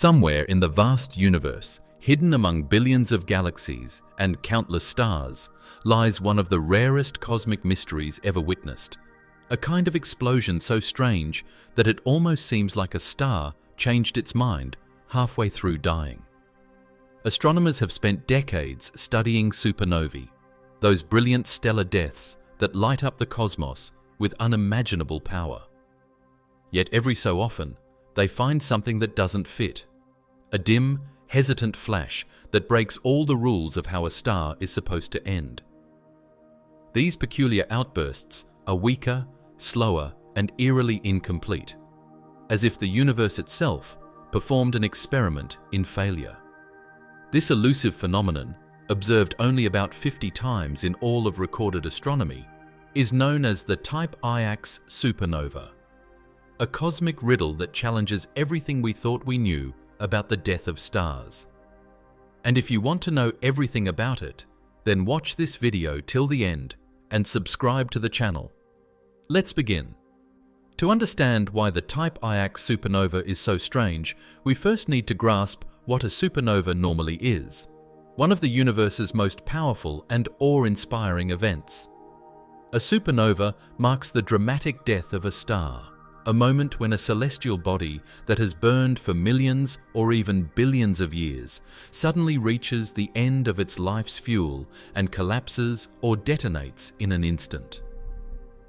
Somewhere in the vast universe, hidden among billions of galaxies and countless stars, lies one of the rarest cosmic mysteries ever witnessed. A kind of explosion so strange that it almost seems like a star changed its mind halfway through dying. Astronomers have spent decades studying supernovae, those brilliant stellar deaths that light up the cosmos with unimaginable power. Yet every so often, they find something that doesn't fit. A dim, hesitant flash that breaks all the rules of how a star is supposed to end. These peculiar outbursts are weaker, slower, and eerily incomplete, as if the universe itself performed an experiment in failure. This elusive phenomenon, observed only about 50 times in all of recorded astronomy, is known as the Type Iax supernova, a cosmic riddle that challenges everything we thought we knew about the death of stars. And if you want to know everything about it, then watch this video till the end and subscribe to the channel. Let's begin. To understand why the Type Iax supernova is so strange, we first need to grasp what a supernova normally is, one of the universe's most powerful and awe-inspiring events. A supernova marks the dramatic death of a star, a moment when a celestial body that has burned for millions or even billions of years suddenly reaches the end of its life's fuel and collapses or detonates in an instant.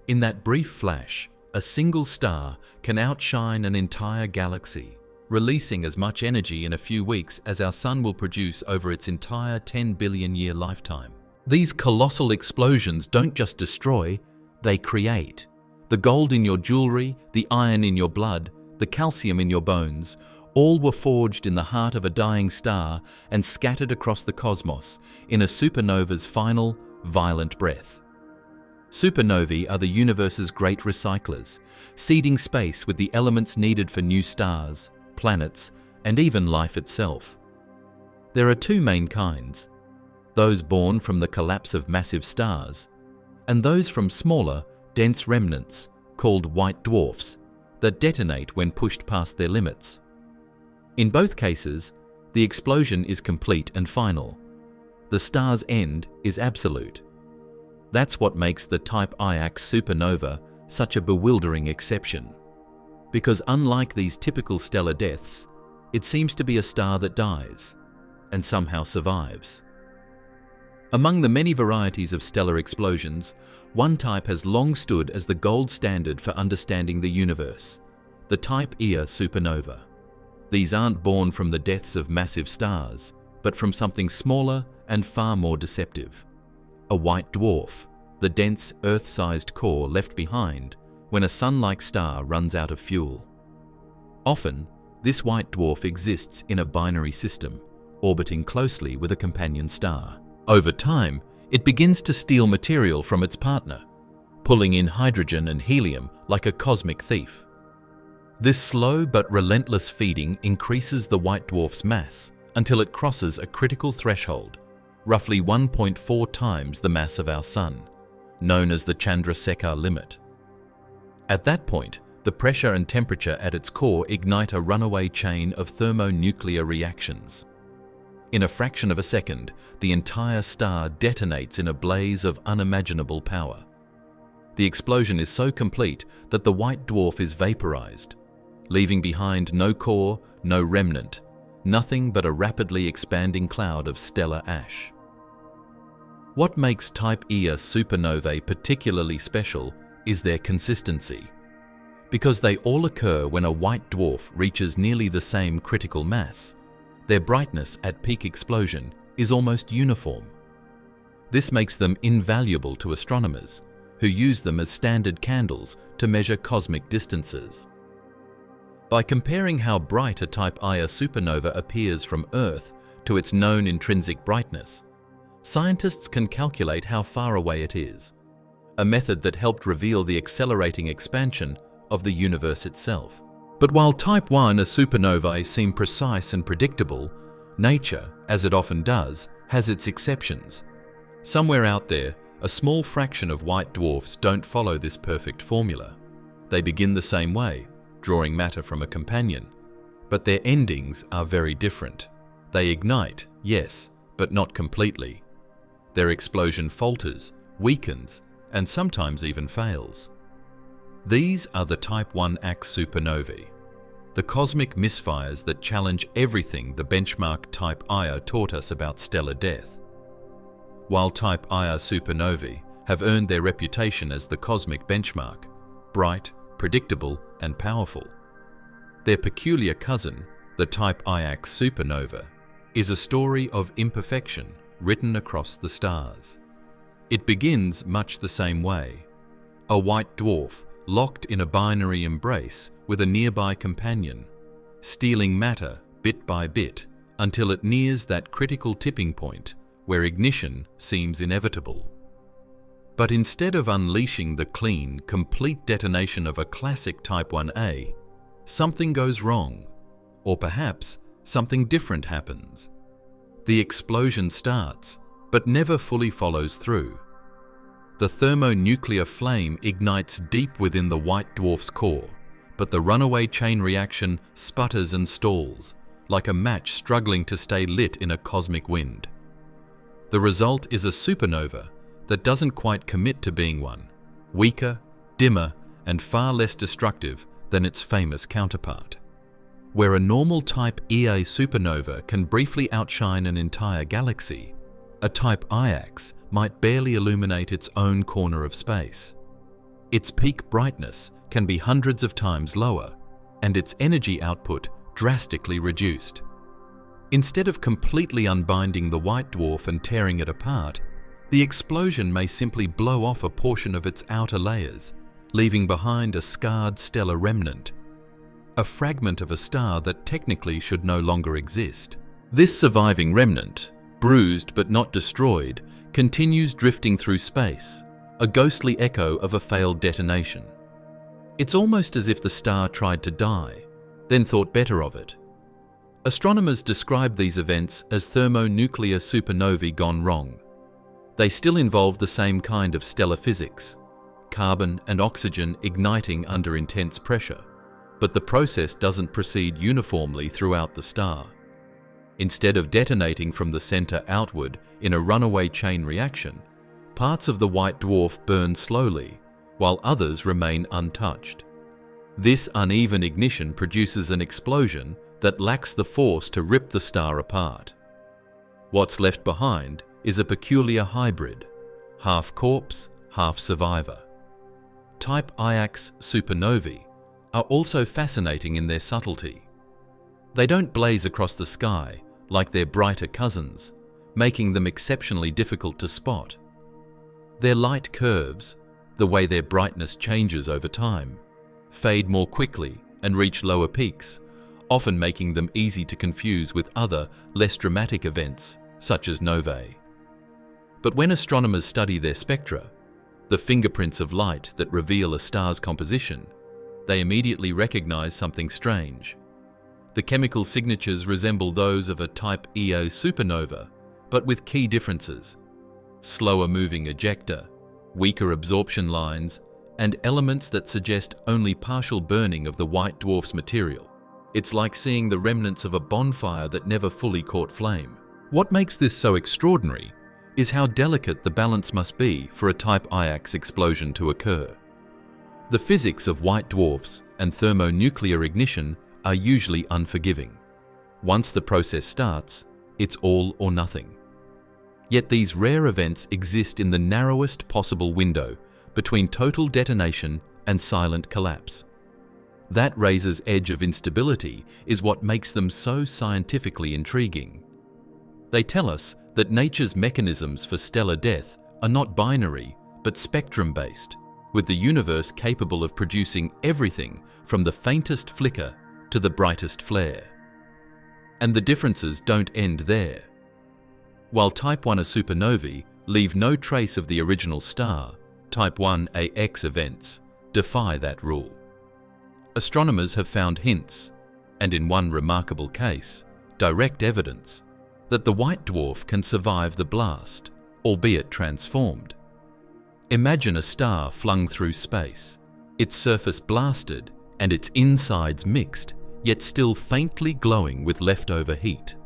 In that brief flash, a single star can outshine an entire galaxy, releasing as much energy in a few weeks as our Sun will produce over its entire 10 billion year lifetime. These colossal explosions don't just destroy, they create. The gold in your jewelry, the iron in your blood, the calcium in your bones, all were forged in the heart of a dying star and scattered across the cosmos in a supernova's final, violent breath. Supernovae are the universe's great recyclers, seeding space with the elements needed for new stars, planets, and even life itself. There are two main kinds: those born from the collapse of massive stars, and those from smaller, dense remnants, called white dwarfs, that detonate when pushed past their limits. In both cases, the explosion is complete and final. The star's end is absolute. That's what makes the Type Iax supernova such a bewildering exception. Because unlike these typical stellar deaths, it seems to be a star that dies, and somehow survives. Among the many varieties of stellar explosions, one type has long stood as the gold standard for understanding the universe: the Type Ia supernova. These aren't born from the deaths of massive stars, but from something smaller and far more deceptive: a white dwarf, the dense Earth-sized core left behind when a Sun-like star runs out of fuel. Often, this white dwarf exists in a binary system, orbiting closely with a companion star. Over time, it begins to steal material from its partner, pulling in hydrogen and helium like a cosmic thief. This slow but relentless feeding increases the white dwarf's mass until it crosses a critical threshold, roughly 1.4 times the mass of our Sun, known as the Chandrasekhar limit. At that point, the pressure and temperature at its core ignite a runaway chain of thermonuclear reactions. In a fraction of a second, the entire star detonates in a blaze of unimaginable power. The explosion is so complete that the white dwarf is vaporized, leaving behind no core, no remnant, nothing but a rapidly expanding cloud of stellar ash. What makes Type Ia supernovae particularly special is their consistency. Because they all occur when a white dwarf reaches nearly the same critical mass, their brightness at peak explosion is almost uniform. This makes them invaluable to astronomers, who use them as standard candles to measure cosmic distances. By comparing how bright a Type Ia supernova appears from Earth to its known intrinsic brightness, scientists can calculate how far away it is, a method that helped reveal the accelerating expansion of the universe itself. But while Type I supernovae seem precise and predictable, nature, as it often does, has its exceptions. Somewhere out there, a small fraction of white dwarfs don't follow this perfect formula. They begin the same way, drawing matter from a companion, but their endings are very different. They ignite, yes, but not completely. Their explosion falters, weakens, and sometimes even fails. These are the Type Iax supernovae, the cosmic misfires that challenge everything the benchmark Type Ia taught us about stellar death. While Type Ia supernovae have earned their reputation as the cosmic benchmark, bright, predictable, and powerful, their peculiar cousin, the Type Iax supernova, is a story of imperfection written across the stars. It begins much the same way: a white dwarf locked in a binary embrace with a nearby companion, stealing matter bit by bit until it nears that critical tipping point where ignition seems inevitable. But instead of unleashing the clean, complete detonation of a classic Type Ia, something goes wrong, or perhaps something different happens. The explosion starts, but never fully follows through. The thermonuclear flame ignites deep within the white dwarf's core, but the runaway chain reaction sputters and stalls, like a match struggling to stay lit in a cosmic wind. The result is a supernova that doesn't quite commit to being one, weaker, dimmer, and far less destructive than its famous counterpart. Where a normal Type Ia supernova can briefly outshine an entire galaxy, a Type Iax might barely illuminate its own corner of space. Its peak brightness can be hundreds of times lower, and its energy output drastically reduced. Instead of completely unbinding the white dwarf and tearing it apart, the explosion may simply blow off a portion of its outer layers, leaving behind a scarred stellar remnant, a fragment of a star that technically should no longer exist. This surviving remnant, bruised but not destroyed, continues drifting through space, a ghostly echo of a failed detonation. It's almost as if the star tried to die, then thought better of it. Astronomers describe these events as thermonuclear supernovae gone wrong. They still involve the same kind of stellar physics, carbon and oxygen igniting under intense pressure, but the process doesn't proceed uniformly throughout the star. Instead of detonating from the center outward in a runaway chain reaction, parts of the white dwarf burn slowly, while others remain untouched. This uneven ignition produces an explosion that lacks the force to rip the star apart. What's left behind is a peculiar hybrid, half corpse, half survivor. Type Iax supernovae are also fascinating in their subtlety. They don't blaze across the sky like their brighter cousins, making them exceptionally difficult to spot. Their light curves, the way their brightness changes over time, fade more quickly and reach lower peaks, often making them easy to confuse with other, less dramatic events, such as novae. But when astronomers study their spectra, the fingerprints of light that reveal a star's composition, they immediately recognize something strange. The chemical signatures resemble those of a Type Ia supernova, but with key differences: slower moving ejecta, weaker absorption lines, and elements that suggest only partial burning of the white dwarf's material. It's like seeing the remnants of a bonfire that never fully caught flame. What makes this so extraordinary is how delicate the balance must be for a Type Iax explosion to occur. The physics of white dwarfs and thermonuclear ignition are usually unforgiving. Once the process starts, it's all or nothing. Yet these rare events exist in the narrowest possible window between total detonation and silent collapse. That razor's edge of instability is what makes them so scientifically intriguing. They tell us that nature's mechanisms for stellar death are not binary, but spectrum-based, with the universe capable of producing everything from the faintest flicker to the brightest flare. And the differences don't end there. While Type Ia supernovae leave no trace of the original star, Type Iax events defy that rule. Astronomers have found hints, and in one remarkable case, direct evidence, that the white dwarf can survive the blast, albeit transformed. Imagine a star flung through space, its surface blasted and its insides mixed yet still faintly glowing with leftover heat.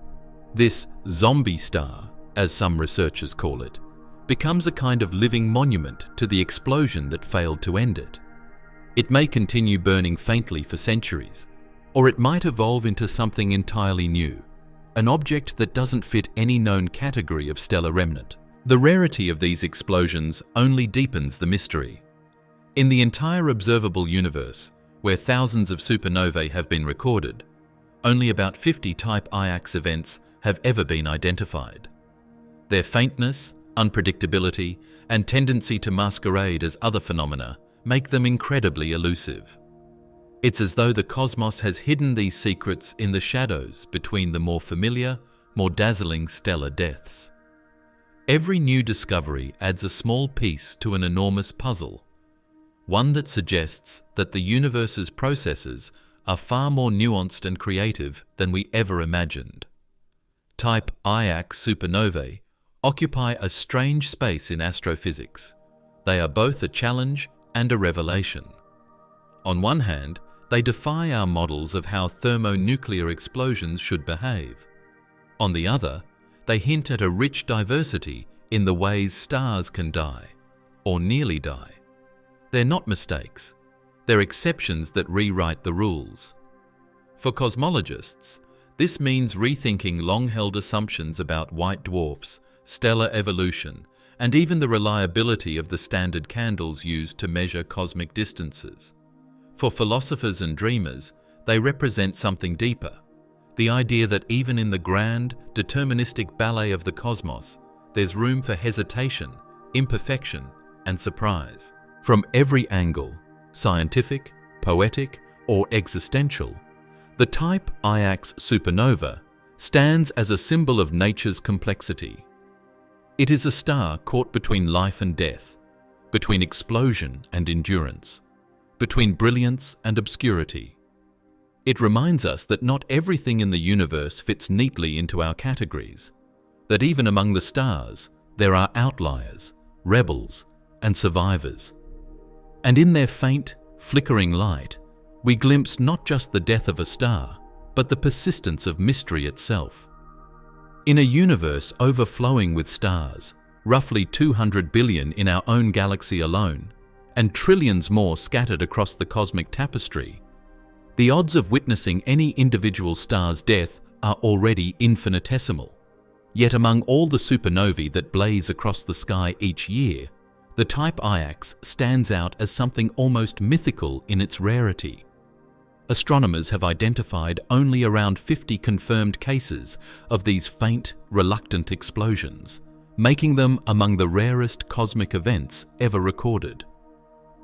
This zombie star, as some researchers call it, becomes a kind of living monument to the explosion that failed to end it. It may continue burning faintly for centuries, or it might evolve into something entirely new, an object that doesn't fit any known category of stellar remnant. The rarity of these explosions only deepens the mystery. In the entire observable universe, where thousands of supernovae have been recorded, only about 50 Type Iax events have ever been identified. Their faintness, unpredictability, and tendency to masquerade as other phenomena make them incredibly elusive. It's as though the cosmos has hidden these secrets in the shadows between the more familiar, more dazzling stellar deaths. Every new discovery adds a small piece to an enormous puzzle, one that suggests that the universe's processes are far more nuanced and creative than we ever imagined. Type Iax supernovae occupy a strange space in astrophysics. They are both a challenge and a revelation. On one hand, they defy our models of how thermonuclear explosions should behave. On the other, they hint at a rich diversity in the ways stars can die, or nearly die. They're not mistakes. They're exceptions that rewrite the rules. For cosmologists, this means rethinking long-held assumptions about white dwarfs, stellar evolution, and even the reliability of the standard candles used to measure cosmic distances. For philosophers and dreamers, they represent something deeper, the idea that even in the grand, deterministic ballet of the cosmos, there's room for hesitation, imperfection, and surprise. From every angle, scientific, poetic, or existential, the Type Iax supernova stands as a symbol of nature's complexity. It is a star caught between life and death, between explosion and endurance, between brilliance and obscurity. It reminds us that not everything in the universe fits neatly into our categories, that even among the stars, there are outliers, rebels, and survivors. And in their faint, flickering light, we glimpse not just the death of a star, but the persistence of mystery itself. In a universe overflowing with stars, roughly 200 billion in our own galaxy alone, and trillions more scattered across the cosmic tapestry, the odds of witnessing any individual star's death are already infinitesimal. Yet among all the supernovae that blaze across the sky each year, the Type Iax stands out as something almost mythical in its rarity. Astronomers have identified only around 50 confirmed cases of these faint, reluctant explosions, making them among the rarest cosmic events ever recorded.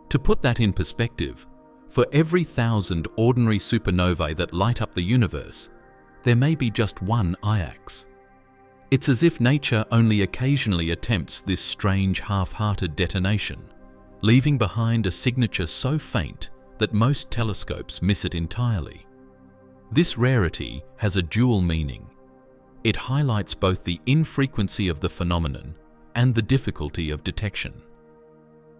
To put that in perspective, for every 1,000 ordinary supernovae that light up the universe, there may be just one Iax. It's as if nature only occasionally attempts this strange half-hearted detonation, leaving behind a signature so faint that most telescopes miss it entirely. This rarity has a dual meaning. It highlights both the infrequency of the phenomenon and the difficulty of detection.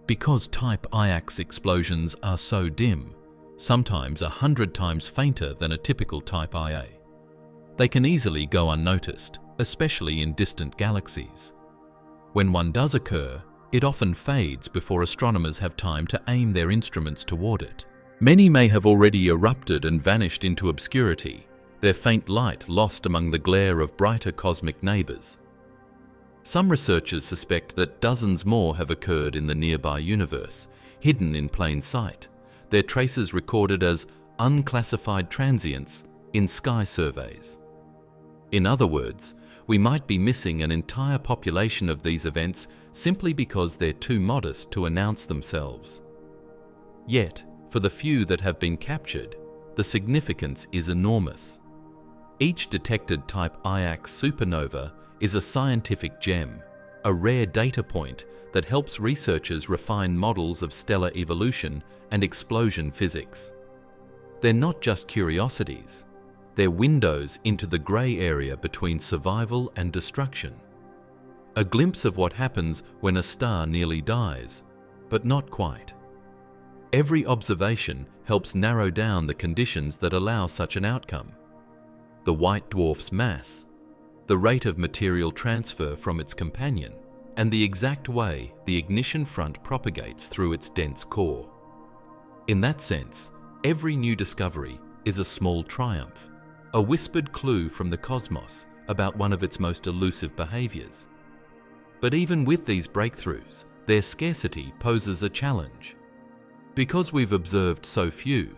Because Type Iax explosions are so dim, sometimes 100 times fainter than a typical Type Ia, they can easily go unnoticed, especially in distant galaxies. When one does occur, it often fades before astronomers have time to aim their instruments toward it. Many may have already erupted and vanished into obscurity, their faint light lost among the glare of brighter cosmic neighbors. Some researchers suspect that dozens more have occurred in the nearby universe, hidden in plain sight, their traces recorded as unclassified transients in sky surveys. In other words, we might be missing an entire population of these events simply because they're too modest to announce themselves. Yet, for the few that have been captured, the significance is enormous. Each detected Type Iax supernova is a scientific gem, a rare data point that helps researchers refine models of stellar evolution and explosion physics. They're not just curiosities. They're windows into the grey area between survival and destruction. A glimpse of what happens when a star nearly dies, but not quite. Every observation helps narrow down the conditions that allow such an outcome. The white dwarf's mass, the rate of material transfer from its companion, and the exact way the ignition front propagates through its dense core. In that sense, every new discovery is a small triumph, a whispered clue from the cosmos about one of its most elusive behaviors. But even with these breakthroughs, their scarcity poses a challenge. Because we've observed so few,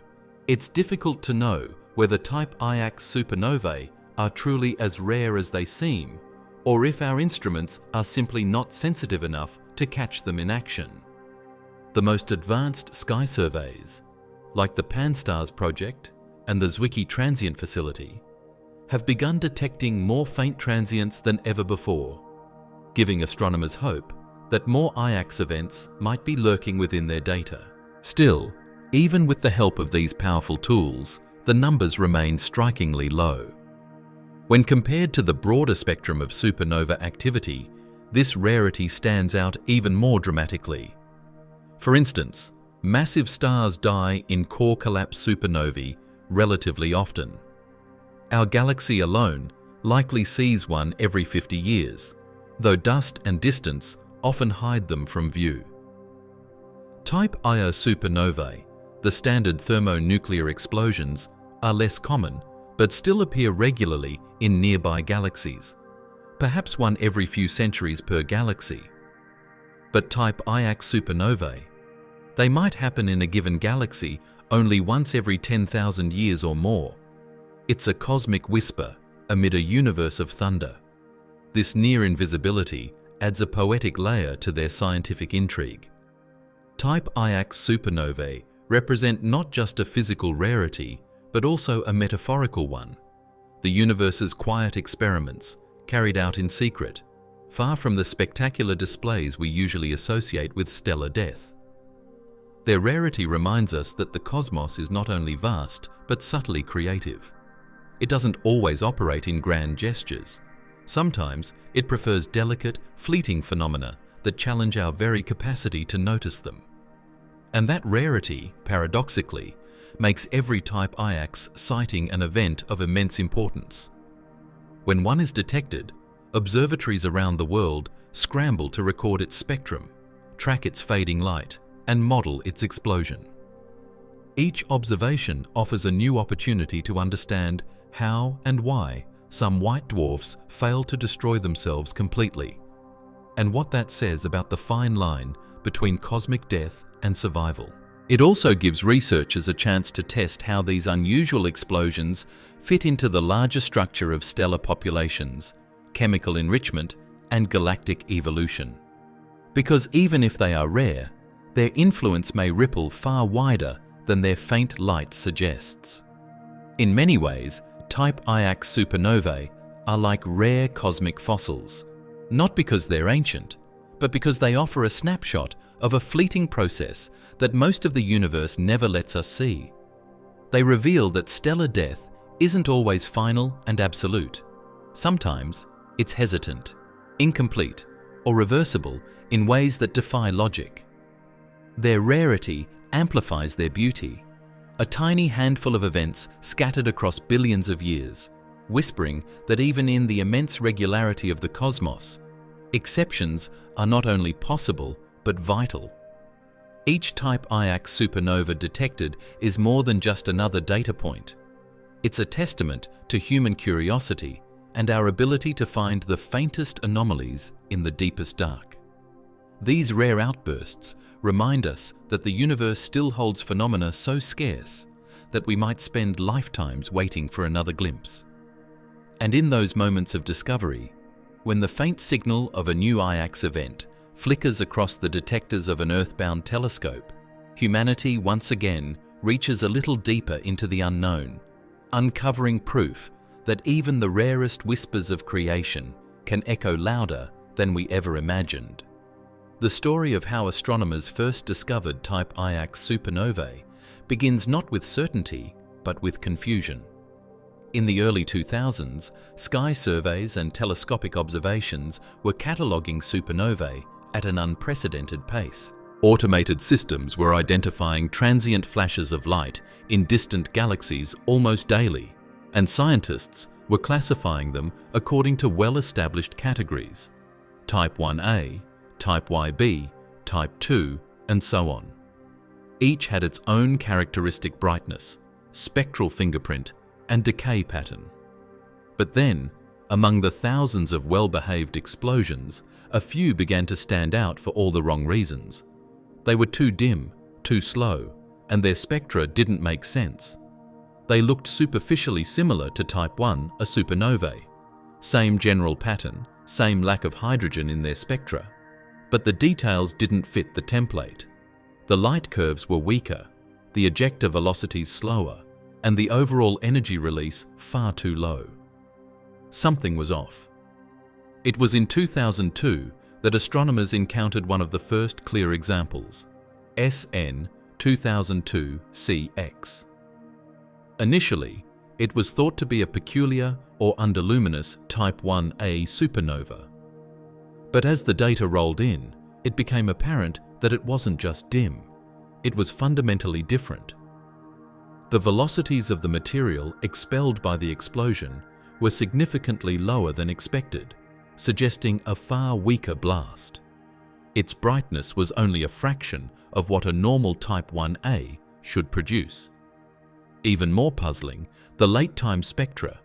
it's difficult to know whether Type Iax supernovae are truly as rare as they seem, or if our instruments are simply not sensitive enough to catch them in action. The most advanced sky surveys, like the Pan-STARRS project and the Zwicky Transient Facility, have begun detecting more faint transients than ever before, giving astronomers hope that more Iax events might be lurking within their data. Still, even with the help of these powerful tools, the numbers remain strikingly low. When compared to the broader spectrum of supernova activity, this rarity stands out even more dramatically. For instance, massive stars die in core collapse supernovae relatively often. Our galaxy alone likely sees one every 50 years, though dust and distance often hide them from view. Type Ia supernovae, the standard thermonuclear explosions, are less common but still appear regularly in nearby galaxies, perhaps one every few centuries per galaxy. But Type Iax supernovae, they might happen in a given galaxy only once every 10,000 years or more. It's a cosmic whisper amid a universe of thunder. This near invisibility adds a poetic layer to their scientific intrigue. Type Iax supernovae represent not just a physical rarity, but also a metaphorical one, the universe's quiet experiments carried out in secret, far from the spectacular displays we usually associate with stellar death. Their rarity reminds us that the cosmos is not only vast, but subtly creative. It doesn't always operate in grand gestures. Sometimes it prefers delicate, fleeting phenomena that challenge our very capacity to notice them. And that rarity, paradoxically, makes every Type Iax sighting an event of immense importance. When one is detected, observatories around the world scramble to record its spectrum, track its fading light, and model its explosion. Each observation offers a new opportunity to understand how and why some white dwarfs fail to destroy themselves completely, and what that says about the fine line between cosmic death and survival. It also gives researchers a chance to test how these unusual explosions fit into the larger structure of stellar populations, chemical enrichment, and galactic evolution. Because even if they are rare, their influence may ripple far wider than their faint light suggests. In many ways, Type Iax supernovae are like rare cosmic fossils, not because they're ancient, but because they offer a snapshot of a fleeting process that most of the universe never lets us see. They reveal that stellar death isn't always final and absolute. Sometimes it's hesitant, incomplete, or reversible in ways that defy logic. Their rarity amplifies their beauty, a tiny handful of events scattered across billions of years, whispering that even in the immense regularity of the cosmos, exceptions are not only possible but vital. Each Type Iax supernova detected is more than just another data point. It's a testament to human curiosity and our ability to find the faintest anomalies in the deepest dark. These rare outbursts remind us that the universe still holds phenomena so scarce that we might spend lifetimes waiting for another glimpse. And in those moments of discovery, when the faint signal of a new Iax event flickers across the detectors of an earthbound telescope, humanity once again reaches a little deeper into the unknown, uncovering proof that even the rarest whispers of creation can echo louder than we ever imagined. The story of how astronomers first discovered Type Iax supernovae begins not with certainty, but with confusion. In the early 2000s, sky surveys and telescopic observations were cataloguing supernovae at an unprecedented pace. Automated systems were identifying transient flashes of light in distant galaxies almost daily, and scientists were classifying them according to well-established categories: Type Ia, Type Yb, Type II, and so on. Each had its own characteristic brightness, spectral fingerprint, and decay pattern. But then, among the thousands of well-behaved explosions, a few began to stand out for all the wrong reasons. They were too dim, too slow, and their spectra didn't make sense. They looked superficially similar to Type I, a supernovae. Same general pattern, same lack of hydrogen in their spectra. But the details didn't fit the template. The light curves were weaker, the ejector velocities slower, and the overall energy release far too low. Something was off. It was in 2002 that astronomers encountered one of the first clear examples, SN 2002-CX. Initially, it was thought to be a peculiar or underluminous Type Ia supernova. But as the data rolled in, it became apparent that it wasn't just dim, it was fundamentally different. The velocities of the material expelled by the explosion were significantly lower than expected, suggesting a far weaker blast. Its brightness was only a fraction of what a normal Type Ia should produce. Even more puzzling, the late-time spectra,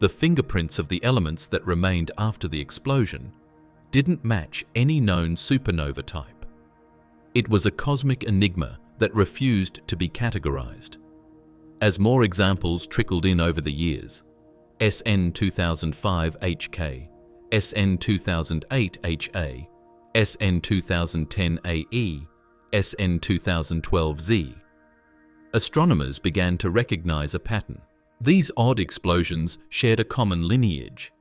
the fingerprints of the elements that remained after the explosion, didn't match any known supernova type. It was a cosmic enigma that refused to be categorized. As more examples trickled in over the years, SN 2005 HK, SN 2008 HA, SN 2010 AE, SN 2012 Z, astronomers began to recognize a pattern. These odd explosions shared a common lineage.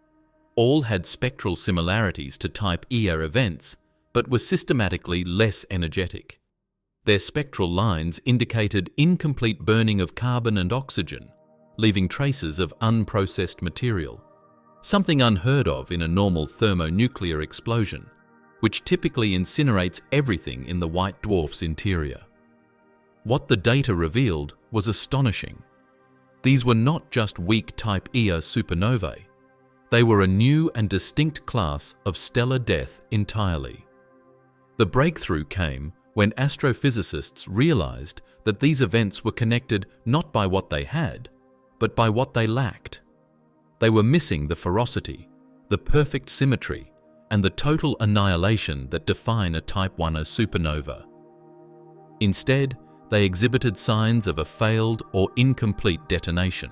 All had spectral similarities to Type Ia events, but were systematically less energetic. Their spectral lines indicated incomplete burning of carbon and oxygen, leaving traces of unprocessed material, something unheard of in a normal thermonuclear explosion, which typically incinerates everything in the white dwarf's interior. What the data revealed was astonishing. These were not just weak Type Ia supernovae. They were a new and distinct class of stellar death entirely. The breakthrough came when astrophysicists realized that these events were connected not by what they had, but by what they lacked. They were missing the ferocity, the perfect symmetry, and the total annihilation that define a Type Ia supernova. Instead, they exhibited signs of a failed or incomplete detonation.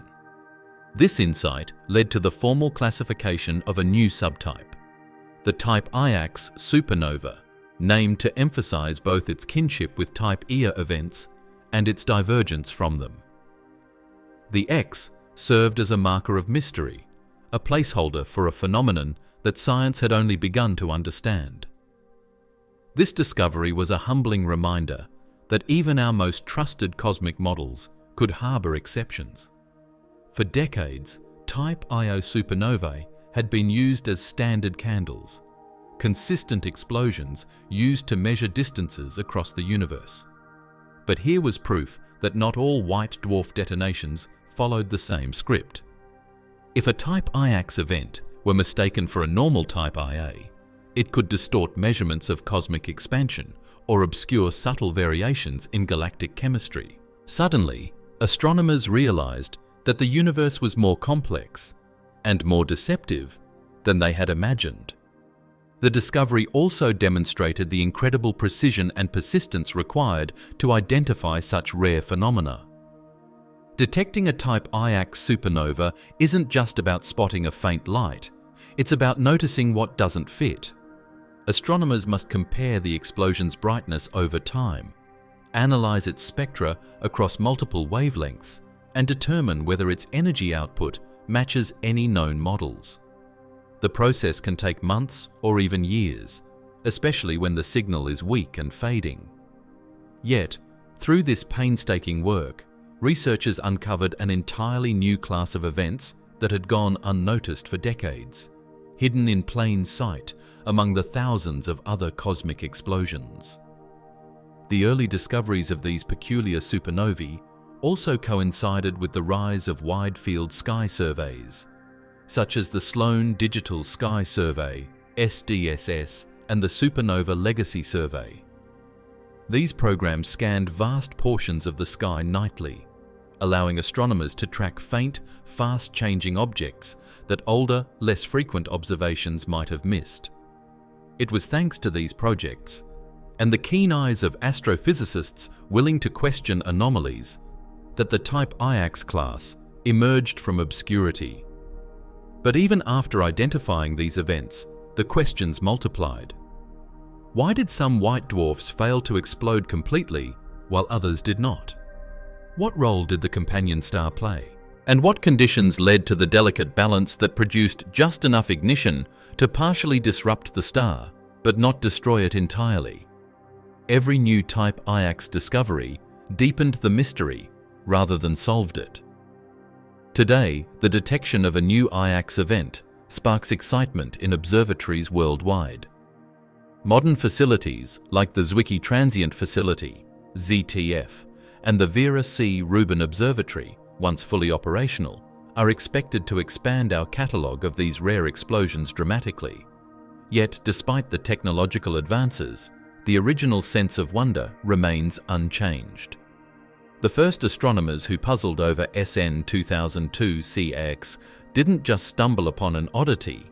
This insight led to the formal classification of a new subtype, the Type Iax supernova, named to emphasize both its kinship with Type Ia events and its divergence from them. The X served as a marker of mystery, a placeholder for a phenomenon that science had only begun to understand. This discovery was a humbling reminder that even our most trusted cosmic models could harbor exceptions. For decades, Type Io supernovae had been used as standard candles, consistent explosions used to measure distances across the universe. But here was proof that not all white dwarf detonations followed the same script. If a Type Iax event were mistaken for a normal Type Ia, it could distort measurements of cosmic expansion or obscure subtle variations in galactic chemistry. Suddenly, astronomers realized that the universe was more complex and more deceptive than they had imagined. The discovery also demonstrated the incredible precision and persistence required to identify such rare phenomena. Detecting a Type Iax supernova isn't just about spotting a faint light, it's about noticing what doesn't fit. Astronomers must compare the explosion's brightness over time, analyze its spectra across multiple wavelengths, and determine whether its energy output matches any known models. The process can take months or even years, especially when the signal is weak and fading. Yet, through this painstaking work, researchers uncovered an entirely new class of events that had gone unnoticed for decades, hidden in plain sight among the thousands of other cosmic explosions. The early discoveries of these peculiar supernovae also coincided with the rise of wide-field sky surveys, such as the Sloan Digital Sky Survey, SDSS, and the Supernova Legacy Survey. These programs scanned vast portions of the sky nightly, allowing astronomers to track faint, fast-changing objects that older, less frequent observations might have missed. It was thanks to these projects, and the keen eyes of astrophysicists willing to question anomalies, that the Type Iax class emerged from obscurity. But even after identifying these events, the questions multiplied. Why did some white dwarfs fail to explode completely while others did not? What role did the companion star play? And what conditions led to the delicate balance that produced just enough ignition to partially disrupt the star, but not destroy it entirely? Every new Type Iax discovery deepened the mystery rather than solved it. Today, the detection of a new Iax event sparks excitement in observatories worldwide. Modern facilities like the Zwicky Transient Facility, ZTF, and the Vera C. Rubin Observatory, once fully operational, are expected to expand our catalogue of these rare explosions dramatically. Yet, despite the technological advances, the original sense of wonder remains unchanged. The first astronomers who puzzled over SN 2002 CX didn't just stumble upon an oddity.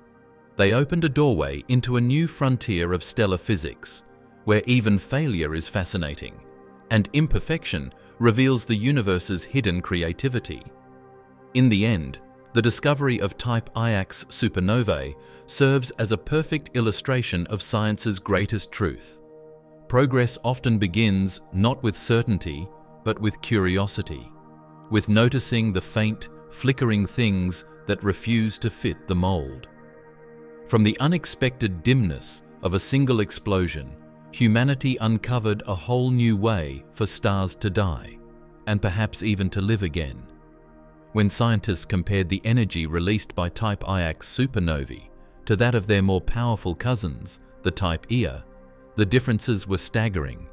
They opened a doorway into a new frontier of stellar physics, where even failure is fascinating, and imperfection reveals the universe's hidden creativity. In the end, the discovery of Type Iax supernovae serves as a perfect illustration of science's greatest truth. Progress often begins not with certainty, but with curiosity, with noticing the faint, flickering things that refuse to fit the mold. From the unexpected dimness of a single explosion, humanity uncovered a whole new way for stars to die, and perhaps even to live again. When scientists compared the energy released by Type Iax supernovae to that of their more powerful cousins, the Type Ia, the differences were staggering,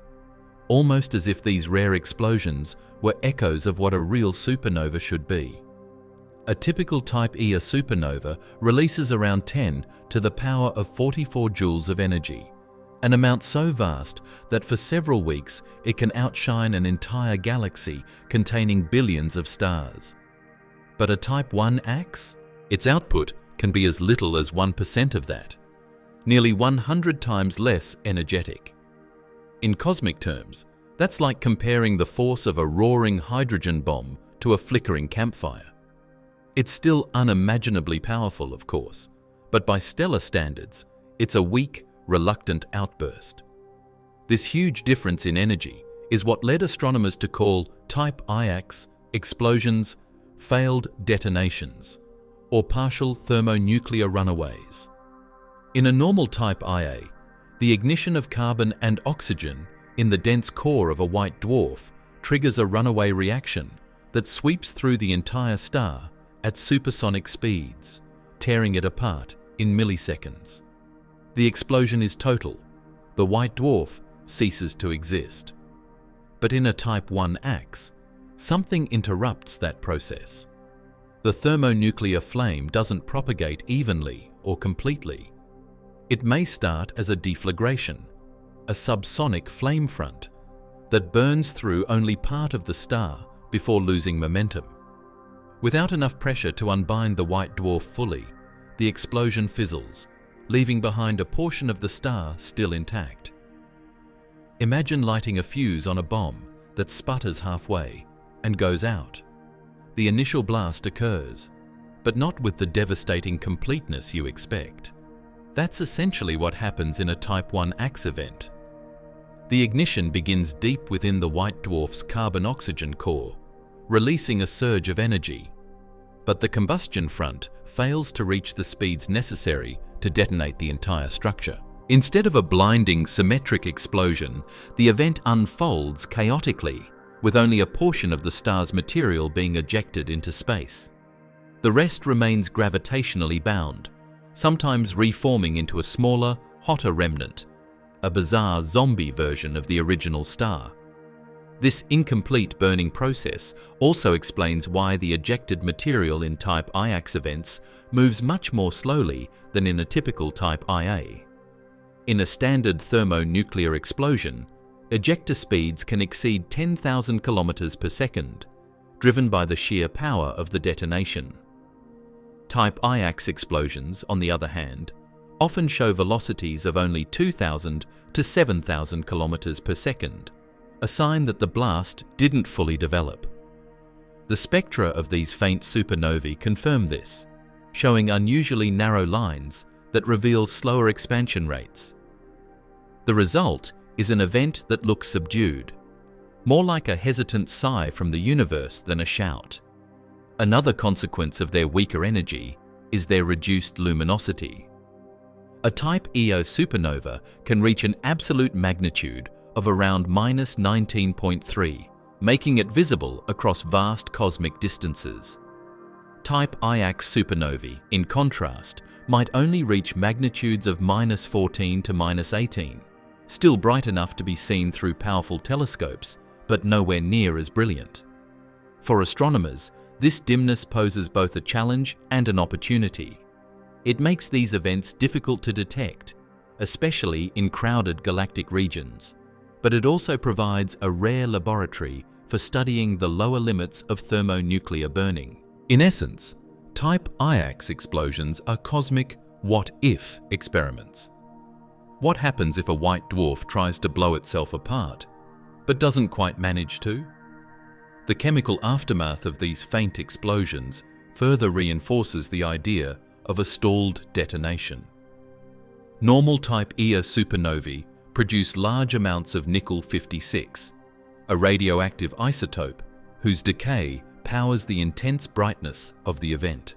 almost as if these rare explosions were echoes of what a real supernova should be. A typical Type Ia supernova releases around 10 to the power of 44 joules of energy, an amount so vast that for several weeks it can outshine an entire galaxy containing billions of stars. But a Type Iax? Its output can be as little as 1% of that, nearly 100 times less energetic. In cosmic terms, that's like comparing the force of a roaring hydrogen bomb to a flickering campfire. It's still unimaginably powerful, of course, but by stellar standards, it's a weak, reluctant outburst. This huge difference in energy is what led astronomers to call Type Iax explosions failed detonations, or partial thermonuclear runaways. In a normal Type Ia, the ignition of carbon and oxygen in the dense core of a white dwarf triggers a runaway reaction that sweeps through the entire star at supersonic speeds, tearing it apart in milliseconds. The explosion is total. The white dwarf ceases to exist. But in a Type Iax, something interrupts that process. The thermonuclear flame doesn't propagate evenly or completely. It may start as a deflagration, a subsonic flame front that burns through only part of the star before losing momentum. Without enough pressure to unbind the white dwarf fully, the explosion fizzles, leaving behind a portion of the star still intact. Imagine lighting a fuse on a bomb that sputters halfway and goes out. The initial blast occurs, but not with the devastating completeness you expect. That's essentially what happens in a Type Iax event. The ignition begins deep within the white dwarf's carbon-oxygen core, releasing a surge of energy, but the combustion front fails to reach the speeds necessary to detonate the entire structure. Instead of a blinding, symmetric explosion, the event unfolds chaotically, with only a portion of the star's material being ejected into space. The rest remains gravitationally bound, sometimes reforming into a smaller, hotter remnant, a bizarre zombie version of the original star. This incomplete burning process also explains why the ejected material in Type Iax events moves much more slowly than in a typical Type Ia. In a standard thermonuclear explosion, ejector speeds can exceed 10,000 kilometers per second, driven by the sheer power of the detonation. Type Iax explosions, on the other hand, often show velocities of only 2,000 to 7,000 kilometers per second, a sign that the blast didn't fully develop. The spectra of these faint supernovae confirm this, showing unusually narrow lines that reveal slower expansion rates. The result is an event that looks subdued, more like a hesitant sigh from the universe than a shout. Another consequence of their weaker energy is their reduced luminosity. A Type Ia supernova can reach an absolute magnitude of around -19.3, making it visible across vast cosmic distances. Type Iax supernovae, in contrast, might only reach magnitudes of -14 to -18, still bright enough to be seen through powerful telescopes, but nowhere near as brilliant. For astronomers, this dimness poses both a challenge and an opportunity. It makes these events difficult to detect, especially in crowded galactic regions, but it also provides a rare laboratory for studying the lower limits of thermonuclear burning. In essence, Type Iax explosions are cosmic what-if experiments. What happens if a white dwarf tries to blow itself apart, but doesn't quite manage to? The chemical aftermath of these faint explosions further reinforces the idea of a stalled detonation. Normal Type Ia supernovae produce large amounts of nickel-56, a radioactive isotope whose decay powers the intense brightness of the event.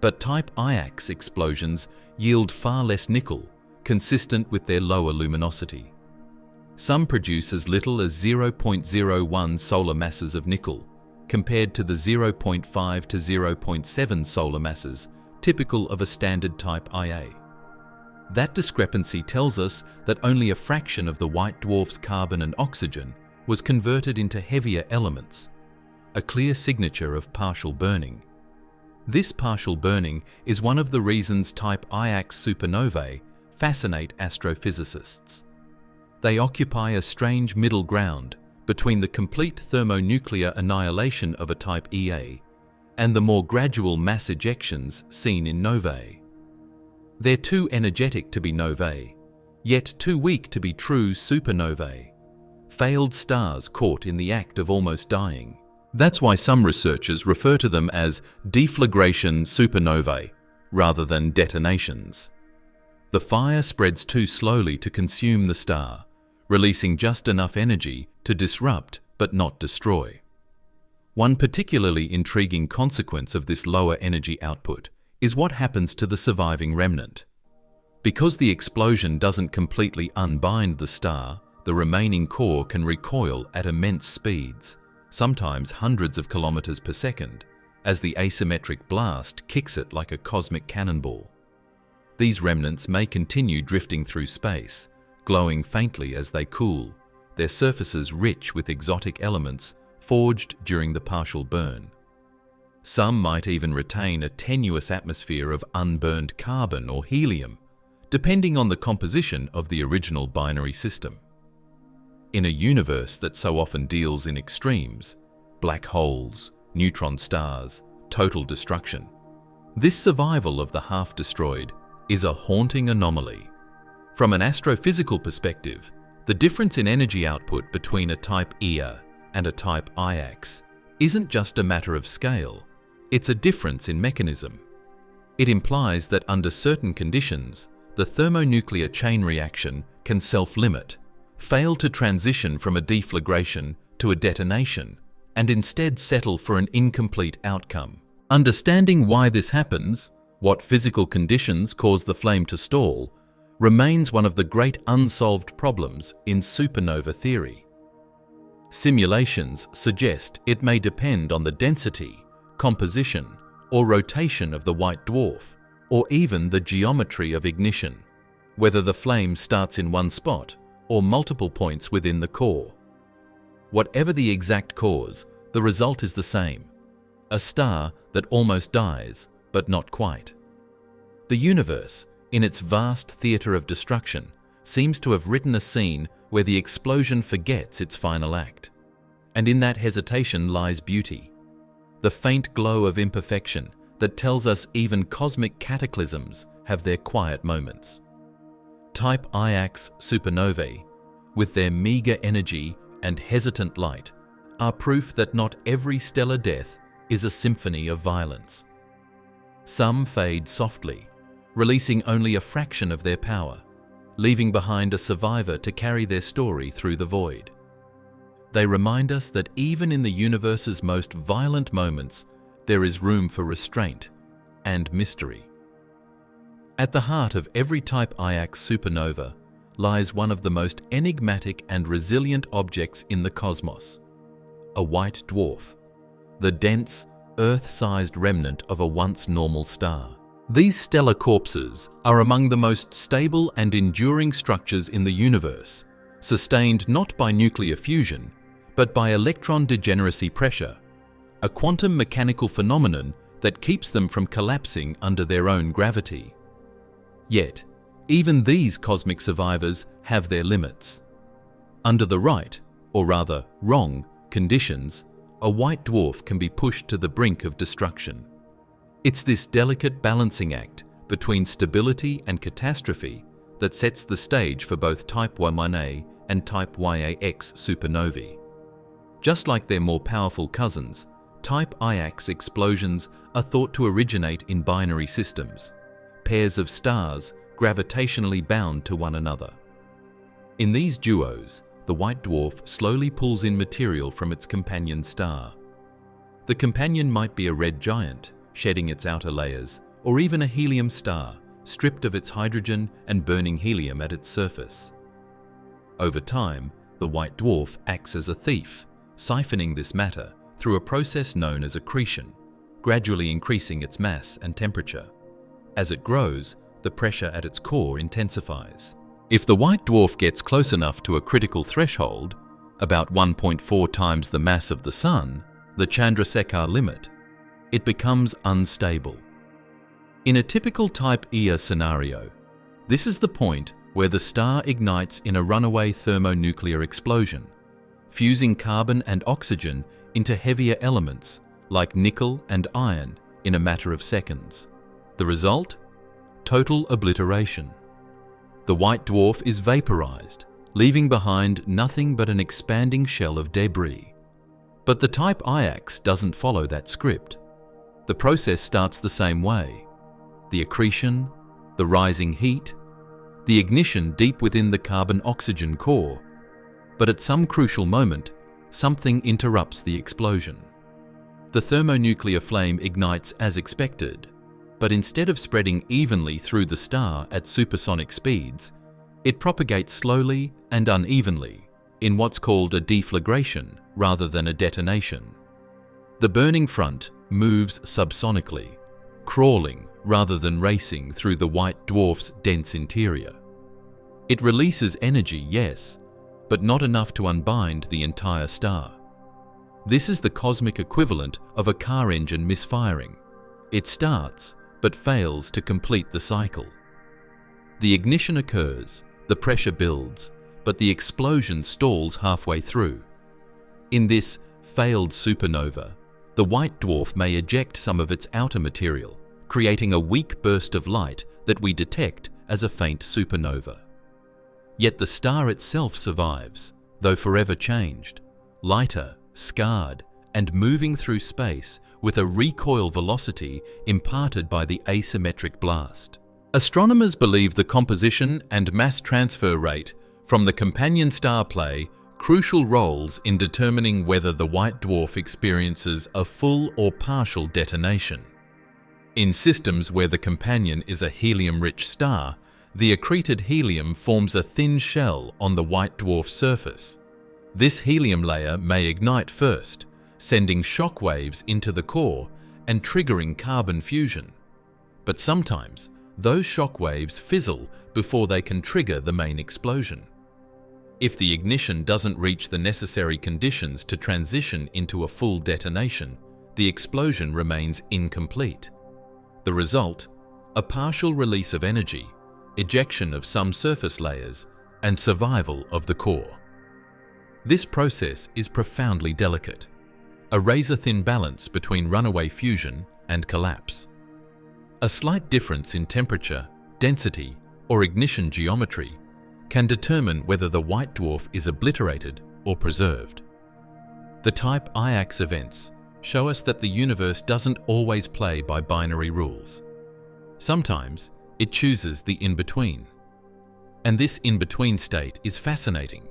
But Type Iax explosions yield far less nickel, consistent with their lower luminosity. Some produce as little as 0.01 solar masses of nickel, compared to the 0.5 to 0.7 solar masses typical of a standard Type Ia. That discrepancy tells us that only a fraction of the white dwarf's carbon and oxygen was converted into heavier elements, a clear signature of partial burning. This partial burning is one of the reasons Type Iax supernovae fascinate astrophysicists. They occupy a strange middle ground between the complete thermonuclear annihilation of a Type Ia and the more gradual mass ejections seen in novae. They're too energetic to be novae, yet too weak to be true supernovae, failed stars caught in the act of almost dying. That's why some researchers refer to them as deflagration supernovae rather than detonations. The fire spreads too slowly to consume the star, releasing just enough energy to disrupt but not destroy. One particularly intriguing consequence of this lower energy output is what happens to the surviving remnant. Because the explosion doesn't completely unbind the star, the remaining core can recoil at immense speeds, sometimes hundreds of kilometers per second, as the asymmetric blast kicks it like a cosmic cannonball. These remnants may continue drifting through space, glowing faintly as they cool, their surfaces rich with exotic elements forged during the partial burn. Some might even retain a tenuous atmosphere of unburned carbon or helium, depending on the composition of the original binary system. In a universe that so often deals in extremes, black holes, neutron stars, total destruction, this survival of the half-destroyed is a haunting anomaly. From an astrophysical perspective, the difference in energy output between a Type Ia and a Type Iax isn't just a matter of scale, it's a difference in mechanism. It implies that under certain conditions, the thermonuclear chain reaction can self-limit, fail to transition from a deflagration to a detonation, and instead settle for an incomplete outcome. Understanding why this happens, what physical conditions cause the flame to stall, remains one of the great unsolved problems in supernova theory. Simulations suggest it may depend on the density, composition, or rotation of the white dwarf, or even the geometry of ignition. whether the flame starts in one spot or multiple points within the core. Whatever the exact cause, the result is the same: a star that almost dies, but not quite. The universe, in its vast theatre of destruction, seems to have written a scene where the explosion forgets its final act. And in that hesitation lies beauty, the faint glow of imperfection that tells us even cosmic cataclysms have their quiet moments. Type Iax supernovae, with their meager energy and hesitant light, are proof that not every stellar death is a symphony of violence. Some fade softly, releasing only a fraction of their power, leaving behind a survivor to carry their story through the void. They remind us that even in the universe's most violent moments, there is room for restraint and mystery. At the heart of every Type Iax supernova lies one of the most enigmatic and resilient objects in the cosmos: a white dwarf, the dense, Earth-sized remnant of a once normal star. These stellar corpses are among the most stable and enduring structures in the universe, sustained not by nuclear fusion, but by electron degeneracy pressure, a quantum mechanical phenomenon that keeps them from collapsing under their own gravity. Yet, even these cosmic survivors have their limits. Under the right, or rather wrong, conditions, a white dwarf can be pushed to the brink of destruction. It's this delicate balancing act between stability and catastrophe that sets the stage for both Type Ia and Type Iax supernovae. Just like their more powerful cousins, Type Iax explosions are thought to originate in binary systems, pairs of stars gravitationally bound to one another. In these duos, the white dwarf slowly pulls in material from its companion star. The companion might be a red giant, shedding its outer layers, or even a helium star, stripped of its hydrogen and burning helium at its surface. Over time, the white dwarf acts as a thief, siphoning this matter through a process known as accretion, gradually increasing its mass and temperature. As it grows, the pressure at its core intensifies. If the white dwarf gets close enough to a critical threshold, about 1.4 times the mass of the Sun, the Chandrasekhar limit, it becomes unstable. In a typical Type Ia scenario, this is the point where the star ignites in a runaway thermonuclear explosion, fusing carbon and oxygen into heavier elements like nickel and iron in a matter of seconds. The result? Total obliteration. The white dwarf is vaporized, leaving behind nothing but an expanding shell of debris. But the Type Iax doesn't follow that script. The process starts the same way. The accretion, the rising heat, the ignition deep within the carbon-oxygen core. But at some crucial moment, something interrupts the explosion. The thermonuclear flame ignites as expected, but instead of spreading evenly through the star at supersonic speeds, it propagates slowly and unevenly in what's called a deflagration rather than a detonation. The burning front moves subsonically, crawling rather than racing through the white dwarf's dense interior. It releases energy, yes, but not enough to unbind the entire star. This is the cosmic equivalent of a car engine misfiring. It starts, but fails to complete the cycle. The ignition occurs, the pressure builds, but the explosion stalls halfway through. In this failed supernova, the white dwarf may eject some of its outer material, creating a weak burst of light that we detect as a faint supernova. Yet the star itself survives, though forever changed, lighter, scarred, and moving through space with a recoil velocity imparted by the asymmetric blast. Astronomers believe the composition and mass transfer rate from the companion star play crucial roles in determining whether the white dwarf experiences a full or partial detonation. In systems where the companion is a helium-rich star, the accreted helium forms a thin shell on the white dwarf's surface. This helium layer may ignite first, sending shock waves into the core and triggering carbon fusion. But sometimes, those shock waves fizzle before they can trigger the main explosion. If the ignition doesn't reach the necessary conditions to transition into a full detonation, the explosion remains incomplete. The result? A partial release of energy, ejection of some surface layers, and survival of the core. This process is profoundly delicate, a razor-thin balance between runaway fusion and collapse. A slight difference in temperature, density, or ignition geometry can determine whether the white dwarf is obliterated or preserved. The Type Iax events show us that the universe doesn't always play by binary rules. Sometimes it chooses the in-between. And this in-between state is fascinating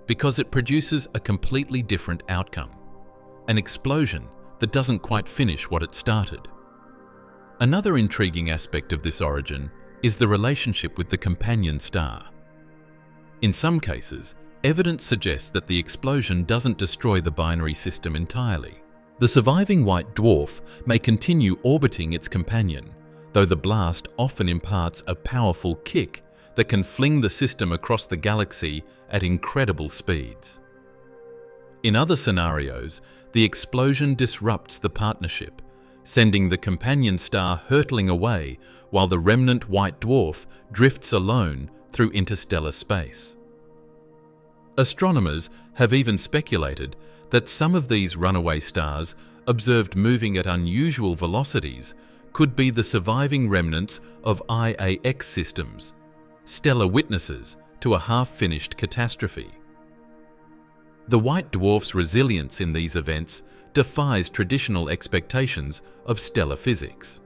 because it produces a completely different outcome, an explosion that doesn't quite finish what it started. Another intriguing aspect of this origin is the relationship with the companion star. In some cases, evidence suggests that the explosion doesn't destroy the binary system entirely. The surviving white dwarf may continue orbiting its companion, though the blast often imparts a powerful kick that can fling the system across the galaxy at incredible speeds. In other scenarios, the explosion disrupts the partnership, sending the companion star hurtling away while the remnant white dwarf drifts alone through interstellar space. Astronomers have even speculated that some of these runaway stars, observed moving at unusual velocities, could be the surviving remnants of Iax systems, stellar witnesses to a half-finished catastrophe. The white dwarf's resilience in these events defies traditional expectations of stellar physics.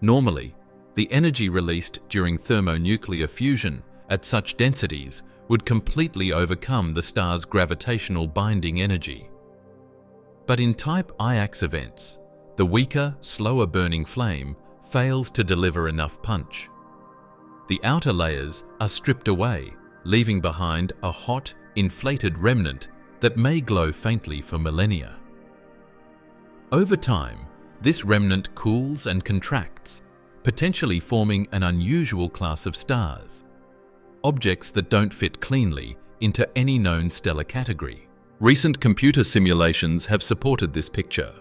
Normally, the energy released during thermonuclear fusion at such densities would completely overcome the star's gravitational binding energy. But in Type Iax events, the weaker, slower burning flame fails to deliver enough punch. The outer layers are stripped away, leaving behind a hot, inflated remnant that may glow faintly for millennia. Over time, this remnant cools and contracts, potentially forming an unusual class of stars, objects that don't fit cleanly into any known stellar category. Recent computer simulations have supported this picture.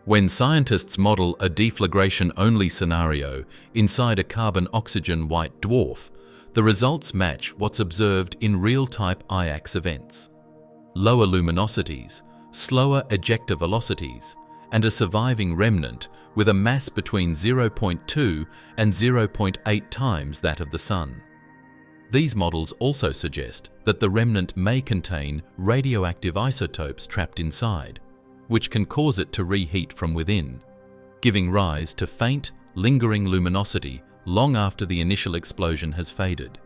When scientists model a deflagration-only scenario inside a carbon-oxygen white dwarf, the results match what's observed in real Type Iax events. Lower luminosities, slower ejector velocities, and a surviving remnant with a mass between 0.2 and 0.8 times that of the Sun. These models also suggest that the remnant may contain radioactive isotopes trapped inside, which can cause it to reheat from within, giving rise to faint, lingering luminosity long after the initial explosion has faded.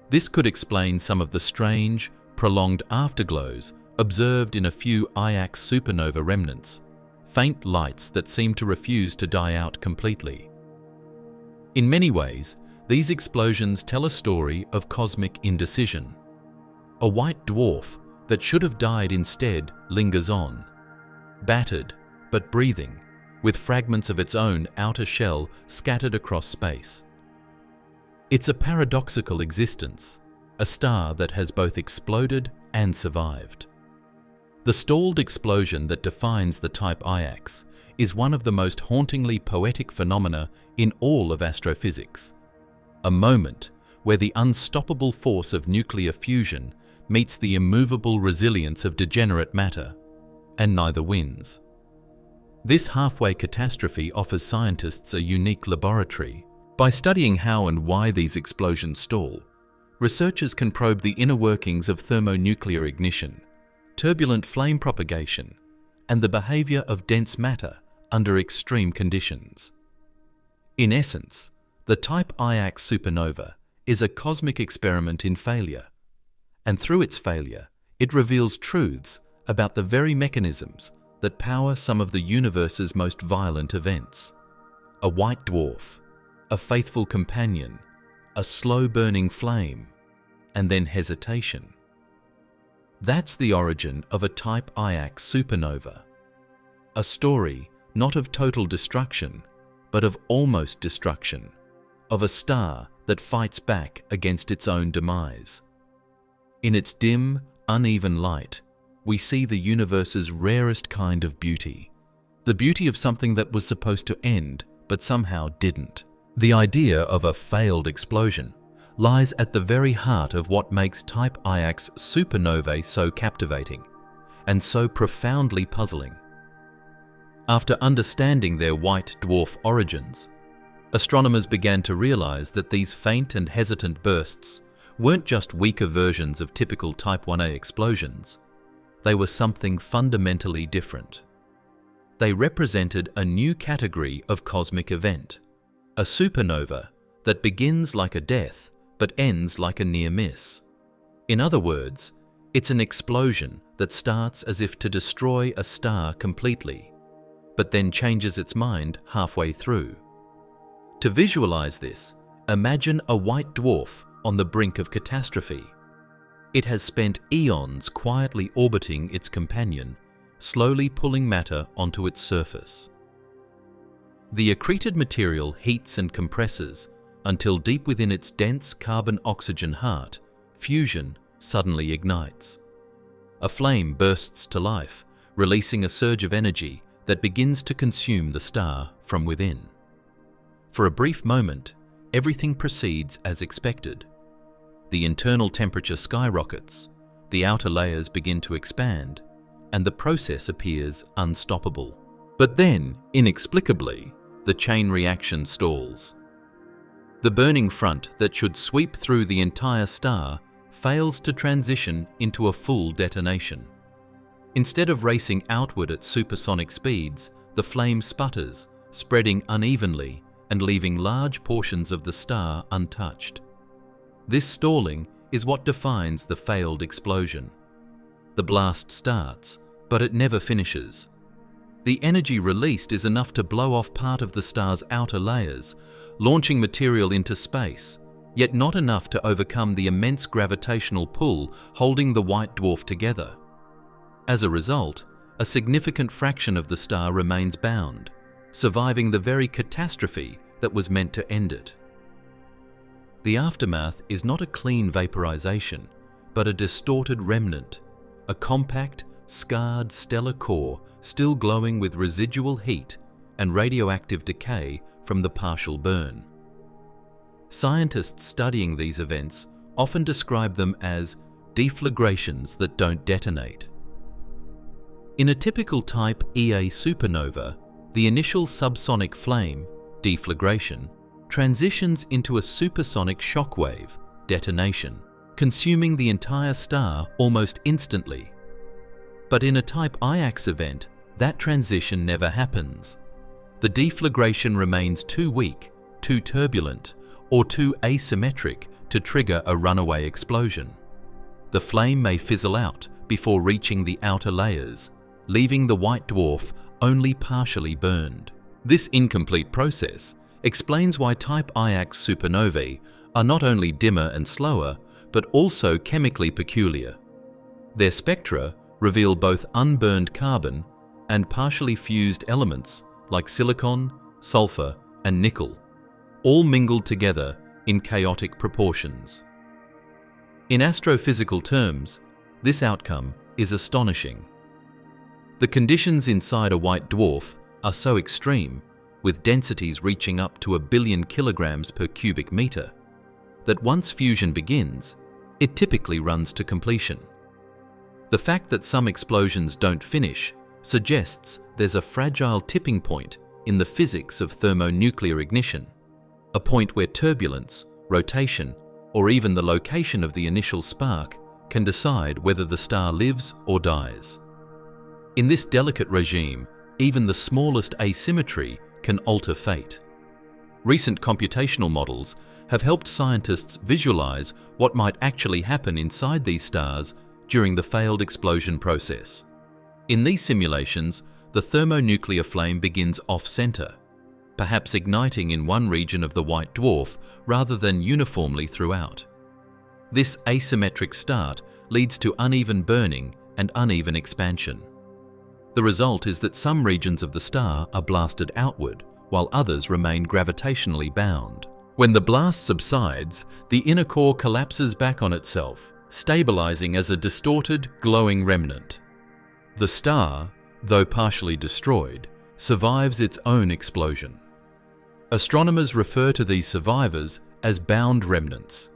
This could explain some of the strange, prolonged afterglows observed in a few Iax supernova remnants, faint lights that seem to refuse to die out completely. In many ways, these explosions tell a story of cosmic indecision. A white dwarf that should have died instead lingers on, battered but breathing, with fragments of its own outer shell scattered across space. It's a paradoxical existence, a star that has both exploded and survived. The stalled explosion that defines the Type Iax is one of the most hauntingly poetic phenomena in all of astrophysics. A moment where the unstoppable force of nuclear fusion meets the immovable resilience of degenerate matter, and neither wins. This halfway catastrophe offers scientists a unique laboratory. By studying how and why these explosions stall, researchers can probe the inner workings of thermonuclear ignition, turbulent flame propagation, and the behavior of dense matter under extreme conditions. In essence, the Type Iax supernova is a cosmic experiment in failure, and through its failure, it reveals truths about the very mechanisms that power some of the universe's most violent events. A white dwarf, a faithful companion, a slow-burning flame, and then hesitation. That's the origin of a Type Iax supernova. A story not of total destruction, but of almost destruction, of a star that fights back against its own demise. In its dim, uneven light, we see the universe's rarest kind of beauty, the beauty of something that was supposed to end but somehow didn't. The idea of a failed explosion lies at the very heart of what makes Type Iax supernovae so captivating and so profoundly puzzling. After understanding their white dwarf origins, astronomers began to realize that these faint and hesitant bursts weren't just weaker versions of typical Type Ia explosions. They were something fundamentally different. They represented a new category of cosmic event, a supernova that begins like a death but ends like a near miss. In other words, it's an explosion that starts as if to destroy a star completely, but then changes its mind halfway through. To visualize this, imagine a white dwarf on the brink of catastrophe. It has spent eons quietly orbiting its companion, slowly pulling matter onto its surface. The accreted material heats and compresses until deep within its dense carbon-oxygen heart, fusion suddenly ignites. A flame bursts to life, releasing a surge of energy that begins to consume the star from within. For a brief moment, everything proceeds as expected. The internal temperature skyrockets, the outer layers begin to expand, and the process appears unstoppable. But then, inexplicably, the chain reaction stalls. The burning front that should sweep through the entire star fails to transition into a full detonation. Instead of racing outward at supersonic speeds, the flame sputters, spreading unevenly and leaving large portions of the star untouched. This stalling is what defines the failed explosion. The blast starts, but it never finishes. The energy released is enough to blow off part of the star's outer layers, launching material into space, yet not enough to overcome the immense gravitational pull holding the white dwarf together. As a result, a significant fraction of the star remains bound, surviving the very catastrophe that was meant to end it. The aftermath is not a clean vaporization, but a distorted remnant, a compact, scarred stellar core still glowing with residual heat and radioactive decay from the partial burn. Scientists studying these events often describe them as deflagrations that don't detonate. In a typical Type Ia supernova, the initial subsonic flame, deflagration, transitions into a supersonic shockwave, detonation, consuming the entire star almost instantly. But in a Type Iax event, that transition never happens. The deflagration remains too weak, too turbulent, or too asymmetric to trigger a runaway explosion. The flame may fizzle out before reaching the outer layers, leaving the white dwarf only partially burned. This incomplete process explains why Type Iax supernovae are not only dimmer and slower, but also chemically peculiar. Their spectra reveal both unburned carbon and partially fused elements like silicon, sulfur, and nickel, all mingled together in chaotic proportions. In astrophysical terms, this outcome is astonishing. The conditions inside a white dwarf are so extreme, with densities reaching up to 1 billion kilograms per cubic meter, that once fusion begins, it typically runs to completion. The fact that some explosions don't finish suggests there's a fragile tipping point in the physics of thermonuclear ignition, a point where turbulence, rotation, or even the location of the initial spark can decide whether the star lives or dies. In this delicate regime, even the smallest asymmetry can alter fate. Recent computational models have helped scientists visualize what might actually happen inside these stars during the failed explosion process. In these simulations, the thermonuclear flame begins off-center, perhaps igniting in one region of the white dwarf rather than uniformly throughout. This asymmetric start leads to uneven burning and uneven expansion. The result is that some regions of the star are blasted outward, while others remain gravitationally bound. When the blast subsides, the inner core collapses back on itself, stabilizing as a distorted, glowing remnant. The star, though partially destroyed, survives its own explosion. Astronomers refer to these survivors as bound remnants,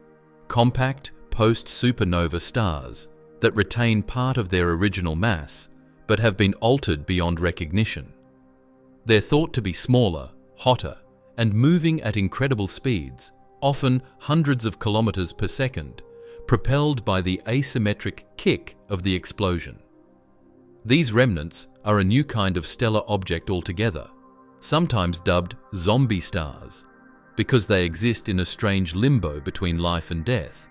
compact post-supernova stars that retain part of their original mass but have been altered beyond recognition. They're thought to be smaller, hotter, and moving at incredible speeds, often hundreds of kilometers per second, propelled by the asymmetric kick of the explosion. These remnants are a new kind of stellar object altogether, sometimes dubbed zombie stars, because they exist in a strange limbo between life and death,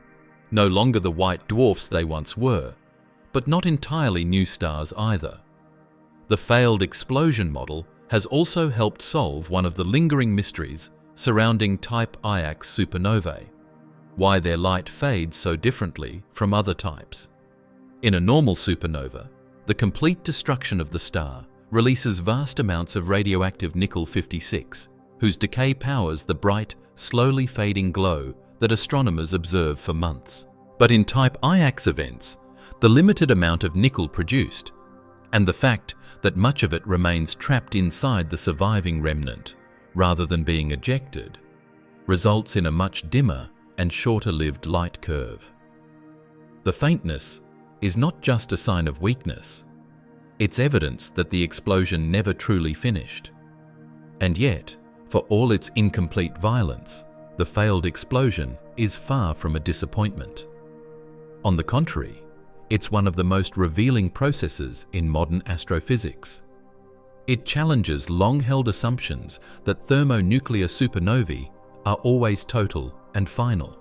no longer the white dwarfs they once were, but not entirely new stars either. The failed explosion model has also helped solve one of the lingering mysteries surrounding Type Iax supernovae, why their light fades so differently from other types. In a normal supernova, the complete destruction of the star releases vast amounts of radioactive nickel-56, whose decay powers the bright, slowly fading glow that astronomers observe for months. But in Type Iax events, the limited amount of nickel produced, and the fact that much of it remains trapped inside the surviving remnant rather than being ejected, results in a much dimmer and shorter-lived light curve. The faintness is not just a sign of weakness, it's evidence that the explosion never truly finished. And yet, for all its incomplete violence, the failed explosion is far from a disappointment. On the contrary, it's one of the most revealing processes in modern astrophysics. It challenges long-held assumptions that thermonuclear supernovae are always total and final.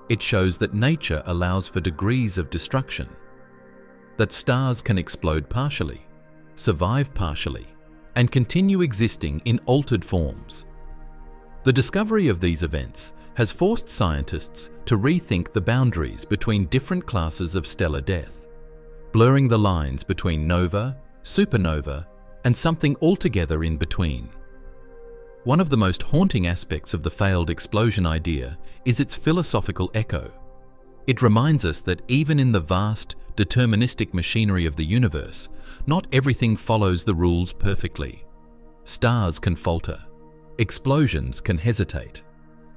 It shows that nature allows for degrees of destruction, that stars can explode partially, survive partially, and continue existing in altered forms. The discovery of these events has forced scientists to rethink the boundaries between different classes of stellar death, blurring the lines between nova, supernova, and something altogether in between. One of the most haunting aspects of the failed explosion idea is its philosophical echo. It reminds us that even in the vast, deterministic machinery of the universe, not everything follows the rules perfectly. Stars can falter. Explosions can hesitate.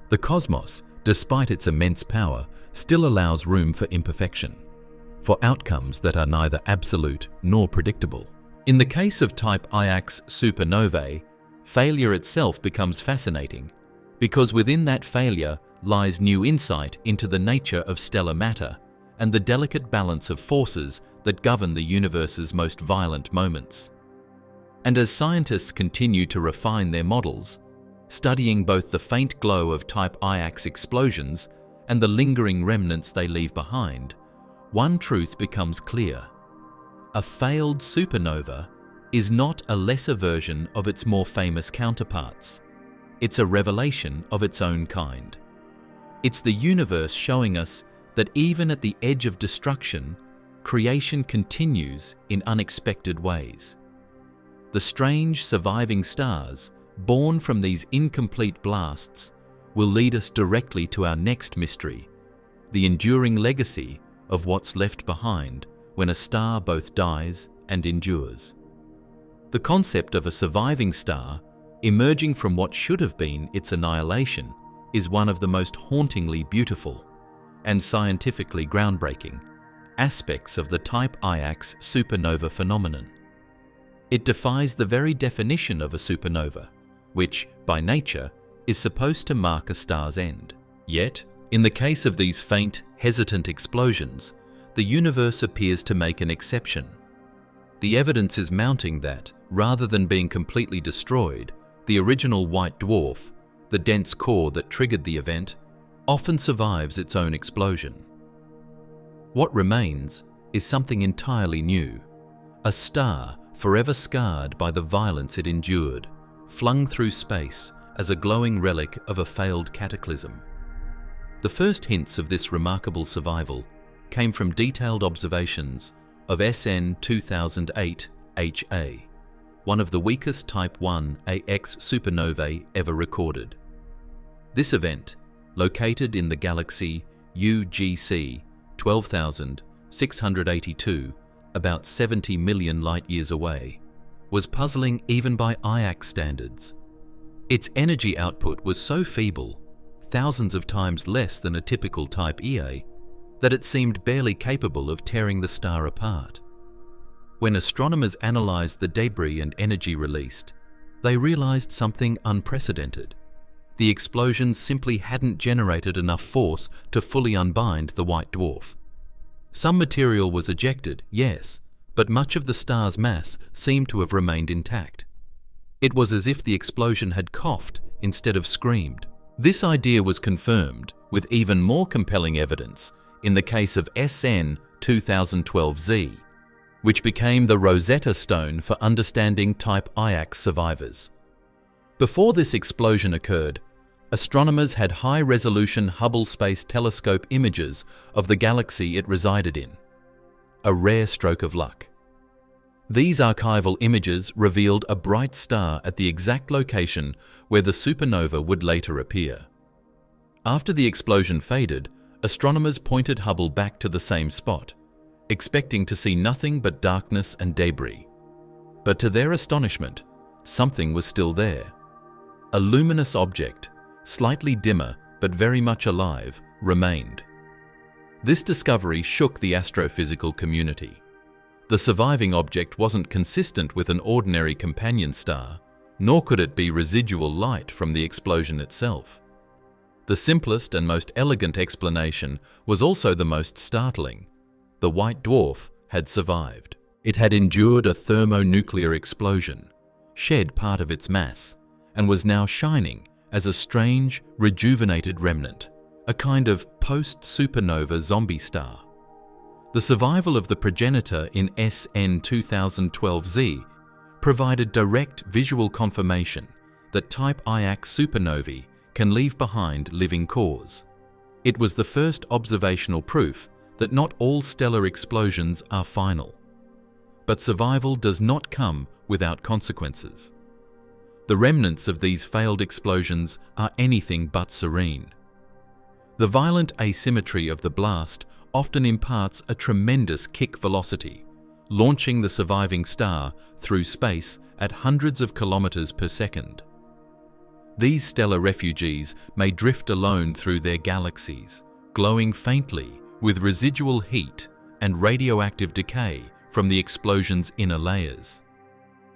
The cosmos, despite its immense power, still allows room for imperfection, for outcomes that are neither absolute nor predictable. In the case of Type Iax supernovae, failure itself becomes fascinating, because within that failure lies new insight into the nature of stellar matter and the delicate balance of forces that govern the universe's most violent moments. And as scientists continue to refine their models, studying both the faint glow of Type Iax explosions and the lingering remnants they leave behind, one truth becomes clear. A failed supernova is not a lesser version of its more famous counterparts. It's a revelation of its own kind. It's the universe showing us that even at the edge of destruction, creation continues in unexpected ways. The strange surviving stars, born from these incomplete blasts, will lead us directly to our next mystery, the enduring legacy of what's left behind when a star both dies and endures. The concept of a surviving star emerging from what should have been its annihilation is one of the most hauntingly beautiful and scientifically groundbreaking aspects of the Type Iax supernova phenomenon. It defies the very definition of a supernova, which, by nature, is supposed to mark a star's end. Yet, in the case of these faint, hesitant explosions, the universe appears to make an exception. The evidence is mounting that, rather than being completely destroyed, the original white dwarf, the dense core that triggered the event, often survives its own explosion. What remains is something entirely new, a star forever scarred by the violence it endured, flung through space as a glowing relic of a failed cataclysm. The first hints of this remarkable survival came from detailed observations of SN 2008 HA, one of the weakest Type Iax supernovae ever recorded. This event, located in the galaxy UGC 12,682, about 70 million light-years away, was puzzling even by Iax standards. Its energy output was so feeble, thousands of times less than a typical Type Ia, that it seemed barely capable of tearing the star apart. When astronomers analyzed the debris and energy released, they realized something unprecedented. The explosion simply hadn't generated enough force to fully unbind the white dwarf. Some material was ejected, yes, but much of the star's mass seemed to have remained intact. It was as if the explosion had coughed instead of screamed. This idea was confirmed with even more compelling evidence in the case of SN 2012Z, which became the Rosetta Stone for understanding Type Iax survivors. Before this explosion occurred, astronomers had high-resolution Hubble Space Telescope images of the galaxy it resided in. A rare stroke of luck. These archival images revealed a bright star at the exact location where the supernova would later appear. After the explosion faded, astronomers pointed Hubble back to the same spot, expecting to see nothing but darkness and debris. But to their astonishment, something was still there. A luminous object, slightly dimmer but very much alive, remained. This discovery shook the astrophysical community. The surviving object wasn't consistent with an ordinary companion star, nor could it be residual light from the explosion itself. The simplest and most elegant explanation was also the most startling. The white dwarf had survived. It had endured a thermonuclear explosion, shed part of its mass, and was now shining as a strange, rejuvenated remnant, a kind of post-supernova zombie star. The survival of the progenitor in SN 2012Z provided direct visual confirmation that Type Iax supernovae can leave behind living cores. It was the first observational proof that not all stellar explosions are final. But survival does not come without consequences. The remnants of these failed explosions are anything but serene. The violent asymmetry of the blast often imparts a tremendous kick velocity, launching the surviving star through space at hundreds of kilometers per second. These stellar refugees may drift alone through their galaxies, glowing faintly with residual heat and radioactive decay from the explosion's inner layers.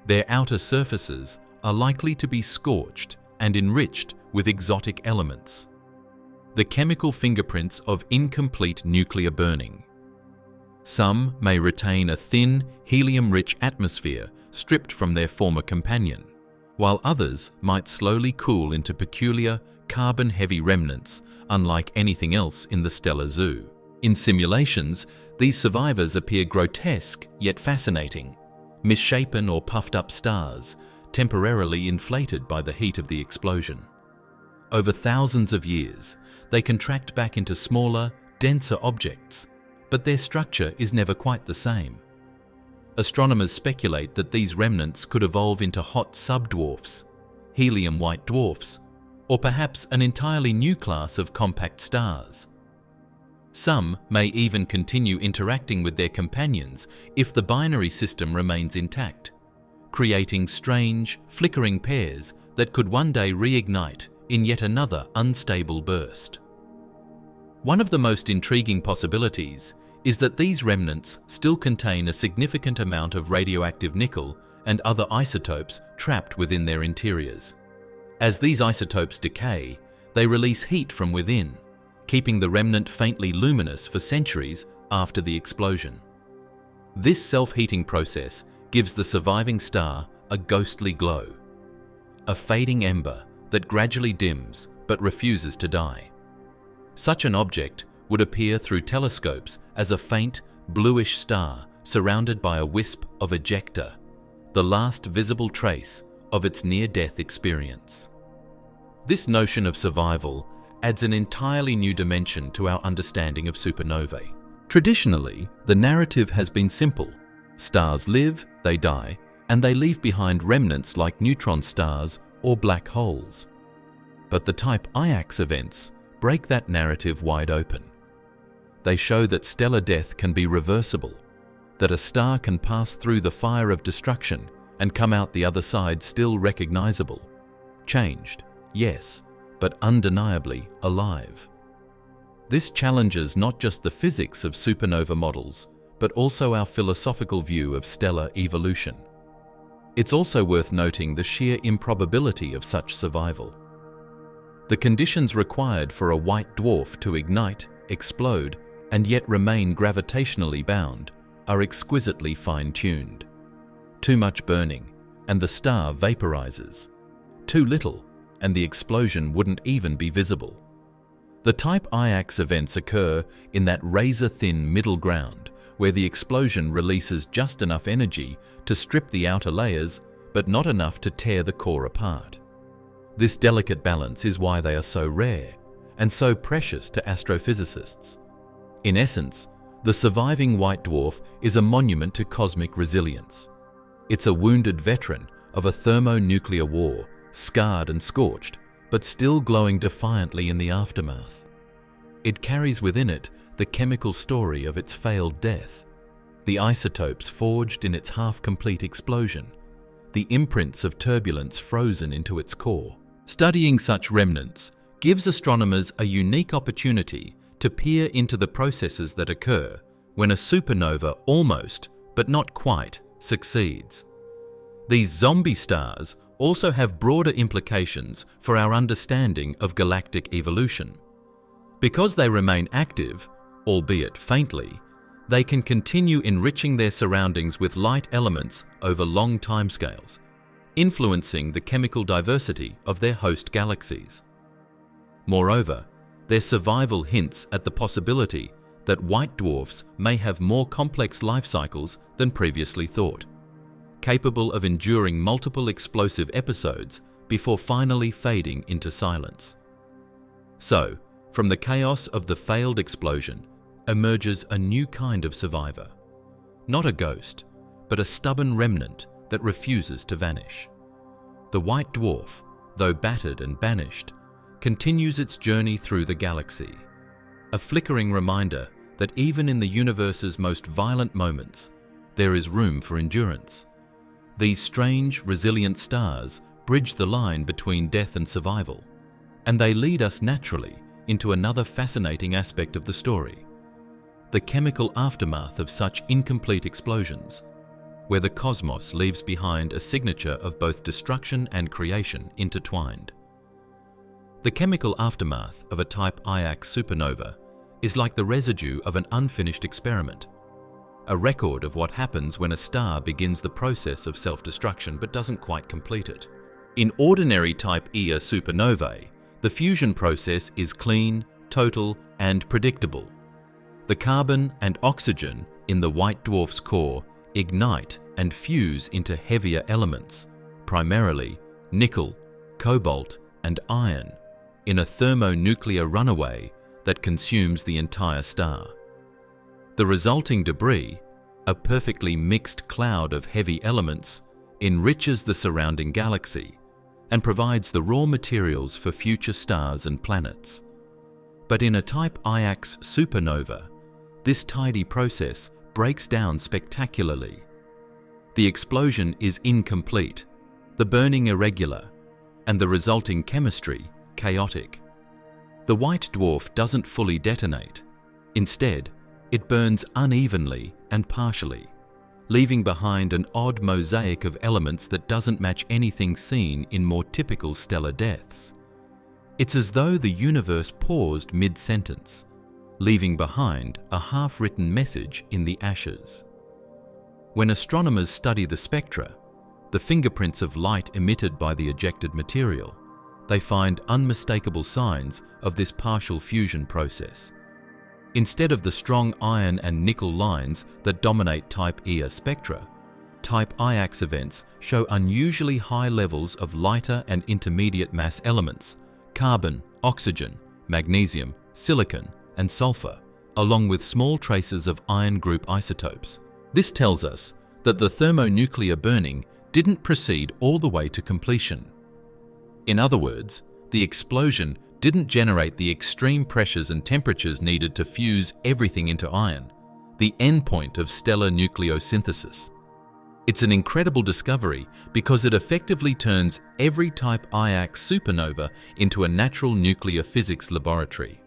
Their outer surfaces are likely to be scorched and enriched with exotic elements, the chemical fingerprints of incomplete nuclear burning. Some may retain a thin, helium-rich atmosphere stripped from their former companion, while others might slowly cool into peculiar, carbon-heavy remnants unlike anything else in the stellar zoo. In simulations, these survivors appear grotesque yet fascinating, misshapen or puffed-up stars, temporarily inflated by the heat of the explosion. Over thousands of years, they contract back into smaller, denser objects, but their structure is never quite the same. Astronomers speculate that these remnants could evolve into hot subdwarfs, helium white dwarfs, or perhaps an entirely new class of compact stars. Some may even continue interacting with their companions if the binary system remains intact, creating strange, flickering pairs that could one day reignite in yet another unstable burst. One of the most intriguing possibilities is that these remnants still contain a significant amount of radioactive nickel and other isotopes trapped within their interiors. As these isotopes decay, they release heat from within, keeping the remnant faintly luminous for centuries after the explosion. This self-heating process gives the surviving star a ghostly glow, a fading ember that gradually dims but refuses to die. Such an object would appear through telescopes as a faint, bluish star surrounded by a wisp of ejecta, the last visible trace of its near-death experience. This notion of survival adds an entirely new dimension to our understanding of supernovae. Traditionally, the narrative has been simple. Stars live, they die, and they leave behind remnants like neutron stars or black holes. But the Type Iax events break that narrative wide open. They show that stellar death can be reversible, that a star can pass through the fire of destruction and come out the other side still recognizable. Changed, yes, but undeniably alive. This challenges not just the physics of supernova models, but also our philosophical view of stellar evolution. It's also worth noting the sheer improbability of such survival. The conditions required for a white dwarf to ignite, explode, and yet remain gravitationally bound are exquisitely fine-tuned. Too much burning, and the star vaporizes. Too little, and the explosion wouldn't even be visible. The Type Iax events occur in that razor-thin middle ground where the explosion releases just enough energy to strip the outer layers, but not enough to tear the core apart. This delicate balance is why they are so rare and so precious to astrophysicists. In essence, the surviving white dwarf is a monument to cosmic resilience. It's a wounded veteran of a thermonuclear war, scarred and scorched, but still glowing defiantly in the aftermath. It carries within it the chemical story of its failed death, the isotopes forged in its half-complete explosion, the imprints of turbulence frozen into its core. Studying such remnants gives astronomers a unique opportunity to peer into the processes that occur when a supernova almost, but not quite, succeeds. These zombie stars also have broader implications for our understanding of galactic evolution. Because they remain active, albeit faintly, they can continue enriching their surroundings with light elements over long timescales, influencing the chemical diversity of their host galaxies. Moreover, their survival hints at the possibility that white dwarfs may have more complex life cycles than previously thought, capable of enduring multiple explosive episodes before finally fading into silence. So, from the chaos of the failed explosion emerges a new kind of survivor. Not a ghost, but a stubborn remnant that refuses to vanish. The white dwarf, though battered and banished, continues its journey through the galaxy, a flickering reminder that even in the universe's most violent moments, there is room for endurance. These strange, resilient stars bridge the line between death and survival, and they lead us naturally into another fascinating aspect of the story: the chemical aftermath of such incomplete explosions, where the cosmos leaves behind a signature of both destruction and creation intertwined. The chemical aftermath of a Type Iax supernova is like the residue of an unfinished experiment, a record of what happens when a star begins the process of self-destruction but doesn't quite complete it. In ordinary Type Ia supernovae, the fusion process is clean, total, and predictable. The carbon and oxygen in the white dwarf's core ignite and fuse into heavier elements, primarily nickel, cobalt, and iron, in a thermonuclear runaway that consumes the entire star. The resulting debris, a perfectly mixed cloud of heavy elements, enriches the surrounding galaxy and provides the raw materials for future stars and planets. But in a Type Iax supernova, this tidy process breaks down spectacularly. The explosion is incomplete, the burning irregular, and the resulting chemistry chaotic. The white dwarf doesn't fully detonate. Instead, it burns unevenly and partially, leaving behind an odd mosaic of elements that doesn't match anything seen in more typical stellar deaths. It's as though the universe paused mid-sentence, leaving behind a half-written message in the ashes. When astronomers study the spectra, the fingerprints of light emitted by the ejected material, they find unmistakable signs of this partial fusion process. Instead of the strong iron and nickel lines that dominate Type Ia spectra, Type Iax events show unusually high levels of lighter and intermediate mass elements: carbon, oxygen, magnesium, silicon, and sulfur, along with small traces of iron group isotopes. This tells us that the thermonuclear burning didn't proceed all the way to completion. In other words, The explosion didn't generate the extreme pressures and temperatures needed to fuse everything into iron, the endpoint of stellar nucleosynthesis. It's an incredible discovery because it effectively turns every Type Iax supernova into a natural nuclear physics laboratory.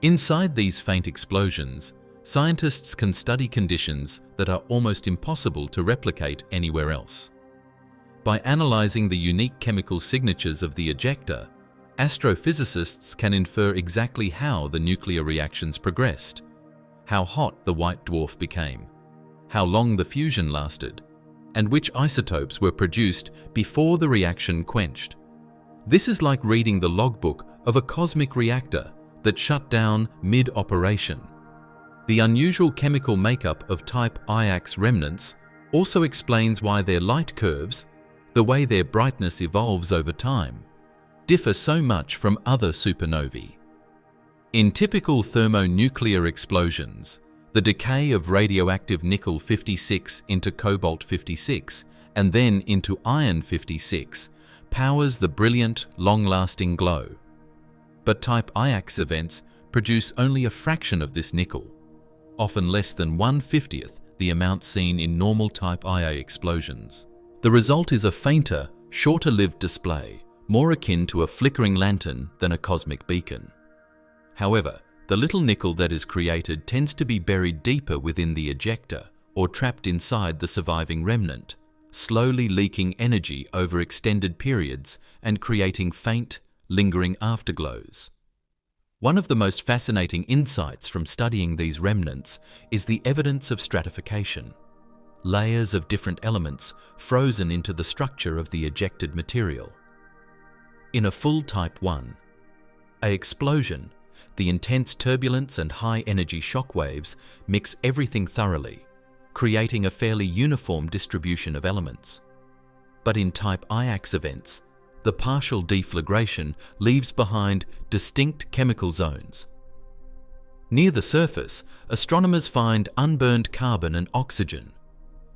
Inside these faint explosions, scientists can study conditions that are almost impossible to replicate anywhere else. By analyzing the unique chemical signatures of the ejecta, astrophysicists can infer exactly how the nuclear reactions progressed, how hot the white dwarf became, how long the fusion lasted, and which isotopes were produced before the reaction quenched. This is like reading the logbook of a cosmic reactor that shut down mid-operation. The unusual chemical makeup of Type Iax remnants also explains why their light curves, the way their brightness evolves over time, differ so much from other supernovae. In typical thermonuclear explosions, the decay of radioactive nickel-56 into cobalt-56 and then into iron-56 powers the brilliant, long-lasting glow. But Type Iax events produce only a fraction of this nickel, often less than 1/50th the amount seen in normal Type Ia explosions. The result is a fainter, shorter-lived display, more akin to a flickering lantern than a cosmic beacon. However, the little nickel that is created tends to be buried deeper within the ejecta or trapped inside the surviving remnant, slowly leaking energy over extended periods and creating faint, lingering afterglows. One of the most fascinating insights from studying these remnants is the evidence of stratification, layers of different elements frozen into the structure of the ejected material. In a full Type Ia explosion, the intense turbulence and high-energy shock waves mix everything thoroughly, creating a fairly uniform distribution of elements. But in Type Iax events, the partial deflagration leaves behind distinct chemical zones. Near the surface, astronomers find unburned carbon and oxygen,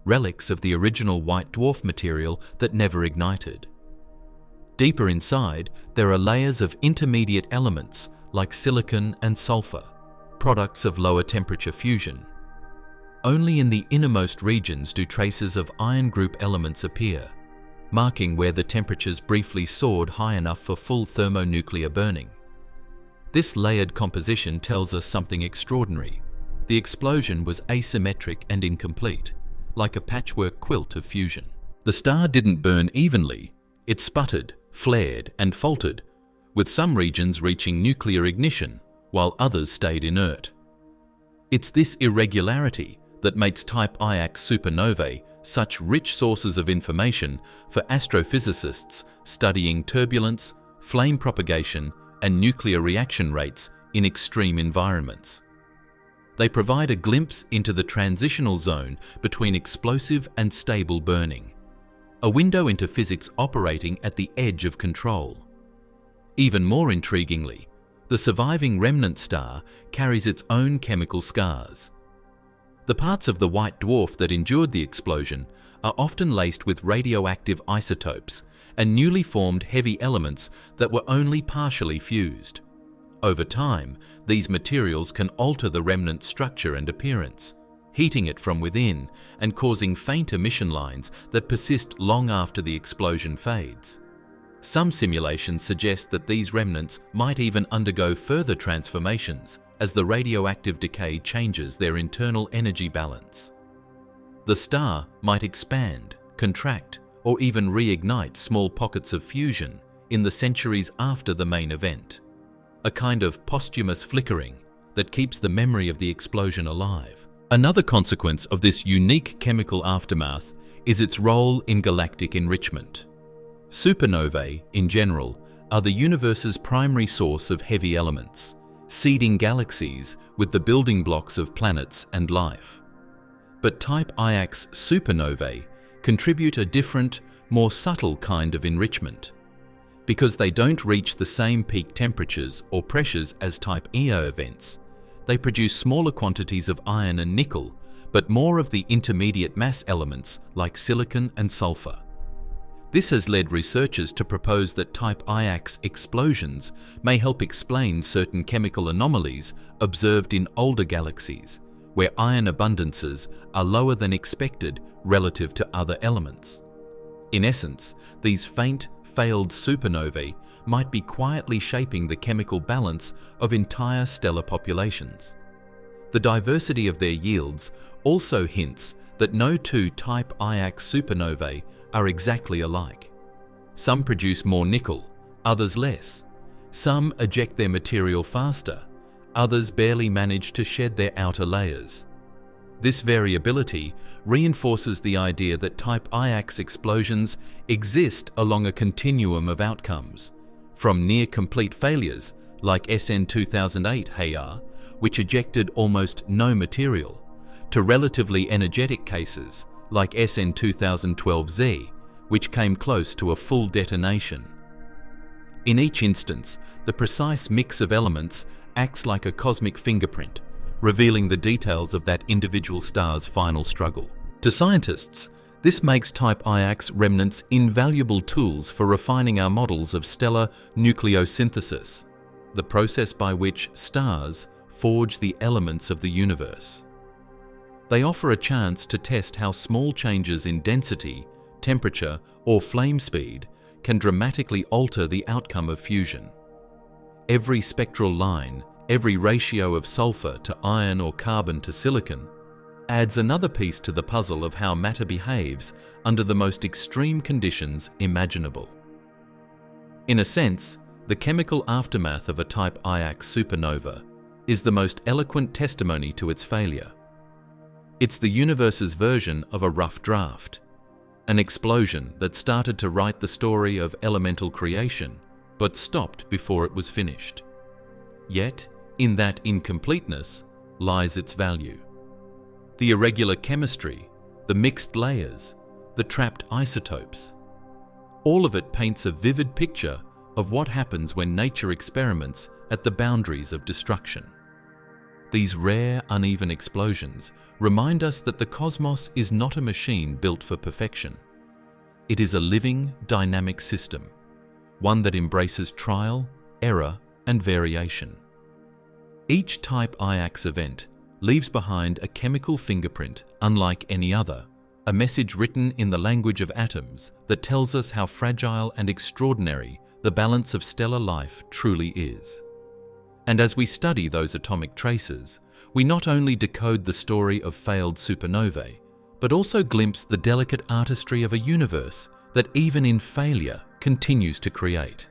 relics of the original white dwarf material that never ignited. Deeper inside, there are layers of intermediate elements like silicon and sulfur, products of lower temperature fusion. Only in the innermost regions do traces of iron group elements appear, marking where the temperatures briefly soared high enough for full thermonuclear burning. This layered composition tells us something extraordinary. The explosion was asymmetric and incomplete, like a patchwork quilt of fusion. The star didn't burn evenly, it sputtered, flared, and faltered, with some regions reaching nuclear ignition, while others stayed inert. It's this irregularity that makes Type Iax supernovae such rich sources of information for astrophysicists studying turbulence, flame propagation, and nuclear reaction rates in extreme environments. They provide a glimpse into the transitional zone between explosive and stable burning, a window into physics operating at the edge of control. Even more intriguingly, the surviving remnant star carries its own chemical scars. The parts of the white dwarf that endured the explosion are often laced with radioactive isotopes and newly formed heavy elements that were only partially fused. Over time, these materials can alter the remnant's structure and appearance, heating it from within and causing faint emission lines that persist long after the explosion fades. Some simulations suggest that these remnants might even undergo further transformations as the radioactive decay changes their internal energy balance. The star might expand, contract, or even reignite small pockets of fusion in the centuries after the main event, a kind of posthumous flickering that keeps the memory of the explosion alive. Another consequence of this unique chemical aftermath is its role in galactic enrichment. Supernovae, in general, are the universe's primary source of heavy elements, seeding galaxies with the building blocks of planets and life. But Type Iax supernovae contribute a different, more subtle kind of enrichment. Because they don't reach the same peak temperatures or pressures as Type Ia events, they produce smaller quantities of iron and nickel, but more of the intermediate mass elements like silicon and sulfur. This has led researchers to propose that Type Iax explosions may help explain certain chemical anomalies observed in older galaxies, where iron abundances are lower than expected relative to other elements. In essence, these faint, failed supernovae might be quietly shaping the chemical balance of entire stellar populations. The diversity of their yields also hints that no two Type Iax supernovae are exactly alike. Some produce more nickel, others less. Some eject their material faster, others barely manage to shed their outer layers. This variability reinforces the idea that Type Iax explosions exist along a continuum of outcomes, from near-complete failures like SN 2008 HAR, which ejected almost no material, to relatively energetic cases like SN 2012Z, which came close to a full detonation. In each instance, the precise mix of elements acts like a cosmic fingerprint, revealing the details of that individual star's final struggle. To scientists, this makes Type Iax remnants invaluable tools for refining our models of stellar nucleosynthesis, the process by which stars forge the elements of the universe. They offer a chance to test how small changes in density, temperature, or flame speed can dramatically alter the outcome of fusion. Every spectral line, every ratio of sulfur to iron or carbon to silicon, adds another piece to the puzzle of how matter behaves under the most extreme conditions imaginable. In a sense, the chemical aftermath of a Type Iax supernova is the most eloquent testimony to its failure. It's the universe's version of a rough draft, an explosion that started to write the story of elemental creation, but stopped before it was finished. Yet, in that incompleteness lies its value. The irregular chemistry, the mixed layers, the trapped isotopes. All of it paints a vivid picture of what happens when nature experiments at the boundaries of destruction. These rare, uneven explosions remind us that the cosmos is not a machine built for perfection. It is a living, dynamic system, one that embraces trial, error, and variation. Each Type Iax event leaves behind a chemical fingerprint unlike any other, a message written in the language of atoms that tells us how fragile and extraordinary the balance of stellar life truly is. And as we study those atomic traces, we not only decode the story of failed supernovae, but also glimpse the delicate artistry of a universe that even in failure continues to create.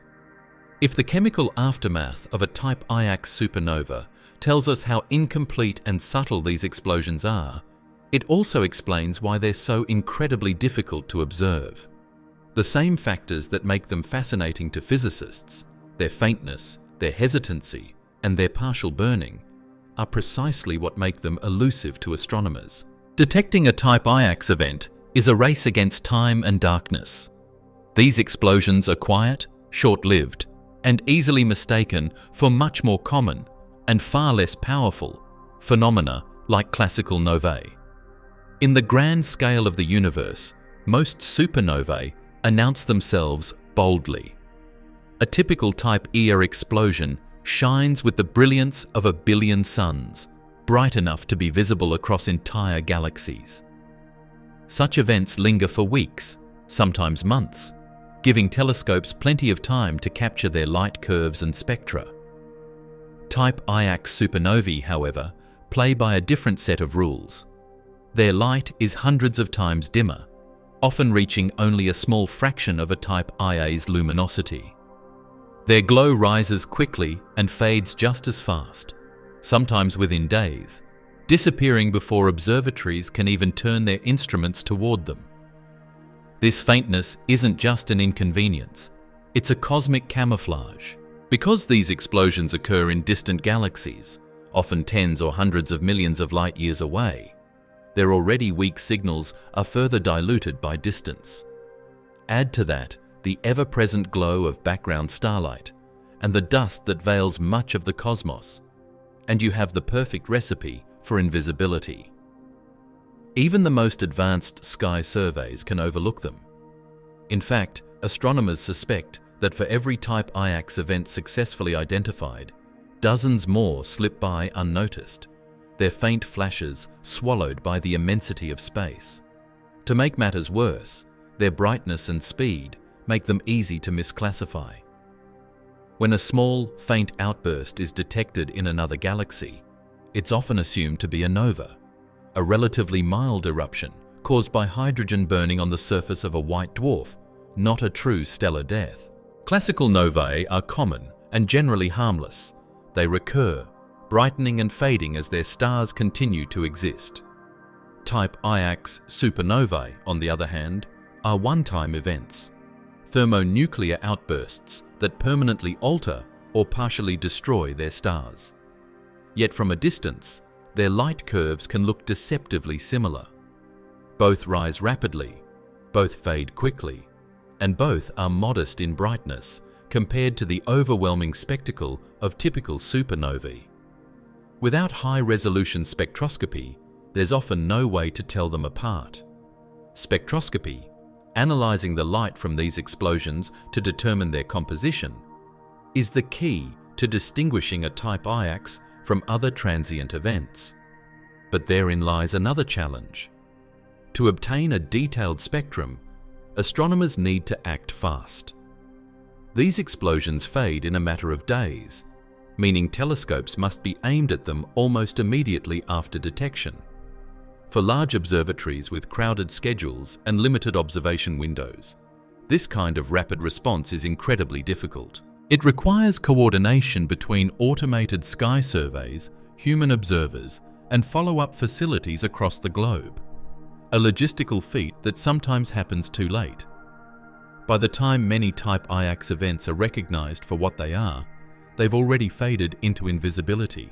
If the chemical aftermath of a Type Iax supernova tells us how incomplete and subtle these explosions are, it also explains why they're so incredibly difficult to observe. The same factors that make them fascinating to physicists, their faintness, their hesitancy, and their partial burning, are precisely what make them elusive to astronomers. Detecting a Type Iax event is a race against time and darkness. These explosions are quiet, short-lived, and easily mistaken for much more common and far less powerful phenomena like classical novae. In the grand scale of the universe, most supernovae announce themselves boldly. A typical Type Ia explosion shines with the brilliance of 1 billion suns, bright enough to be visible across entire galaxies. Such events linger for weeks, sometimes months, giving telescopes plenty of time to capture their light curves and spectra. Type Iax supernovae, however, play by a different set of rules. Their light is hundreds of times dimmer, often reaching only a small fraction of a Type Ia's luminosity. Their glow rises quickly and fades just as fast, sometimes within days, disappearing before observatories can even turn their instruments toward them. This faintness isn't just an inconvenience, it's a cosmic camouflage. Because these explosions occur in distant galaxies, often tens or hundreds of millions of light years away, their already weak signals are further diluted by distance. Add to that the ever-present glow of background starlight and the dust that veils much of the cosmos, and you have the perfect recipe for invisibility. Even the most advanced sky surveys can overlook them. In fact, astronomers suspect that for every Type Iax event successfully identified, dozens more slip by unnoticed, their faint flashes swallowed by the immensity of space. To make matters worse, their brightness and speed make them easy to misclassify. When a small, faint outburst is detected in another galaxy, it's often assumed to be a nova, a relatively mild eruption caused by hydrogen burning on the surface of a white dwarf, not a true stellar death. Classical novae are common and generally harmless. They recur, brightening and fading as their stars continue to exist. Type Iax supernovae, on the other hand, are one-time events, thermonuclear outbursts that permanently alter or partially destroy their stars. Yet from a distance, their light curves can look deceptively similar. Both rise rapidly, both fade quickly, and both are modest in brightness compared to the overwhelming spectacle of typical supernovae. Without high-resolution spectroscopy, there's often no way to tell them apart. Spectroscopy, analyzing the light from these explosions to determine their composition, is the key to distinguishing a Type Iax from other transient events. But therein lies another challenge. To obtain a detailed spectrum, astronomers need to act fast. These explosions fade in a matter of days, meaning telescopes must be aimed at them almost immediately after detection. For large observatories with crowded schedules and limited observation windows, this kind of rapid response is incredibly difficult. It requires coordination between automated sky surveys, human observers, and follow-up facilities across the globe, a logistical feat that sometimes happens too late. By the time many Type Iax events are recognized for what they are, they've already faded into invisibility.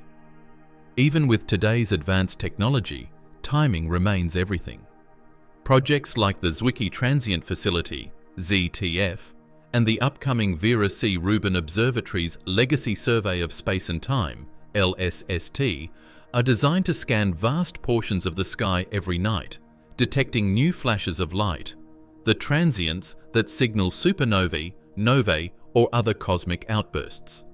Even with today's advanced technology, timing remains everything. Projects like the Zwicky Transient Facility, ZTF, and the upcoming Vera C. Rubin Observatory's Legacy Survey of Space and Time, LSST, are designed to scan vast portions of the sky every night, detecting new flashes of light, the transients that signal supernovae, novae, or other cosmic outbursts.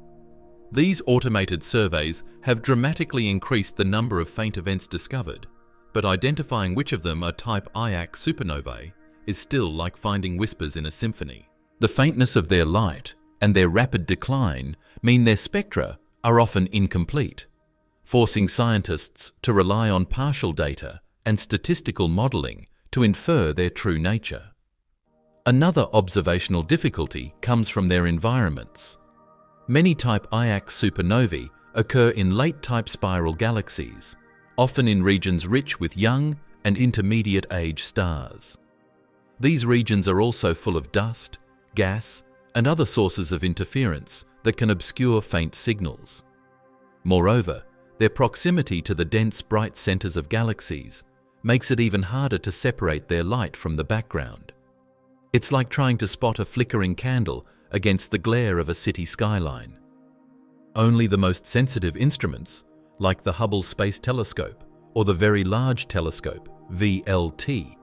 These automated surveys have dramatically increased the number of faint events discovered, but identifying which of them are Type Iax supernovae is still like finding whispers in a symphony. The faintness of their light and their rapid decline mean their spectra are often incomplete, forcing scientists to rely on partial data and statistical modeling to infer their true nature. Another observational difficulty comes from their environments. Many Type Iax supernovae occur in late type spiral galaxies, often in regions rich with young and intermediate-age stars. These regions are also full of dust, gas, and other sources of interference that can obscure faint signals. Moreover, their proximity to the dense, bright centers of galaxies makes it even harder to separate their light from the background. It's like trying to spot a flickering candle against the glare of a city skyline. Only the most sensitive instruments, like the Hubble Space Telescope or the Very Large Telescope, VLT,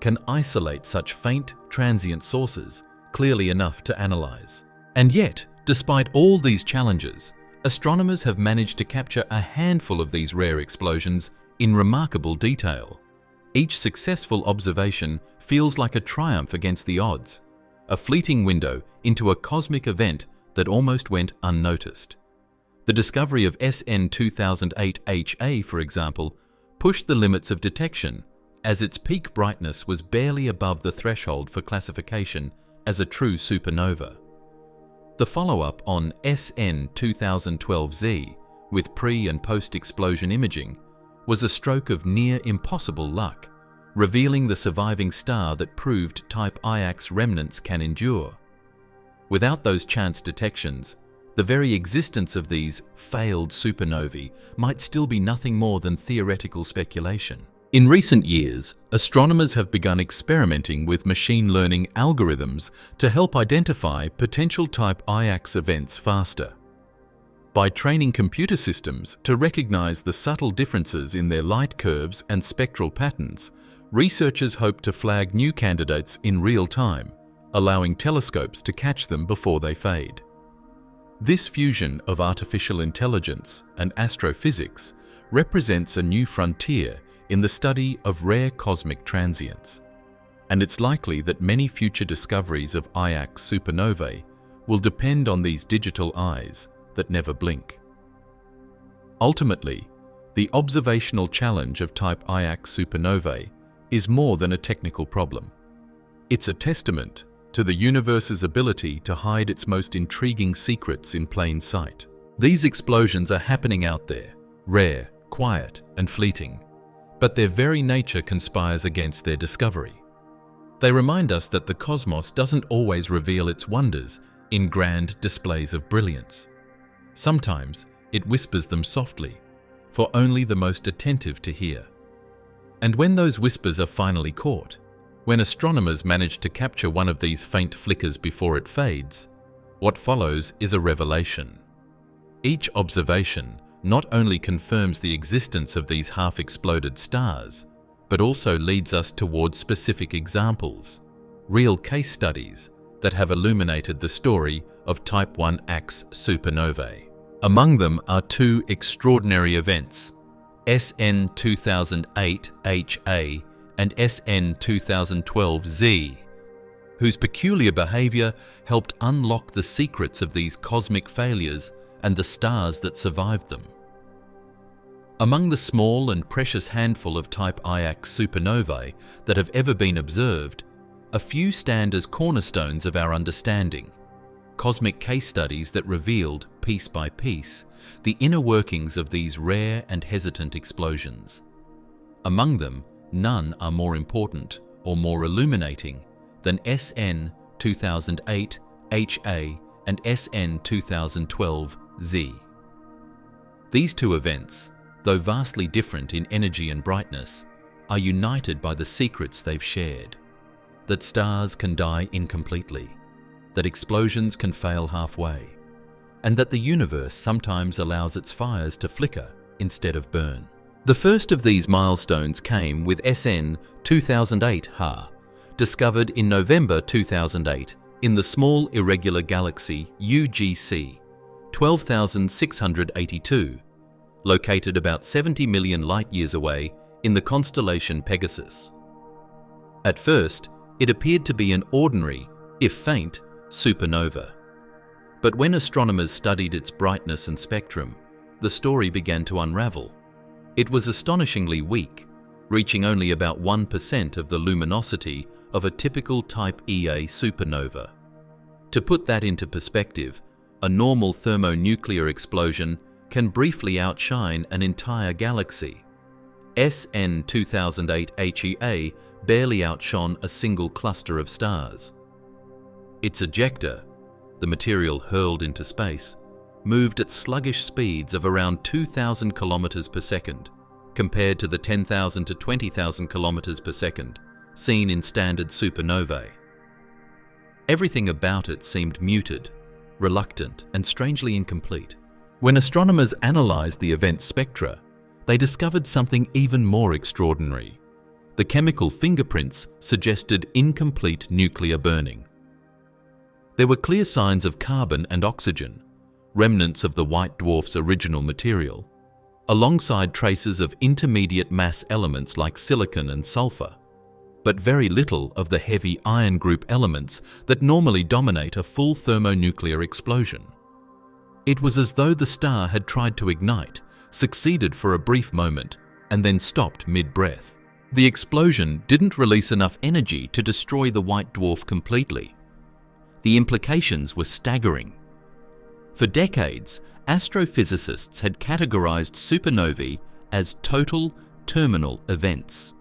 can isolate such faint, transient sources clearly enough to analyze. And yet, despite all these challenges, astronomers have managed to capture a handful of these rare explosions in remarkable detail. Each successful observation feels like a triumph against the odds, a fleeting window into a cosmic event that almost went unnoticed. The discovery of SN 2008HA, for example, pushed the limits of detection, as its peak brightness was barely above the threshold for classification as a true supernova. The follow-up on SN 2012Z, with pre- and post-explosion imaging, was a stroke of near impossible luck, revealing the surviving star that proved Type Iax remnants can endure. Without those chance detections, the very existence of these failed supernovae might still be nothing more than theoretical speculation. In recent years, astronomers have begun experimenting with machine learning algorithms to help identify potential Type Iax events faster. By training computer systems to recognize the subtle differences in their light curves and spectral patterns, researchers hope to flag new candidates in real time, allowing telescopes to catch them before they fade. This fusion of artificial intelligence and astrophysics represents a new frontier in the study of rare cosmic transients, and it's likely that many future discoveries of Iax supernovae will depend on these digital eyes that never blink. Ultimately, the observational challenge of Type Iax supernovae is more than a technical problem. It's a testament to the universe's ability to hide its most intriguing secrets in plain sight. These explosions are happening out there, rare, quiet, and fleeting, but their very nature conspires against their discovery. They remind us that the cosmos doesn't always reveal its wonders in grand displays of brilliance. Sometimes it whispers them softly, for only the most attentive to hear. And when those whispers are finally caught, when astronomers manage to capture one of these faint flickers before it fades, what follows is a revelation. Each observation not only confirms the existence of these half-exploded stars, but also leads us towards specific examples, real case studies that have illuminated the story of Type Iax supernovae. Among them are two extraordinary events, SN 2008 HA and SN 2012 Z, whose peculiar behavior helped unlock the secrets of these cosmic failures and the stars that survived them. Among the small and precious handful of Type Iax supernovae that have ever been observed, a few stand as cornerstones of our understanding, cosmic case studies that revealed, piece by piece, the inner workings of these rare and hesitant explosions. Among them, none are more important or more illuminating than SN 2008 HA and SN 2012 Z. These two events, though vastly different in energy and brightness, are united by the secrets they've shared: that stars can die incompletely, that explosions can fail halfway, and that the universe sometimes allows its fires to flicker instead of burn. The first of these milestones came with SN 2008 HA, discovered in November 2008 in the Small Irregular Galaxy UGC 12682, located about 70 million light-years away in the constellation Pegasus. At first, it appeared to be an ordinary, if faint, supernova. But when astronomers studied its brightness and spectrum, the story began to unravel. It was astonishingly weak, reaching only about 1% of the luminosity of a typical Type Ia supernova. To put that into perspective, a normal thermonuclear explosion can briefly outshine an entire galaxy. SN 2008 HEA barely outshone a single cluster of stars. Its ejector, the material hurled into space, moved at sluggish speeds of around 2,000 kilometers per second, compared to the 10,000 to 20,000 kilometers per second seen in standard supernovae. Everything about it seemed muted, reluctant, and strangely incomplete. When astronomers analyzed the event's spectra, they discovered something even more extraordinary. The chemical fingerprints suggested incomplete nuclear burning. There were clear signs of carbon and oxygen, remnants of the white dwarf's original material, alongside traces of intermediate mass elements like silicon and sulfur, but very little of the heavy iron group elements that normally dominate a full thermonuclear explosion. It was as though the star had tried to ignite, succeeded for a brief moment, and then stopped mid-breath. The explosion didn't release enough energy to destroy the white dwarf completely. The implications were staggering. For decades, astrophysicists had categorized supernovae as total terminal events.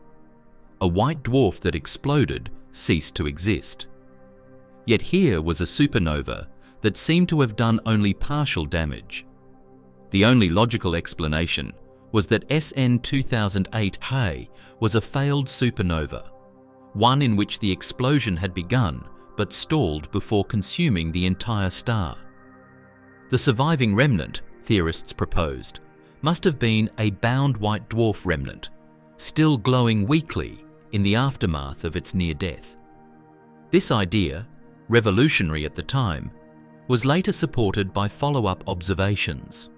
A white dwarf that exploded ceased to exist. Yet here was a supernova that seemed to have done only partial damage. The only logical explanation was that SN 2008 HA was a failed supernova, one in which the explosion had begun but stalled before consuming the entire star. The surviving remnant, theorists proposed, must have been a bound white dwarf remnant, still glowing weakly in the aftermath of its near death. This idea, revolutionary at the time, was later supported by follow-up observations.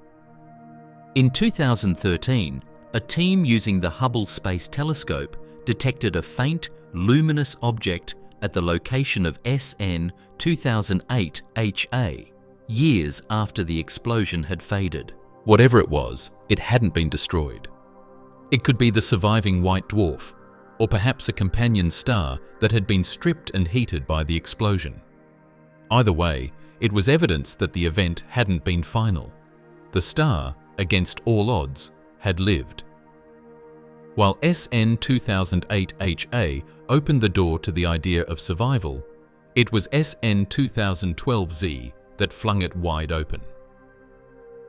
In 2013, a team using the Hubble Space Telescope detected a faint, luminous object at the location of SN 2008 HA, years after the explosion had faded. Whatever it was, it hadn't been destroyed. It could be the surviving white dwarf, or perhaps a companion star that had been stripped and heated by the explosion. Either way, it was evidence that the event hadn't been final. The star, against all odds, had lived. While SN 2008 HA opened the door to the idea of survival, it was SN 2012Z that flung it wide open.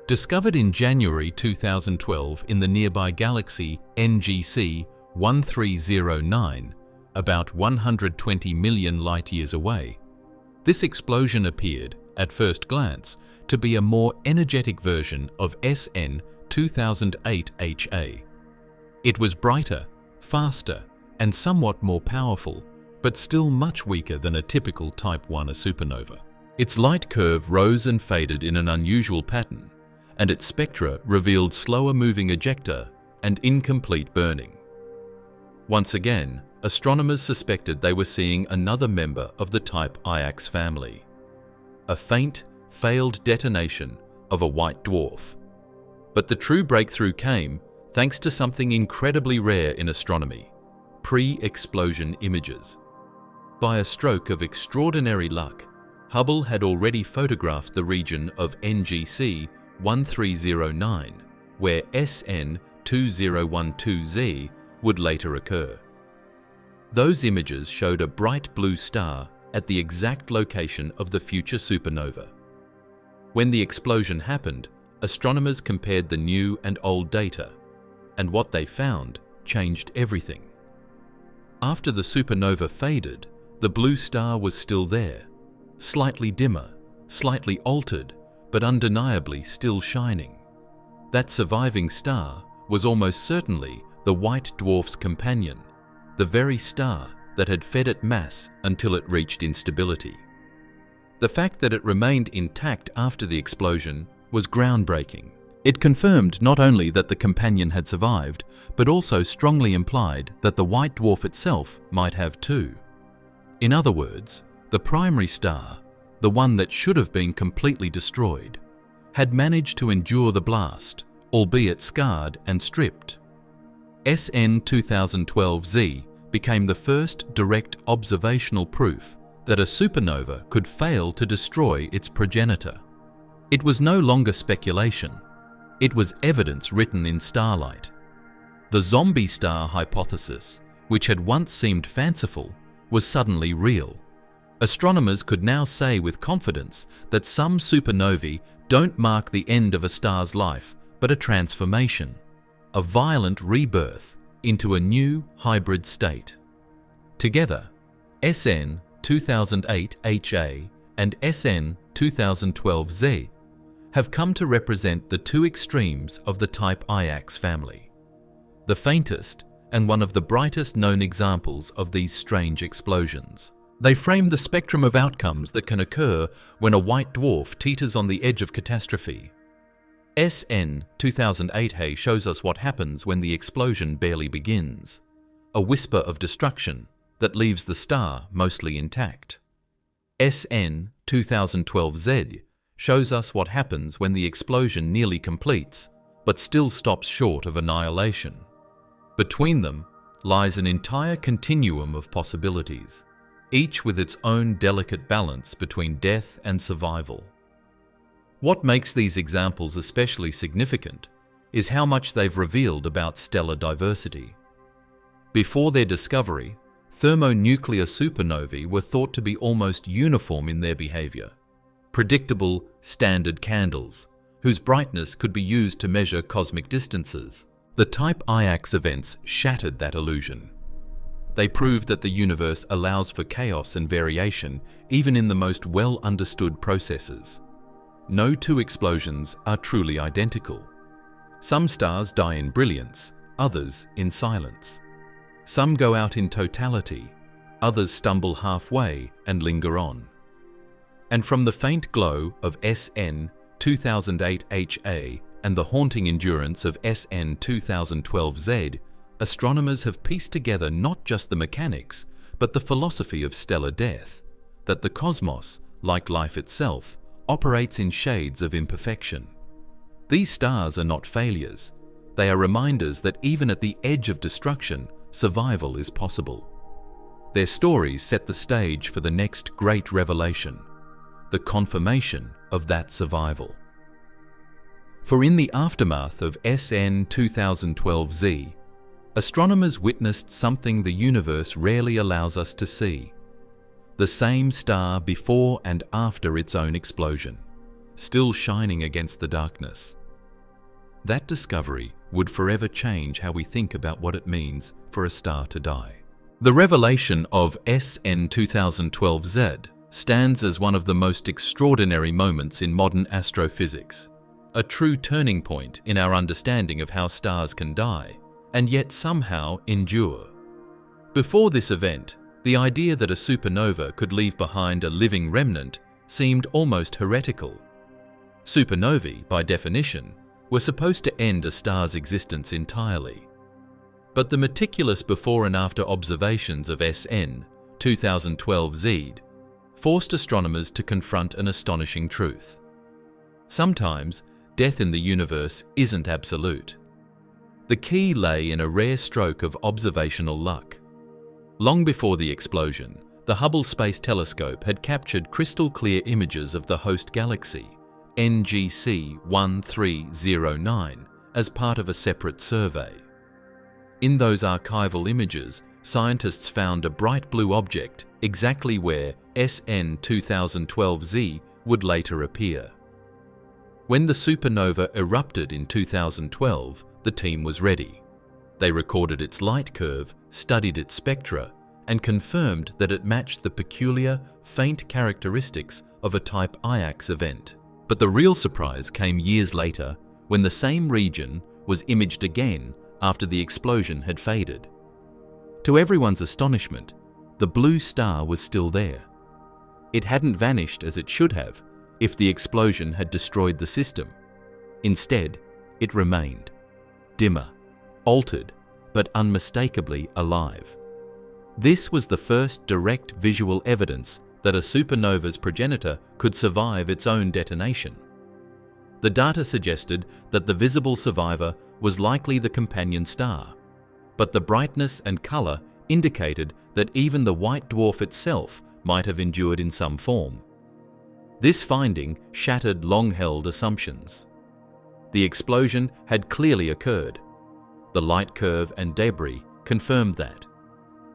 Discovered in January 2012 in the nearby galaxy NGC 1309, about 120 million light-years away, this explosion appeared, at first glance, to be a more energetic version of SN 2008 HA. It was brighter, faster, and somewhat more powerful, but still much weaker than a typical Type Ia supernova. Its light curve rose and faded in an unusual pattern, and its spectra revealed slower-moving ejecta and incomplete burning. Once again, astronomers suspected they were seeing another member of the Type Iax family, a faint, failed detonation of a white dwarf. But the true breakthrough came thanks to something incredibly rare in astronomy: pre-explosion images. By a stroke of extraordinary luck, Hubble had already photographed the region of NGC 1309, where SN 2012Z would later occur. Those images showed a bright blue star at the exact location of the future supernova. When the explosion happened, astronomers compared the new and old data, and what they found changed everything. After the supernova faded, the blue star was still there, slightly dimmer, slightly altered, but undeniably still shining. That surviving star was almost certainly the white dwarf's companion, the very star that had fed it mass until it reached instability. The fact that it remained intact after the explosion was groundbreaking. It confirmed not only that the companion had survived, but also strongly implied that the white dwarf itself might have too. In other words, the primary star, the one that should have been completely destroyed, had managed to endure the blast, albeit scarred and stripped. SN 2012Z became the first direct observational proof that a supernova could fail to destroy its progenitor. It was no longer speculation. It was evidence written in starlight. The zombie star hypothesis, which had once seemed fanciful, was suddenly real. Astronomers could now say with confidence that some supernovae don't mark the end of a star's life, but a transformation, a violent rebirth into a new hybrid state. Together, SN 2008 HA and SN 2012Z have come to represent the two extremes of the Type Iax family, the faintest and one of the brightest known examples of these strange explosions. They frame the spectrum of outcomes that can occur when a white dwarf teeters on the edge of catastrophe. SN 2008A shows us what happens when the explosion barely begins, a whisper of destruction that leaves the star mostly intact. SN 2012Z shows us what happens when the explosion nearly completes, but still stops short of annihilation. Between them lies an entire continuum of possibilities, each with its own delicate balance between death and survival. What makes these examples especially significant is how much they've revealed about stellar diversity. Before their discovery, thermonuclear supernovae were thought to be almost uniform in their behavior, predictable, standard candles, whose brightness could be used to measure cosmic distances. The Type Iax events shattered that illusion. They proved that the universe allows for chaos and variation even in the most well-understood processes. No two explosions are truly identical. Some stars die in brilliance, others in silence. Some go out in totality, others stumble halfway and linger on. And from the faint glow of SN 2008HA and the haunting endurance of SN 2012Z, astronomers have pieced together not just the mechanics, but the philosophy of stellar death, that the cosmos, like life itself, operates in shades of imperfection. These stars are not failures. They are reminders that even at the edge of destruction, survival is possible. Their stories set the stage for the next great revelation, the confirmation of that survival. For in the aftermath of SN 2012Z, astronomers witnessed something the universe rarely allows us to see. The same star before and after its own explosion, still shining against the darkness. That discovery would forever change how we think about what it means for a star to die. The revelation of SN 2012Z stands as one of the most extraordinary moments in modern astrophysics, a true turning point in our understanding of how stars can die, and yet somehow endure. Before this event, the idea that a supernova could leave behind a living remnant seemed almost heretical. Supernovae, by definition, were supposed to end a star's existence entirely. But the meticulous before and after observations of SN 2012Z forced astronomers to confront an astonishing truth. Sometimes, death in the universe isn't absolute. The key lay in a rare stroke of observational luck. Long before the explosion, the Hubble Space Telescope had captured crystal-clear images of the host galaxy, NGC 1309, as part of a separate survey. In those archival images, scientists found a bright blue object exactly where SN 2012Z would later appear. When the supernova erupted in 2012, the team was ready. They recorded its light curve, studied its spectra, and confirmed that it matched the peculiar, faint characteristics of a Type Iax event. But the real surprise came years later, when the same region was imaged again after the explosion had faded. To everyone's astonishment, the blue star was still there. It hadn't vanished as it should have if the explosion had destroyed the system. Instead, it remained, dimmer, altered, but unmistakably alive. This was the first direct visual evidence that a supernova's progenitor could survive its own detonation. The data suggested that the visible survivor was likely the companion star, but the brightness and color indicated that even the white dwarf itself might have endured in some form. This finding shattered long-held assumptions. The explosion had clearly occurred. The light curve and debris confirmed that.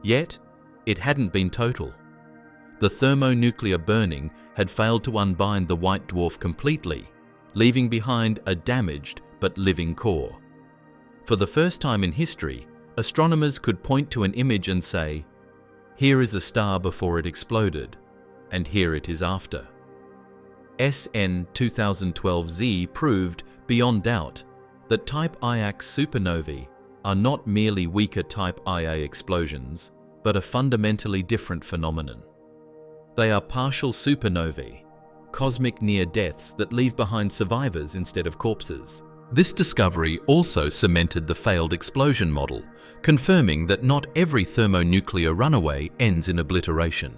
Yet, it hadn't been total. The thermonuclear burning had failed to unbind the white dwarf completely, leaving behind a damaged but living core. For the first time in history, astronomers could point to an image and say, "Here is a star before it exploded, and here it is after." SN 2012Z proved, beyond doubt, that Type Iax supernovae are not merely weaker Type Ia explosions, but a fundamentally different phenomenon. They are partial supernovae, cosmic near-deaths that leave behind survivors instead of corpses. This discovery also cemented the failed explosion model, confirming that not every thermonuclear runaway ends in obliteration.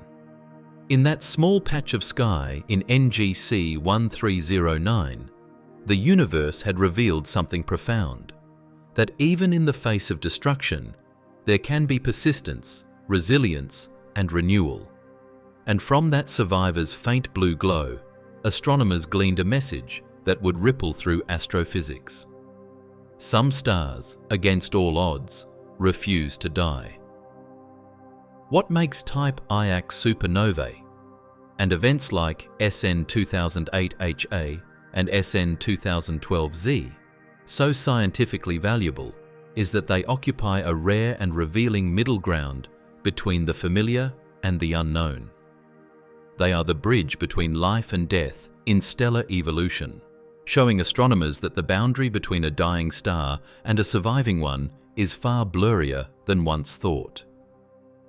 In that small patch of sky in NGC 1309, the universe had revealed something profound, that even in the face of destruction, there can be persistence, resilience, and renewal. And from that survivor's faint blue glow, astronomers gleaned a message that would ripple through astrophysics. Some stars, against all odds, refuse to die. What makes Type Iax supernovae and events like SN 2008HA and SN 2012Z so scientifically valuable is that they occupy a rare and revealing middle ground between the familiar and the unknown. They are the bridge between life and death in stellar evolution, showing astronomers that the boundary between a dying star and a surviving one is far blurrier than once thought.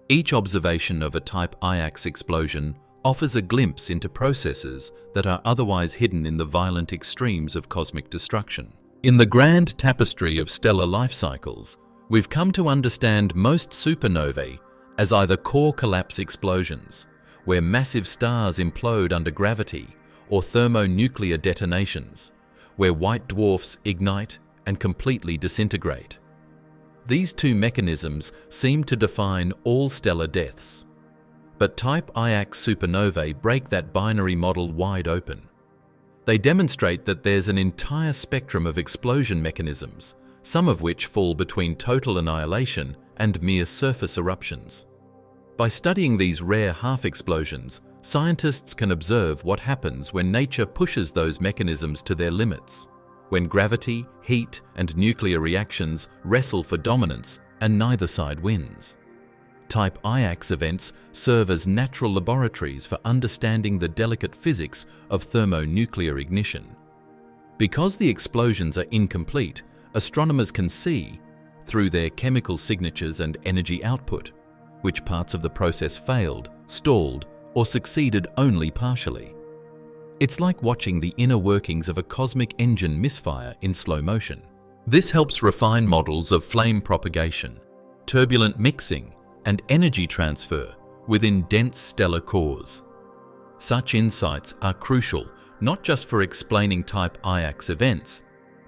Each observation of a Type Iax explosion offers a glimpse into processes that are otherwise hidden in the violent extremes of cosmic destruction. In the grand tapestry of stellar life cycles, we've come to understand most supernovae as either core collapse explosions, where massive stars implode under gravity, or thermonuclear detonations, where white dwarfs ignite and completely disintegrate. These two mechanisms seem to define all stellar deaths. But Type Iax supernovae break that binary model wide open. They demonstrate that there's an entire spectrum of explosion mechanisms, some of which fall between total annihilation and mere surface eruptions. By studying these rare half-explosions, scientists can observe what happens when nature pushes those mechanisms to their limits, when gravity, heat, and nuclear reactions wrestle for dominance and neither side wins. Type Iax events serve as natural laboratories for understanding the delicate physics of thermonuclear ignition. Because the explosions are incomplete, astronomers can see, through their chemical signatures and energy output, which parts of the process failed, stalled, or succeeded only partially. It's like watching the inner workings of a cosmic engine misfire in slow motion. This helps refine models of flame propagation, turbulent mixing, and energy transfer within dense stellar cores. Such insights are crucial not just for explaining Type Iax events,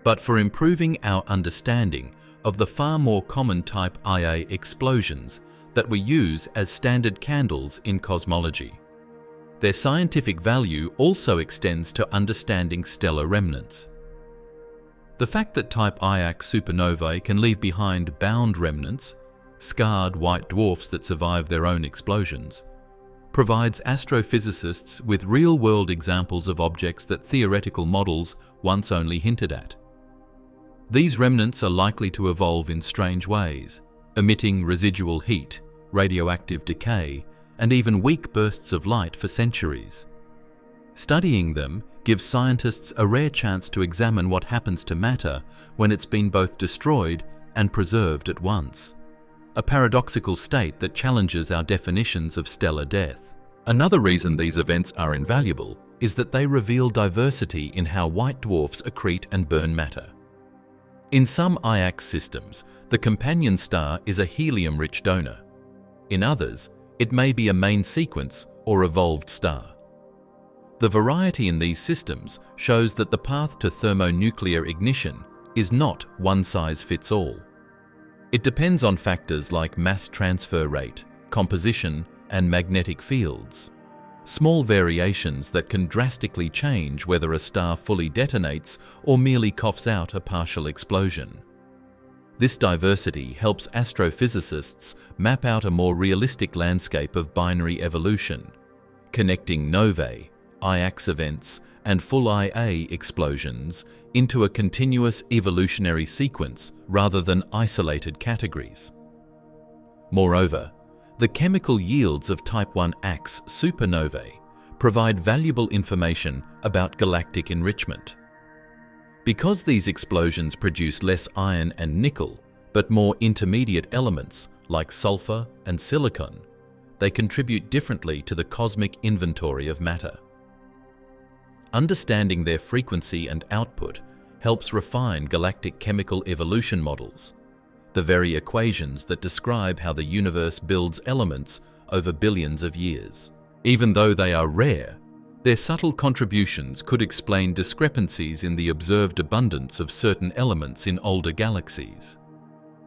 but for improving our understanding of the far more common Type Ia explosions that we use as standard candles in cosmology. Their scientific value also extends to understanding stellar remnants. The fact that Type Iax supernovae can leave behind bound remnants, scarred white dwarfs that survive their own explosions, provides astrophysicists with real-world examples of objects that theoretical models once only hinted at. These remnants are likely to evolve in strange ways, emitting residual heat, radioactive decay, and even weak bursts of light for centuries. Studying them gives scientists a rare chance to examine what happens to matter when it's been both destroyed and preserved at once. A paradoxical state that challenges our definitions of stellar death. Another reason these events are invaluable is that they reveal diversity in how white dwarfs accrete and burn matter. In some Iax systems, the companion star is a helium-rich donor. In others, it may be a main sequence or evolved star. The variety in these systems shows that the path to thermonuclear ignition is not one-size-fits-all. It depends on factors like mass transfer rate, composition, and magnetic fields. Small variations that can drastically change whether a star fully detonates or merely coughs out a partial explosion. This diversity helps astrophysicists map out a more realistic landscape of binary evolution, connecting novae, Iax events, and full Ia explosions into a continuous evolutionary sequence rather than isolated categories. Moreover, the chemical yields of Type Iax supernovae provide valuable information about galactic enrichment. Because these explosions produce less iron and nickel, but more intermediate elements like sulfur and silicon, they contribute differently to the cosmic inventory of matter. Understanding their frequency and output helps refine galactic chemical evolution models, the very equations that describe how the universe builds elements over billions of years. Even though they are rare, their subtle contributions could explain discrepancies in the observed abundance of certain elements in older galaxies.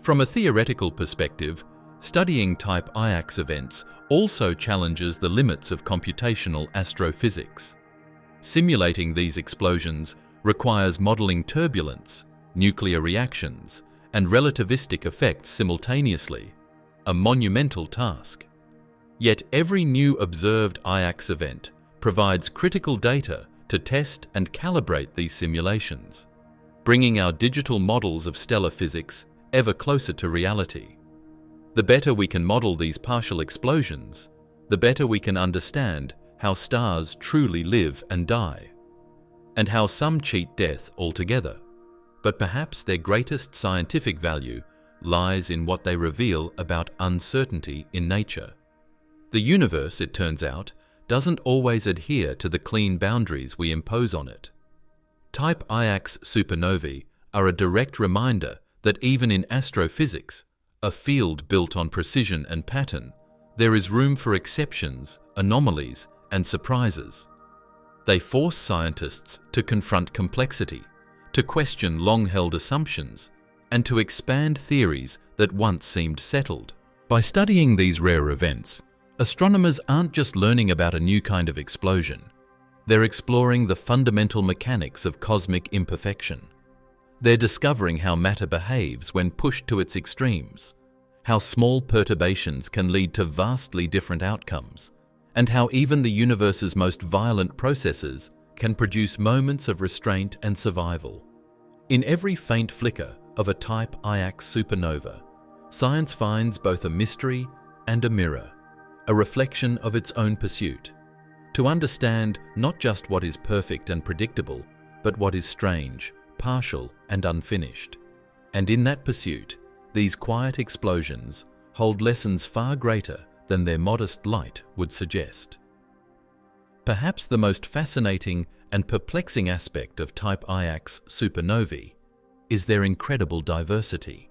From a theoretical perspective, studying Type Iax events also challenges the limits of computational astrophysics. Simulating these explosions requires modeling turbulence, nuclear reactions, and relativistic effects simultaneously, a monumental task. Yet every new observed Iax event provides critical data to test and calibrate these simulations, bringing our digital models of stellar physics ever closer to reality. The better we can model these partial explosions, the better we can understand how stars truly live and die, and how some cheat death altogether. But perhaps their greatest scientific value lies in what they reveal about uncertainty in nature. The universe, it turns out, doesn't always adhere to the clean boundaries we impose on it. Type Iax supernovae are a direct reminder that even in astrophysics, a field built on precision and pattern, there is room for exceptions, anomalies, and surprises. They force scientists to confront complexity, to question long-held assumptions, and to expand theories that once seemed settled. By studying these rare events, astronomers aren't just learning about a new kind of explosion. They're exploring the fundamental mechanics of cosmic imperfection. They're discovering how matter behaves when pushed to its extremes, how small perturbations can lead to vastly different outcomes, and how even the universe's most violent processes can produce moments of restraint and survival. In every faint flicker of a Type Iax supernova, science finds both a mystery and a mirror, a reflection of its own pursuit, to understand not just what is perfect and predictable, but what is strange, partial, and unfinished. And in that pursuit, these quiet explosions hold lessons far greater than their modest light would suggest. Perhaps the most fascinating and perplexing aspect of Type Iax supernovae is their incredible diversity.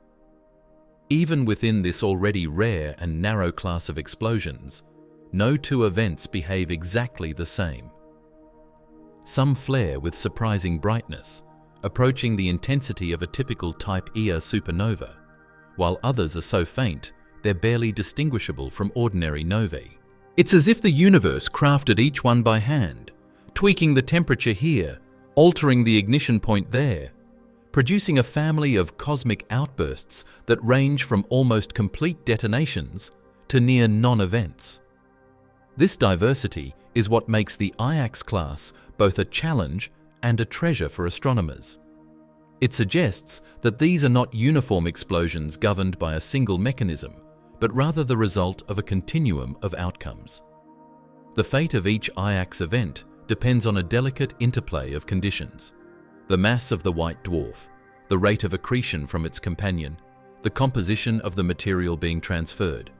Even within this already rare and narrow class of explosions, no two events behave exactly the same. Some flare with surprising brightness, approaching the intensity of a typical Type Ia supernova, while others are so faint they're barely distinguishable from ordinary novae. It's as if the universe crafted each one by hand, tweaking the temperature here, altering the ignition point there, producing a family of cosmic outbursts that range from almost complete detonations to near non-events. This diversity is what makes the Iax class both a challenge and a treasure for astronomers. It suggests that these are not uniform explosions governed by a single mechanism, but rather the result of a continuum of outcomes. The fate of each Iax event depends on a delicate interplay of conditions: the mass of the white dwarf, the rate of accretion from its companion, the composition of the material being transferred,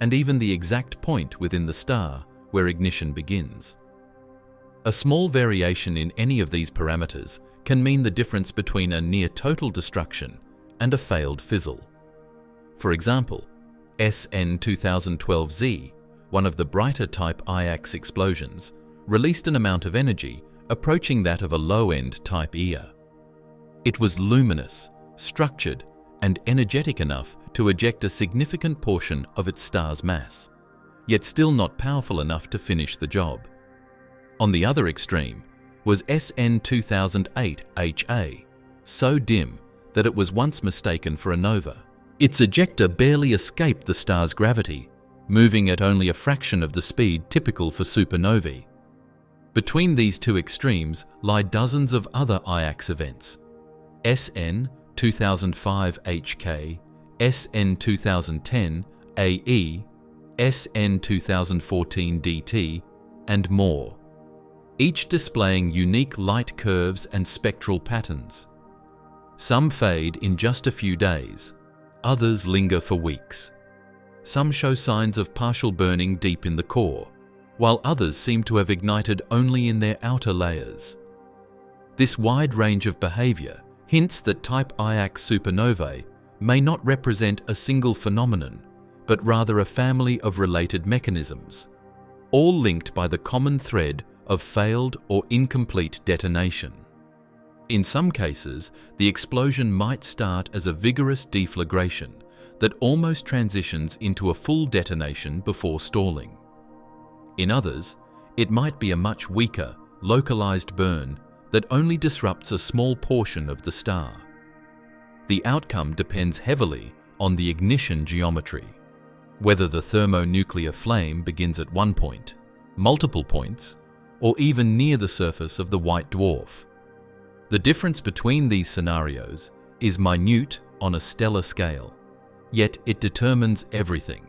and even the exact point within the star where ignition begins. A small variation in any of these parameters can mean the difference between a near-total destruction and a failed fizzle. For example, SN 2012Z, one of the brighter Type Iax explosions, released an amount of energy approaching that of a low-end Type Ia. It was luminous, structured, and energetic enough to eject a significant portion of its star's mass, yet still not powerful enough to finish the job. On the other extreme was SN 2008 HA, so dim that it was once mistaken for a nova. Its ejector barely escaped the star's gravity, moving at only a fraction of the speed typical for supernovae. Between these two extremes lie dozens of other Iax events: SN 2005 HK, SN 2010 AE, SN 2014 DT, and more, each displaying unique light curves and spectral patterns. Some fade in just a few days, others linger for weeks. Some show signs of partial burning deep in the core, while others seem to have ignited only in their outer layers. This wide range of behavior hints that Type Iax supernovae may not represent a single phenomenon, but rather a family of related mechanisms, all linked by the common thread of failed or incomplete detonation. In some cases, the explosion might start as a vigorous deflagration that almost transitions into a full detonation before stalling. In others, it might be a much weaker, localized burn that only disrupts a small portion of the star. The outcome depends heavily on the ignition geometry, whether the thermonuclear flame begins at one point, multiple points, or even near the surface of the white dwarf. The difference between these scenarios is minute on a stellar scale, yet it determines everything: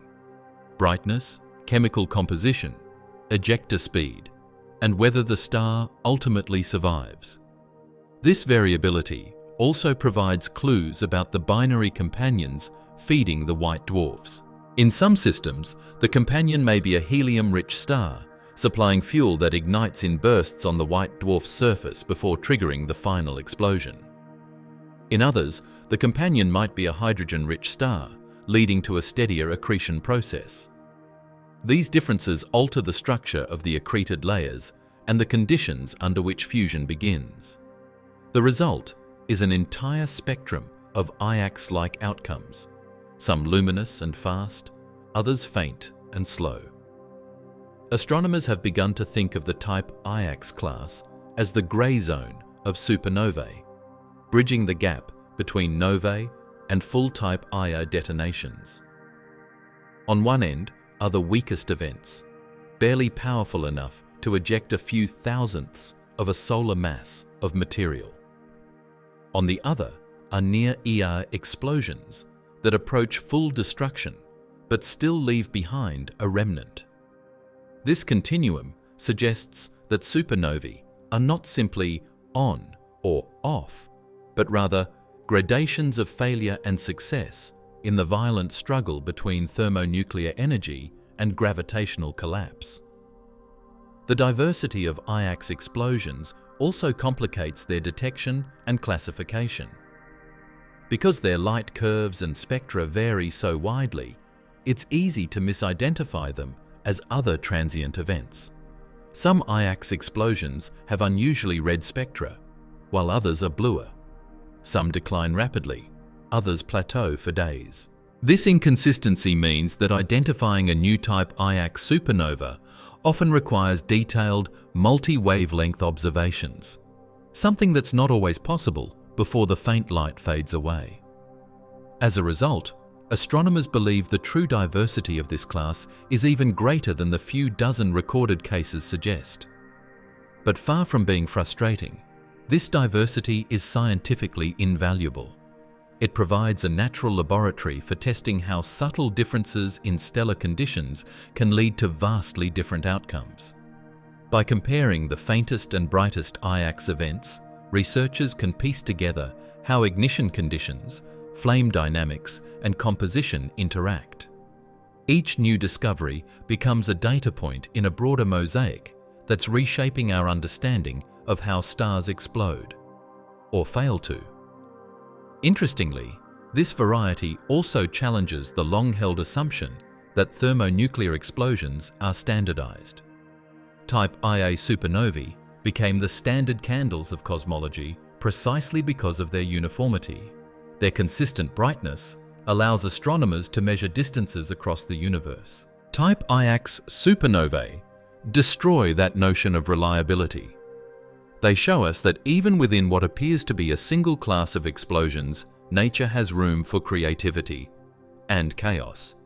brightness, chemical composition, ejector speed, and whether the star ultimately survives. This variability also provides clues about the binary companions feeding the white dwarfs. In some systems, the companion may be a helium-rich star, supplying fuel that ignites in bursts on the white dwarf's surface before triggering the final explosion. In others, the companion might be a hydrogen-rich star, leading to a steadier accretion process. These differences alter the structure of the accreted layers and the conditions under which fusion begins. The result is an entire spectrum of Iax-like outcomes, some luminous and fast, others faint and slow. Astronomers have begun to think of the Type Iax class as the grey zone of supernovae, bridging the gap between novae and full Type Ia detonations. On one end are the weakest events, barely powerful enough to eject a few thousandths of a solar mass of material. On the other are near-ear explosions that approach full destruction but still leave behind a remnant. This continuum suggests that supernovae are not simply on or off, but rather gradations of failure and success in the violent struggle between thermonuclear energy and gravitational collapse. The diversity of Iax explosions also complicates their detection and classification. Because their light curves and spectra vary so widely, it's easy to misidentify them as other transient events. Some Iax explosions have unusually red spectra, while others are bluer. Some decline rapidly, others plateau for days. This inconsistency means that identifying a new Type Iax supernova often requires detailed, multi-wavelength observations, something that's not always possible before the faint light fades away. As a result, astronomers believe the true diversity of this class is even greater than the few dozen recorded cases suggest. But far from being frustrating, this diversity is scientifically invaluable. It provides a natural laboratory for testing how subtle differences in stellar conditions can lead to vastly different outcomes. By comparing the faintest and brightest Iax events, researchers can piece together how ignition conditions, flame dynamics, and composition interact. Each new discovery becomes a data point in a broader mosaic that's reshaping our understanding of how stars explode, or fail to. Interestingly, this variety also challenges the long-held assumption that thermonuclear explosions are standardized. Type Ia supernovae became the standard candles of cosmology precisely because of their uniformity. Their consistent brightness allows astronomers to measure distances across the universe. Type Iax supernovae destroy that notion of reliability. They show us that even within what appears to be a single class of explosions, nature has room for creativity and chaos.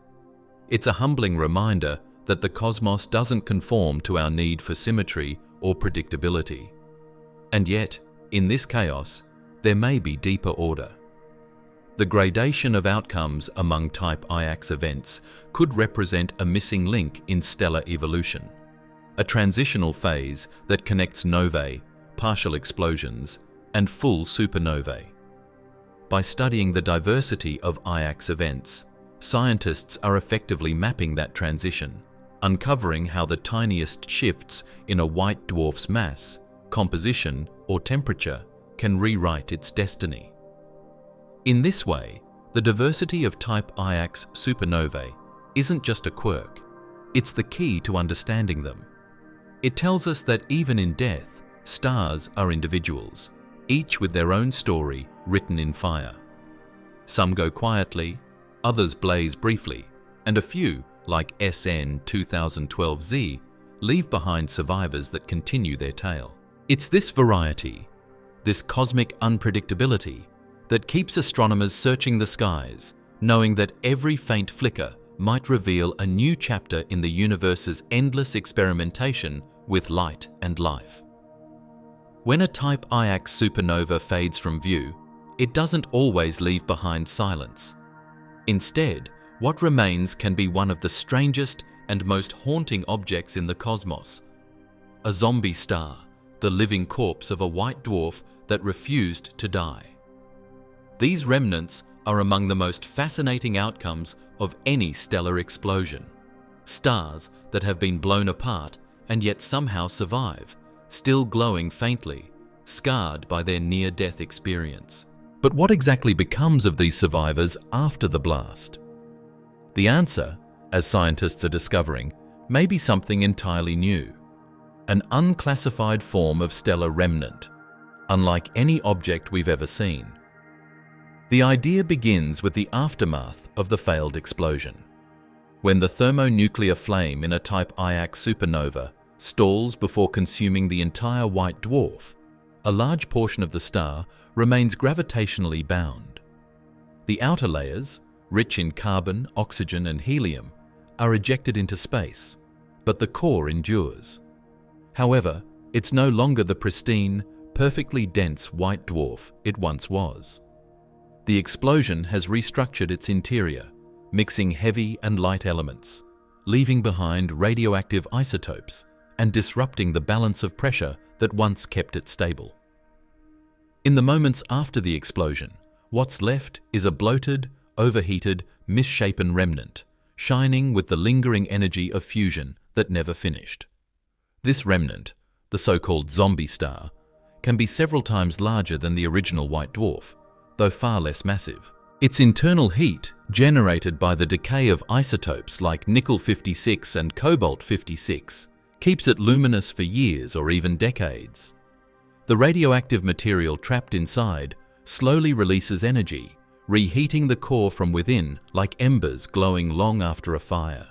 It's a humbling reminder that the cosmos doesn't conform to our need for symmetry or predictability. And yet, in this chaos, there may be deeper order. The gradation of outcomes among Type Iax events could represent a missing link in stellar evolution, a transitional phase that connects novae, partial explosions, and full supernovae. By studying the diversity of Iax events, scientists are effectively mapping that transition, uncovering how the tiniest shifts in a white dwarf's mass, composition, or temperature can rewrite its destiny. In this way, the diversity of Type Iax supernovae isn't just a quirk, it's the key to understanding them. It tells us that even in death, stars are individuals, each with their own story written in fire. Some go quietly, others blaze briefly, and a few, like SN 2012Z, leave behind survivors that continue their tale. It's this variety, this cosmic unpredictability, that keeps astronomers searching the skies, knowing that every faint flicker might reveal a new chapter in the universe's endless experimentation with light and life. When a Type Iax supernova fades from view, it doesn't always leave behind silence. Instead, what remains can be one of the strangest and most haunting objects in the cosmos. A zombie star, the living corpse of a white dwarf that refused to die. These remnants are among the most fascinating outcomes of any stellar explosion. Stars that have been blown apart and yet somehow survive, still glowing faintly, scarred by their near-death experience. But what exactly becomes of these survivors after the blast? The answer, as scientists are discovering, may be something entirely new. An unclassified form of stellar remnant, unlike any object we've ever seen. The idea begins with the aftermath of the failed explosion. When the thermonuclear flame in a Type Iax supernova stalls before consuming the entire white dwarf, a large portion of the star remains gravitationally bound. The outer layers, rich in carbon, oxygen, and helium, are ejected into space, but the core endures. However, it's no longer the pristine, perfectly dense white dwarf it once was. The explosion has restructured its interior, mixing heavy and light elements, leaving behind radioactive isotopes and disrupting the balance of pressure that once kept it stable. In the moments after the explosion, what's left is a bloated, overheated, misshapen remnant, shining with the lingering energy of fusion that never finished. This remnant, the so-called zombie star, can be several times larger than the original white dwarf, though far less massive. Its internal heat, generated by the decay of isotopes like nickel-56 and cobalt-56, keeps it luminous for years or even decades. The radioactive material trapped inside slowly releases energy, reheating the core from within like embers glowing long after a fire.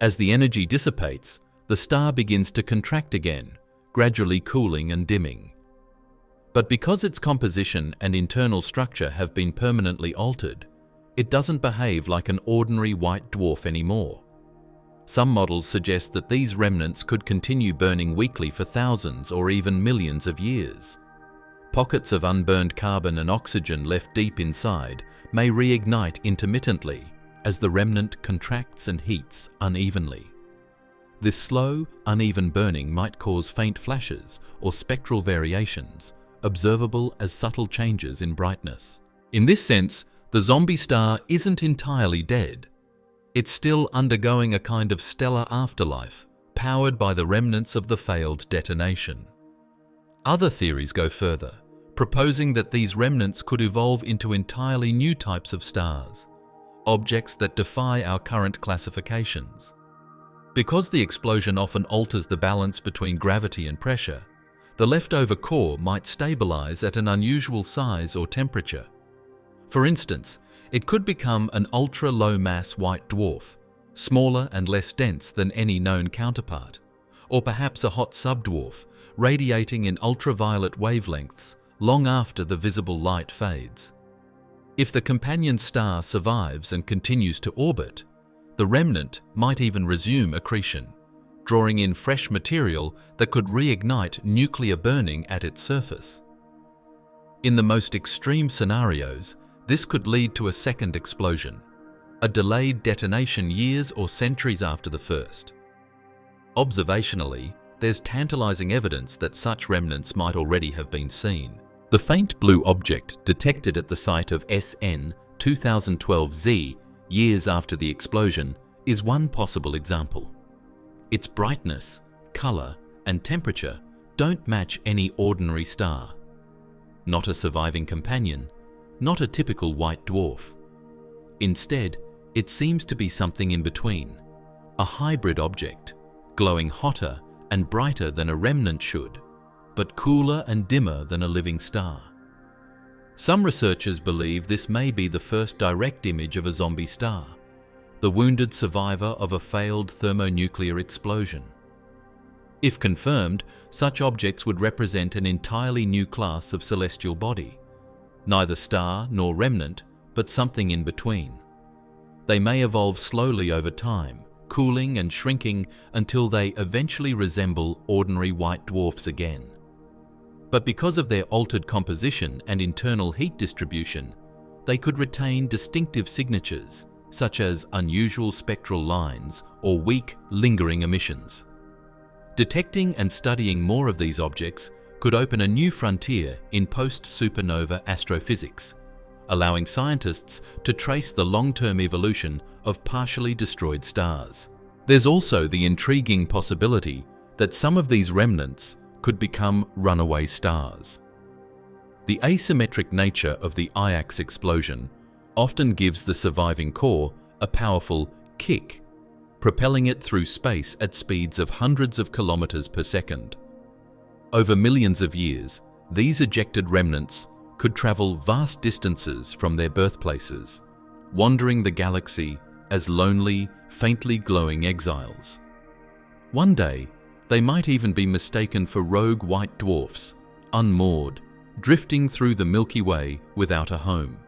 As the energy dissipates, the star begins to contract again, gradually cooling and dimming. But because its composition and internal structure have been permanently altered, it doesn't behave like an ordinary white dwarf anymore. Some models suggest that these remnants could continue burning weakly for thousands or even millions of years. Pockets of unburned carbon and oxygen left deep inside may reignite intermittently as the remnant contracts and heats unevenly. This slow, uneven burning might cause faint flashes or spectral variations, observable as subtle changes in brightness. In this sense, the zombie star isn't entirely dead. It's still undergoing a kind of stellar afterlife, powered by the remnants of the failed detonation. Other theories go further, proposing that these remnants could evolve into entirely new types of stars, objects that defy our current classifications. Because the explosion often alters the balance between gravity and pressure, the leftover core might stabilize at an unusual size or temperature. For instance, it could become an ultra-low-mass white dwarf, smaller and less dense than any known counterpart, or perhaps a hot subdwarf, radiating in ultraviolet wavelengths long after the visible light fades. If the companion star survives and continues to orbit, the remnant might even resume accretion, drawing in fresh material that could reignite nuclear burning at its surface. In the most extreme scenarios, this could lead to a second explosion, a delayed detonation years or centuries after the first. Observationally, there's tantalizing evidence that such remnants might already have been seen. The faint blue object detected at the site of SN 2012Z years after the explosion is one possible example. Its brightness, color, and temperature don't match any ordinary star. Not a surviving companion, not a typical white dwarf. Instead, it seems to be something in between, a hybrid object, glowing hotter and brighter than a remnant should, but cooler and dimmer than a living star. Some researchers believe this may be the first direct image of a zombie star, the wounded survivor of a failed thermonuclear explosion. If confirmed, such objects would represent an entirely new class of celestial body, neither star nor remnant, but something in between. They may evolve slowly over time, cooling and shrinking until they eventually resemble ordinary white dwarfs again. But because of their altered composition and internal heat distribution, they could retain distinctive signatures, such as unusual spectral lines or weak, lingering emissions. Detecting and studying more of these objects could open a new frontier in post-supernova astrophysics, allowing scientists to trace the long-term evolution of partially destroyed stars. There's also the intriguing possibility that some of these remnants could become runaway stars. The asymmetric nature of the Iax explosion often gives the surviving core a powerful kick, propelling it through space at speeds of hundreds of kilometers per second. Over millions of years, these ejected remnants could travel vast distances from their birthplaces, wandering the galaxy as lonely, faintly glowing exiles. One day, they might even be mistaken for rogue white dwarfs, unmoored, drifting through the Milky Way without a home.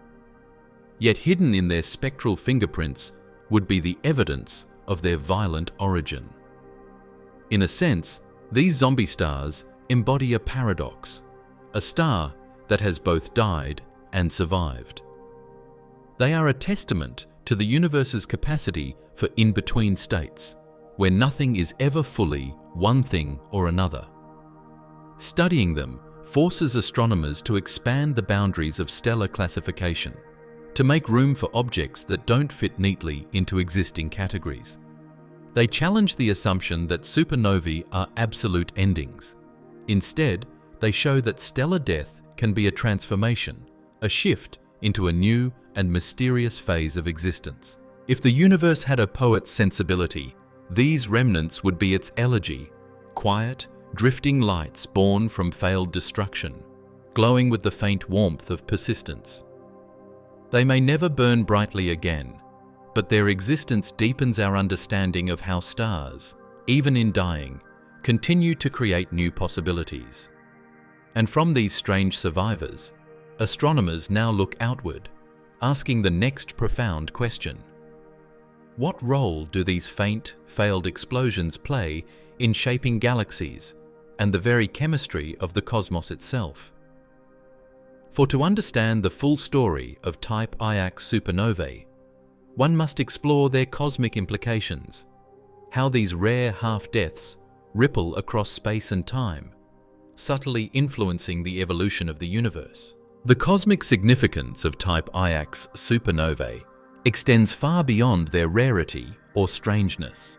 Yet hidden in their spectral fingerprints would be the evidence of their violent origin. In a sense, these zombie stars embody a paradox, a star that has both died and survived. They are a testament to the universe's capacity for in-between states, where nothing is ever fully one thing or another. Studying them forces astronomers to expand the boundaries of stellar classification, to make room for objects that don't fit neatly into existing categories. They challenge the assumption that supernovae are absolute endings. Instead, they show that stellar death can be a transformation, a shift into a new and mysterious phase of existence. If the universe had a poet's sensibility, these remnants would be its elegy, quiet, drifting lights born from failed destruction, glowing with the faint warmth of persistence. They may never burn brightly again, but their existence deepens our understanding of how stars, even in dying, continue to create new possibilities. And from these strange survivors, astronomers now look outward, asking the next profound question. What role do these faint, failed explosions play in shaping galaxies and the very chemistry of the cosmos itself? For to understand the full story of Type Iax supernovae, one must explore their cosmic implications, how these rare half-deaths ripple across space and time, subtly influencing the evolution of the universe. The cosmic significance of Type Iax supernovae extends far beyond their rarity or strangeness.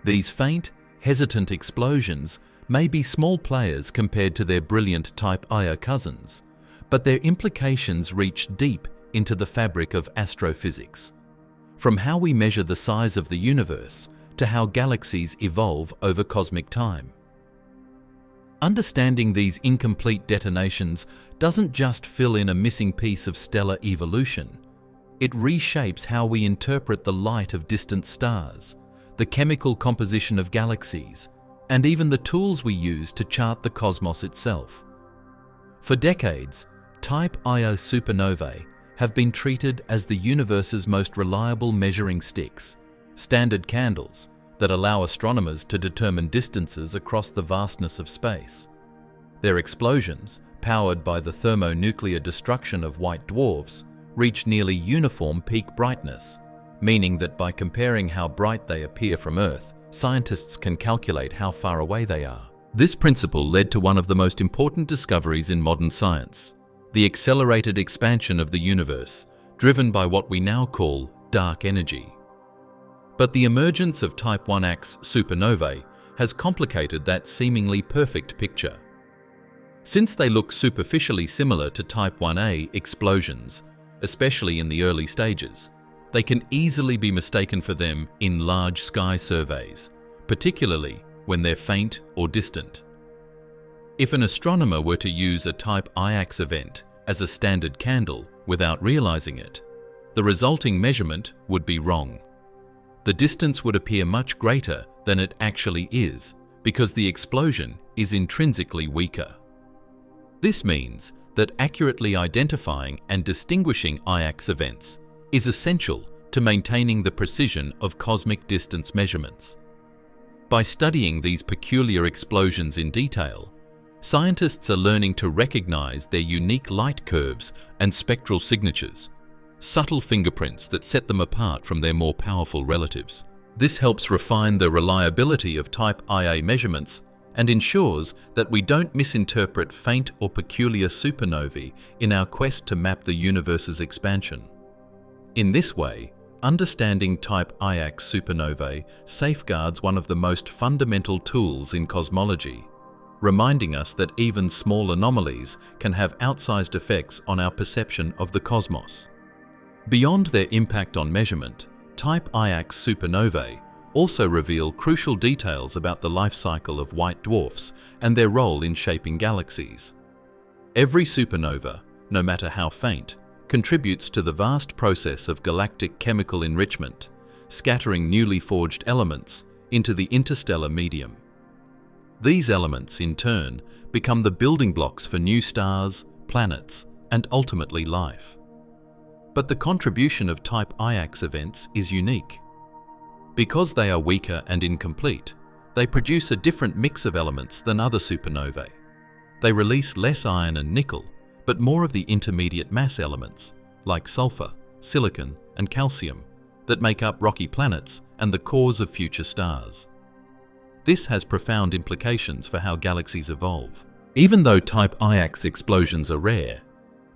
These faint, hesitant explosions may be small players compared to their brilliant Type Ia cousins, but their implications reach deep into the fabric of astrophysics, from how we measure the size of the universe to how galaxies evolve over cosmic time. Understanding these incomplete detonations doesn't just fill in a missing piece of stellar evolution. It reshapes how we interpret the light of distant stars, the chemical composition of galaxies, and even the tools we use to chart the cosmos itself. For decades, Type Ia supernovae have been treated as the universe's most reliable measuring sticks, standard candles that allow astronomers to determine distances across the vastness of space. Their explosions, powered by the thermonuclear destruction of white dwarfs, reach nearly uniform peak brightness, meaning that by comparing how bright they appear from Earth, scientists can calculate how far away they are. This principle led to one of the most important discoveries in modern science: the accelerated expansion of the universe, driven by what we now call dark energy. But the emergence of Type Iax supernovae has complicated that seemingly perfect picture. Since they look superficially similar to Type Ia explosions, especially in the early stages, they can easily be mistaken for them in large sky surveys, particularly when they're faint or distant. If an astronomer were to use a Type Iax event as a standard candle without realizing it, the resulting measurement would be wrong. The distance would appear much greater than it actually is because the explosion is intrinsically weaker. This means that accurately identifying and distinguishing Iax events is essential to maintaining the precision of cosmic distance measurements. By studying these peculiar explosions in detail, scientists are learning to recognize their unique light curves and spectral signatures, subtle fingerprints that set them apart from their more powerful relatives. This helps refine the reliability of Type Ia measurements and ensures that we don't misinterpret faint or peculiar supernovae in our quest to map the universe's expansion. In this way, Understanding Type Iax supernovae safeguards one of the most fundamental tools in cosmology, reminding us that even small anomalies can have outsized effects on our perception of the cosmos. Beyond their impact on measurement, Type Iax supernovae also reveal crucial details about the life cycle of white dwarfs and their role in shaping galaxies. Every supernova, no matter how faint, contributes to the vast process of galactic chemical enrichment, scattering newly forged elements into the interstellar medium. These elements, in turn, become the building blocks for new stars, planets, and ultimately life. But the contribution of Type Iax events is unique. Because they are weaker and incomplete, they produce a different mix of elements than other supernovae. They release less iron and nickel, but more of the intermediate mass elements, like sulfur, silicon, and calcium, that make up rocky planets and the cores of future stars. This has profound implications for how galaxies evolve. Even though Type Iax explosions are rare,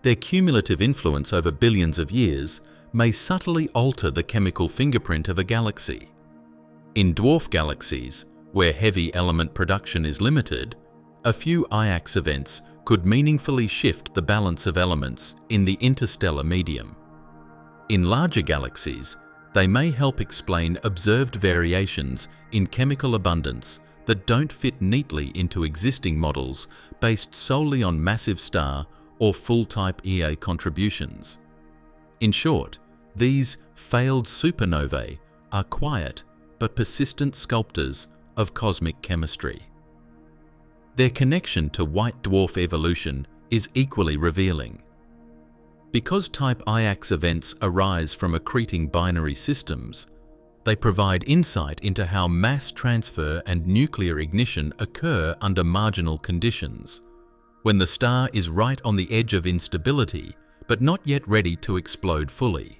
their cumulative influence over billions of years may subtly alter the chemical fingerprint of a galaxy. In dwarf galaxies, where heavy element production is limited, a few Iax events could meaningfully shift the balance of elements in the interstellar medium. In larger galaxies, they may help explain observed variations in chemical abundance that don't fit neatly into existing models based solely on massive star or full Type Ia contributions. In short, these failed supernovae are quiet but persistent sculptors of cosmic chemistry. Their connection to white dwarf evolution is equally revealing. Because Type Iax events arise from accreting binary systems, they provide insight into how mass transfer and nuclear ignition occur under marginal conditions, when the star is right on the edge of instability but not yet ready to explode fully.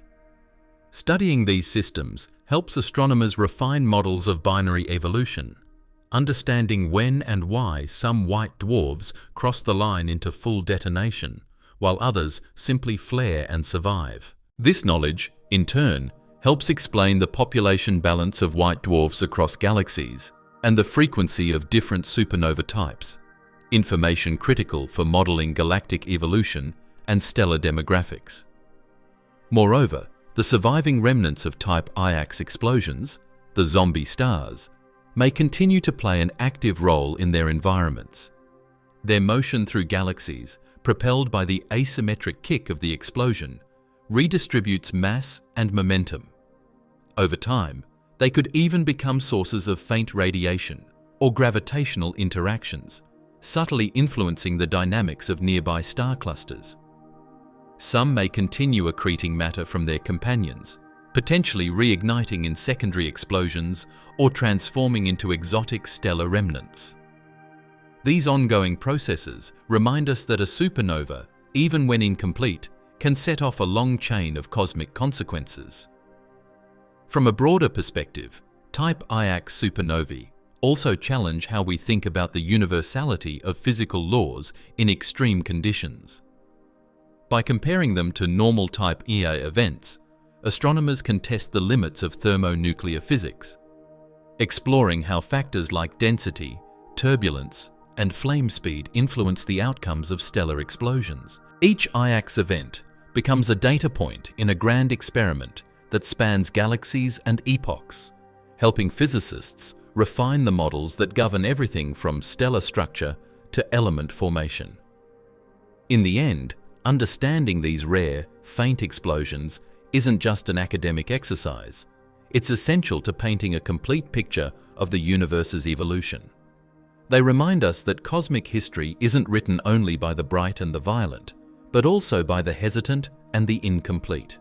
Studying these systems helps astronomers refine models of binary evolution, understanding when and why some white dwarfs cross the line into full detonation, while others simply flare and survive. This knowledge, in turn, helps explain the population balance of white dwarfs across galaxies and the frequency of different supernova types, information critical for modeling galactic evolution and stellar demographics. Moreover, the surviving remnants of Type Iax explosions, the zombie stars, may continue to play an active role in their environments. Their motion through galaxies, propelled by the asymmetric kick of the explosion, redistributes mass and momentum. Over time, they could even become sources of faint radiation or gravitational interactions, subtly influencing the dynamics of nearby star clusters. Some may continue accreting matter from their companions, potentially reigniting in secondary explosions or transforming into exotic stellar remnants. These ongoing processes remind us that a supernova, even when incomplete, can set off a long chain of cosmic consequences. From a broader perspective, Type Iax supernovae also challenge how we think about the universality of physical laws in extreme conditions. By comparing them to normal Type Ia events, astronomers can test the limits of thermonuclear physics, exploring how factors like density, turbulence, and flame speed influence the outcomes of stellar explosions. Each Iax event becomes a data point in a grand experiment that spans galaxies and epochs, helping physicists refine the models that govern everything from stellar structure to element formation. In the end, understanding these rare, faint explosions isn't just an academic exercise. It's essential to painting a complete picture of the universe's evolution. They remind us that cosmic history isn't written only by the bright and the violent, but also by the hesitant and the incomplete.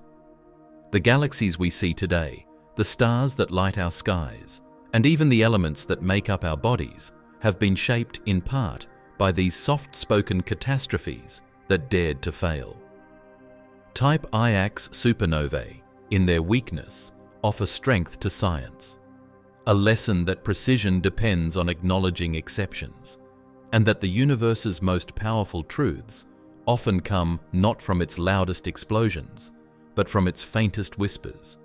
The galaxies we see today, the stars that light our skies, and even the elements that make up our bodies have been shaped in part by these soft-spoken catastrophes that dared to fail. Type Iax supernovae, in their weakness, offer strength to science, a lesson that precision depends on acknowledging exceptions, and that the universe's most powerful truths often come not from its loudest explosions, but from its faintest whispers.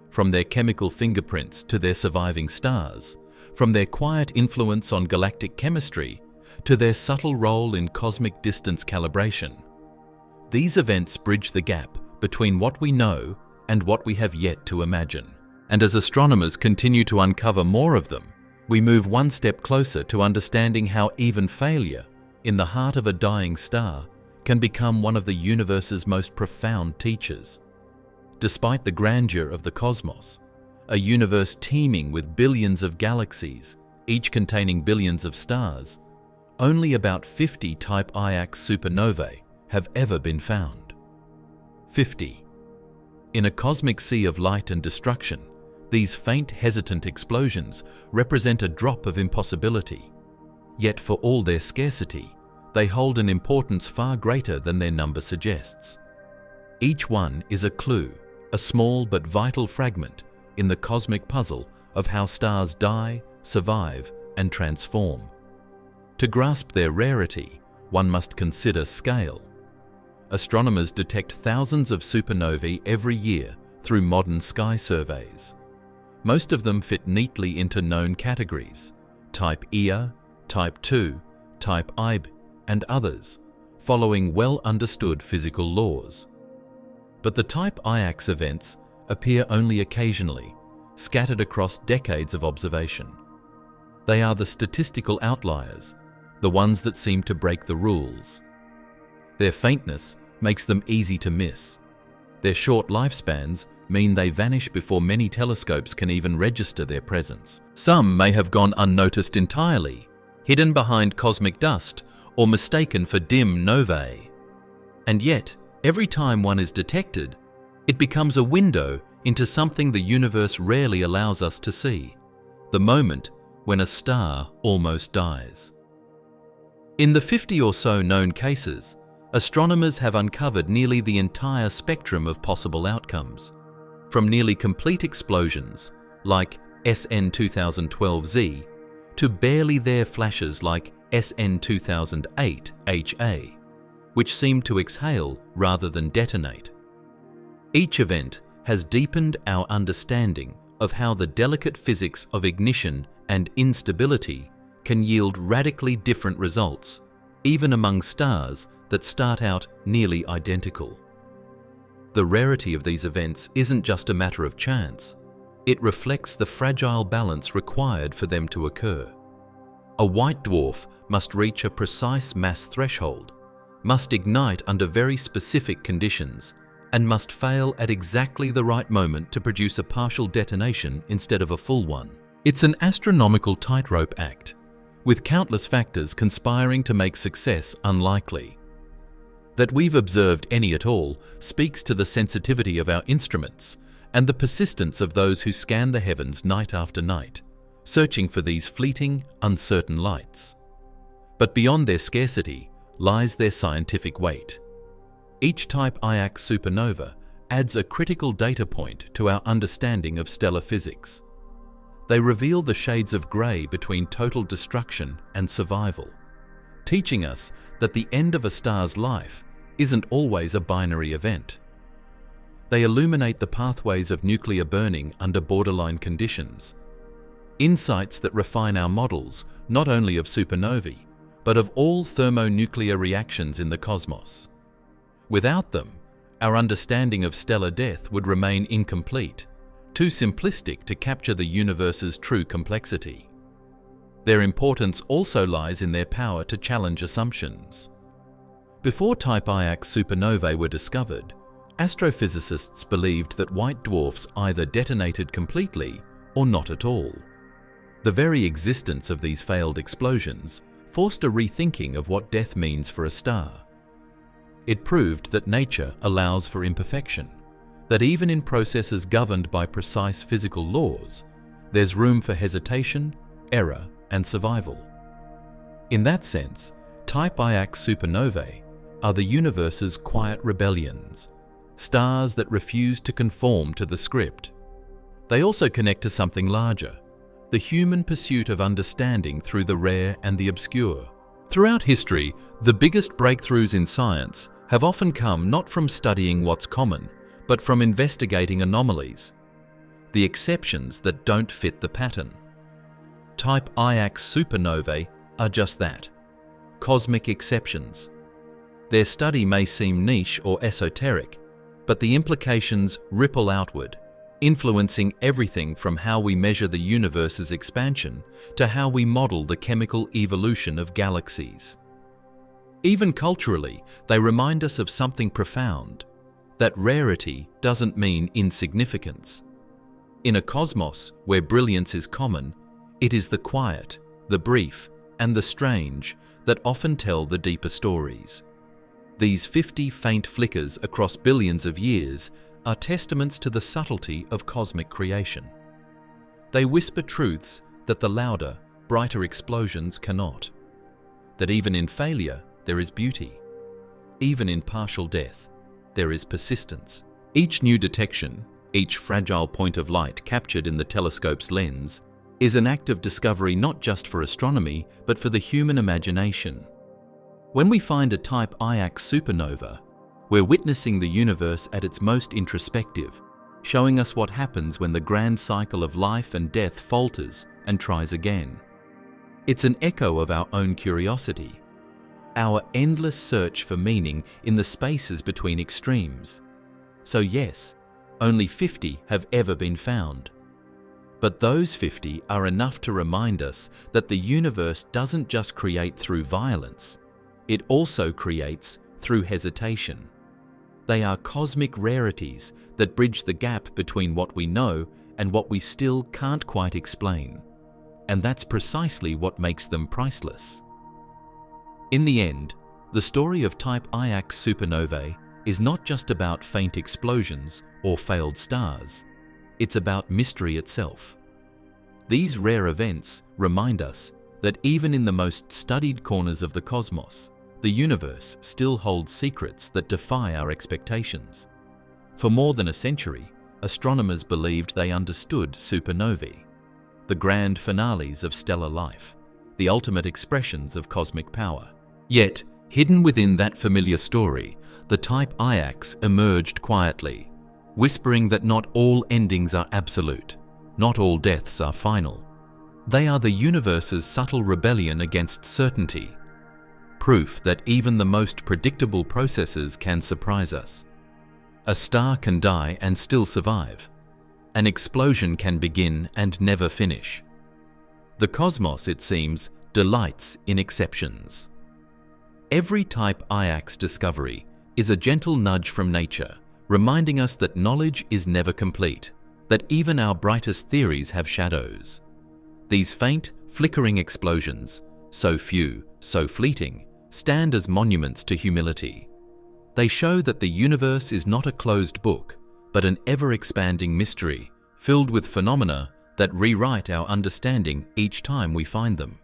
from their chemical fingerprints to their surviving stars, from their quiet influence on galactic chemistry to their subtle role in cosmic distance calibration. These events bridge the gap between what we know and what we have yet to imagine. And as astronomers continue to uncover more of them, we move one step closer to understanding how even failure in the heart of a dying star can become one of the universe's most profound teachers. Despite the grandeur of the cosmos, a universe teeming with billions of galaxies, each containing billions of stars, only about 50 Type Iax supernovae have ever been found. 50. In a cosmic sea of light and destruction, these faint, hesitant explosions represent a drop of impossibility. Yet for all their scarcity, they hold an importance far greater than their number suggests. Each one is a clue, a small but vital fragment in the cosmic puzzle of how stars die, survive, and transform. To grasp their rarity, one must consider scale. Astronomers detect thousands of supernovae every year through modern sky surveys. Most of them fit neatly into known categories: Type Ia, Type II, Type Ib, and others, following well-understood physical laws. But the Type Iax events appear only occasionally, scattered across decades of observation. They are the statistical outliers, the ones that seem to break the rules. Their faintness makes them easy to miss. Their short lifespans mean they vanish before many telescopes can even register their presence. Some may have gone unnoticed entirely, hidden behind cosmic dust or mistaken for dim novae. And yet, every time one is detected, it becomes a window into something the universe rarely allows us to see: the moment when a star almost dies. In the 50 or so known cases, astronomers have uncovered nearly the entire spectrum of possible outcomes, from nearly complete explosions like SN 2012Z to barely there flashes like SN 2008 HA, which seem to exhale rather than detonate. Each event has deepened our understanding of how the delicate physics of ignition and instability can yield radically different results, even among stars that start out nearly identical. The rarity of these events isn't just a matter of chance. It reflects the fragile balance required for them to occur. A white dwarf must reach a precise mass threshold, must ignite under very specific conditions, and must fail at exactly the right moment to produce a partial detonation instead of a full one. It's an astronomical tightrope act, with countless factors conspiring to make success unlikely. That we've observed any at all speaks to the sensitivity of our instruments and the persistence of those who scan the heavens night after night, searching for these fleeting, uncertain lights. But beyond their scarcity lies their scientific weight. Each Type Iax supernova adds a critical data point to our understanding of stellar physics. They reveal the shades of grey between total destruction and survival, teaching us that the end of a star's life isn't always a binary event. They illuminate the pathways of nuclear burning under borderline conditions, insights that refine our models not only of supernovae, but of all thermonuclear reactions in the cosmos. Without them, our understanding of stellar death would remain incomplete, too simplistic to capture the universe's true complexity. Their importance also lies in their power to challenge assumptions. Before Type Iax supernovae were discovered, astrophysicists believed that white dwarfs either detonated completely or not at all. The very existence of these failed explosions forced a rethinking of what death means for a star. It proved that nature allows for imperfection, that even in processes governed by precise physical laws, there's room for hesitation, error, and survival. In that sense, Type Iax supernovae are the universe's quiet rebellions, stars that refuse to conform to the script. They also connect to something larger, the human pursuit of understanding through the rare and the obscure. Throughout history, the biggest breakthroughs in science have often come not from studying what's common, but from investigating anomalies. the exceptions that don't fit the pattern. Type Iax supernovae are just that, cosmic exceptions. Their study may seem niche or esoteric, but the implications ripple outward, influencing everything from how we measure the universe's expansion to how we model the chemical evolution of galaxies. Even culturally, they remind us of something profound, that rarity doesn't mean insignificance. In a cosmos where brilliance is common, it is the quiet, the brief, and the strange that often tell the deeper stories. These 50 faint flickers across billions of years are testaments to the subtlety of cosmic creation. They whisper truths that the louder, brighter explosions cannot. That even in failure, there is beauty. Even in partial death, there is persistence. Each new detection, each fragile point of light captured in the telescope's lens, is an act of discovery not just for astronomy, but for the human imagination. When we find a Type Iax supernova, we're witnessing the universe at its most introspective, showing us what happens when the grand cycle of life and death falters and tries again. It's an echo of our own curiosity, our endless search for meaning in the spaces between extremes. So yes, only 50 have ever been found. But those 50 are enough to remind us that the universe doesn't just create through violence, it also creates through hesitation. They are cosmic rarities that bridge the gap between what we know and what we still can't quite explain. And that's precisely what makes them priceless. In the end, the story of Type Iax supernovae is not just about faint explosions or failed stars. It's about mystery itself. These rare events remind us that even in the most studied corners of the cosmos, the universe still holds secrets that defy our expectations. For more than a century, astronomers believed they understood supernovae, the grand finales of stellar life, the ultimate expressions of cosmic power. Yet, hidden within that familiar story, the Type Iax emerged quietly, whispering that not all endings are absolute, not all deaths are final. They are the universe's subtle rebellion against certainty, proof that even the most predictable processes can surprise us. A star can die and still survive. An explosion can begin and never finish. The cosmos, it seems, delights in exceptions. Every Type Iax discovery is a gentle nudge from nature, reminding us that knowledge is never complete, that even our brightest theories have shadows. These faint, flickering explosions, so few, so fleeting, stand as monuments to humility. They show that the universe is not a closed book, but an ever-expanding mystery, filled with phenomena that rewrite our understanding each time we find them.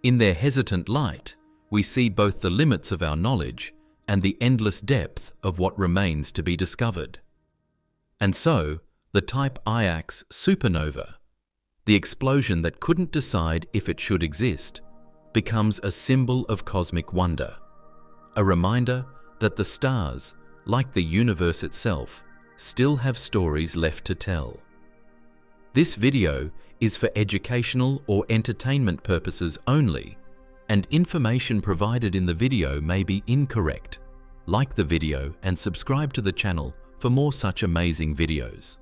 In their hesitant light, we see both the limits of our knowledge and the endless depth of what remains to be discovered. And so, the Type Iax supernova, the explosion that couldn't decide if it should exist, becomes a symbol of cosmic wonder, a reminder that the stars, like the universe itself, still have stories left to tell. This video is for educational or entertainment purposes only, and information provided in the video may be incorrect. Like the video and subscribe to the channel for more such amazing videos.